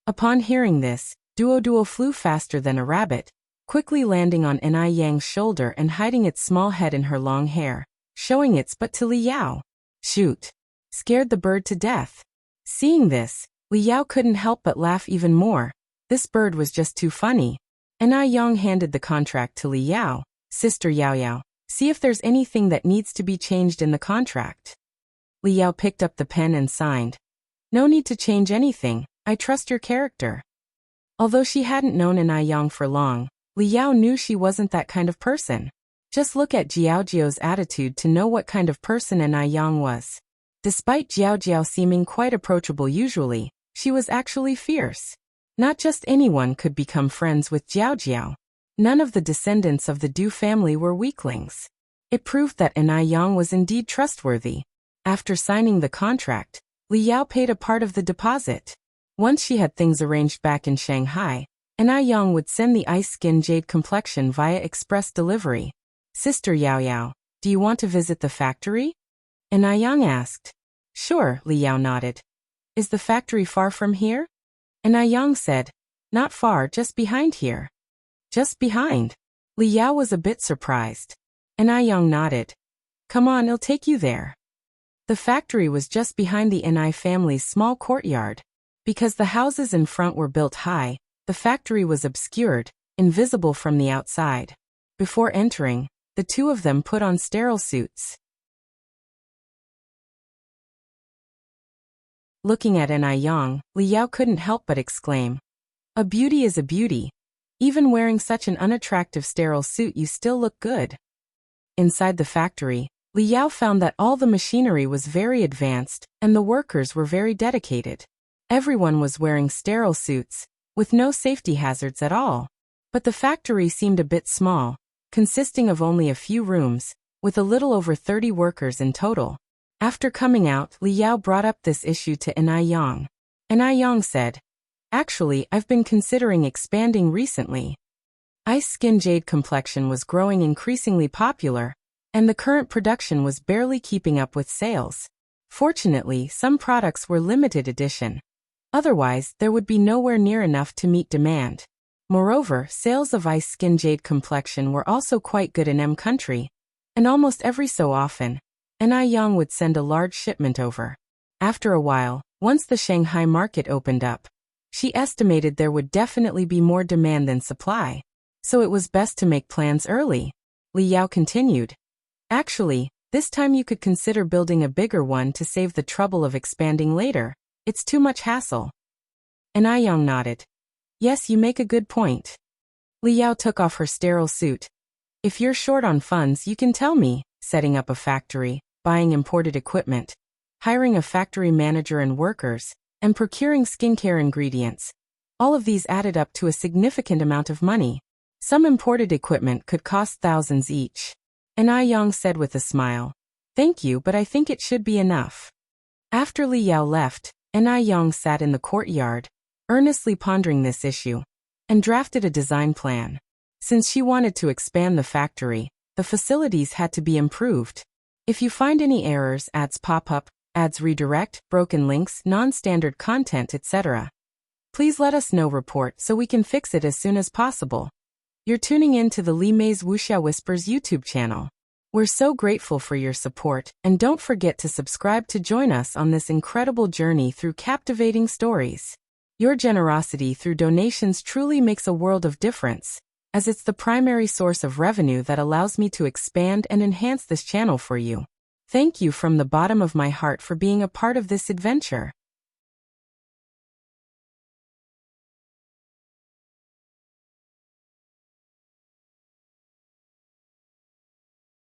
Upon hearing this, Duoduo flew faster than a rabbit, quickly landing on Yang's shoulder and hiding its small head in her long hair, showing its butt to Li Yao. Shoot! Scared the bird to death. Seeing this, Li Yao couldn't help but laugh even more. This bird was just too funny. Yang handed the contract to Li Yao. Sister Yao Yao, see if there's anything that needs to be changed in the contract. Li Yao picked up the pen and signed. No need to change anything, I trust your character. Although she hadn't known Yang for long, Li Yao knew she wasn't that kind of person. Just look at Jiaojiao's attitude to know what kind of person Yang was. Despite Jiaojiao seeming quite approachable usually, she was actually fierce. Not just anyone could become friends with Jiaojiao. None of the descendants of the Du family were weaklings. It proved that Yang was indeed trustworthy. After signing the contract, Li Yao paid a part of the deposit. Once she had things arranged back in Shanghai, Yang would send the ice skin jade complexion via express delivery. Sister Yao Yao, do you want to visit the factory? Yang asked. Sure, Li Yao nodded. Is the factory far from here? Yang said, not far, just behind here. Just behind? Li Yao was a bit surprised. Yang nodded. Come on, I'll take you there. The factory was just behind the family's small courtyard. Because the houses in front were built high, the factory was obscured, invisible from the outside. Before entering, the two of them put on sterile suits. Looking at Yang, Li Yao couldn't help but exclaim, a beauty is a beauty. Even wearing such an unattractive sterile suit you still look good. Inside the factory, Li Yao found that all the machinery was very advanced, and the workers were very dedicated. Everyone was wearing sterile suits, with no safety hazards at all. But the factory seemed a bit small, consisting of only a few rooms, with a little over 30 workers in total. After coming out, Li Yao brought up this issue to Yang. Yang said, actually, I've been considering expanding recently. Ice skin jade complexion was growing increasingly popular, and the current production was barely keeping up with sales. Fortunately, some products were limited edition. Otherwise, there would be nowhere near enough to meet demand. Moreover, sales of ice skin jade complexion were also quite good in M country, and almost every so often, Yang would send a large shipment over. After a while, once the Shanghai market opened up, she estimated there would definitely be more demand than supply, so it was best to make plans early. Li Yao continued. Actually, this time you could consider building a bigger one to save the trouble of expanding later. It's too much hassle. Yang nodded. Yes, you make a good point. Li Yao took off her sterile suit. If you're short on funds, you can tell me. Setting up a factory, buying imported equipment, hiring a factory manager and workers, and procuring skincare ingredients. All of these added up to a significant amount of money. Some imported equipment could cost thousands each. Yang said with a smile. Thank you, but I think it should be enough. After Li Yao left, Yang sat in the courtyard, earnestly pondering this issue, and drafted a design plan. Since she wanted to expand the factory, the facilities had to be improved. If you find any errors, ads pop up, ads redirect, broken links, non-standard content, etc., please let us know report so we can fix it as soon as possible. You're tuning in to the Li Mei's Wuxia Whispers YouTube channel. We're so grateful for your support, and don't forget to subscribe to join us on this incredible journey through captivating stories. Your generosity through donations truly makes a world of difference, as it's the primary source of revenue that allows me to expand and enhance this channel for you. Thank you from the bottom of my heart for being a part of this adventure.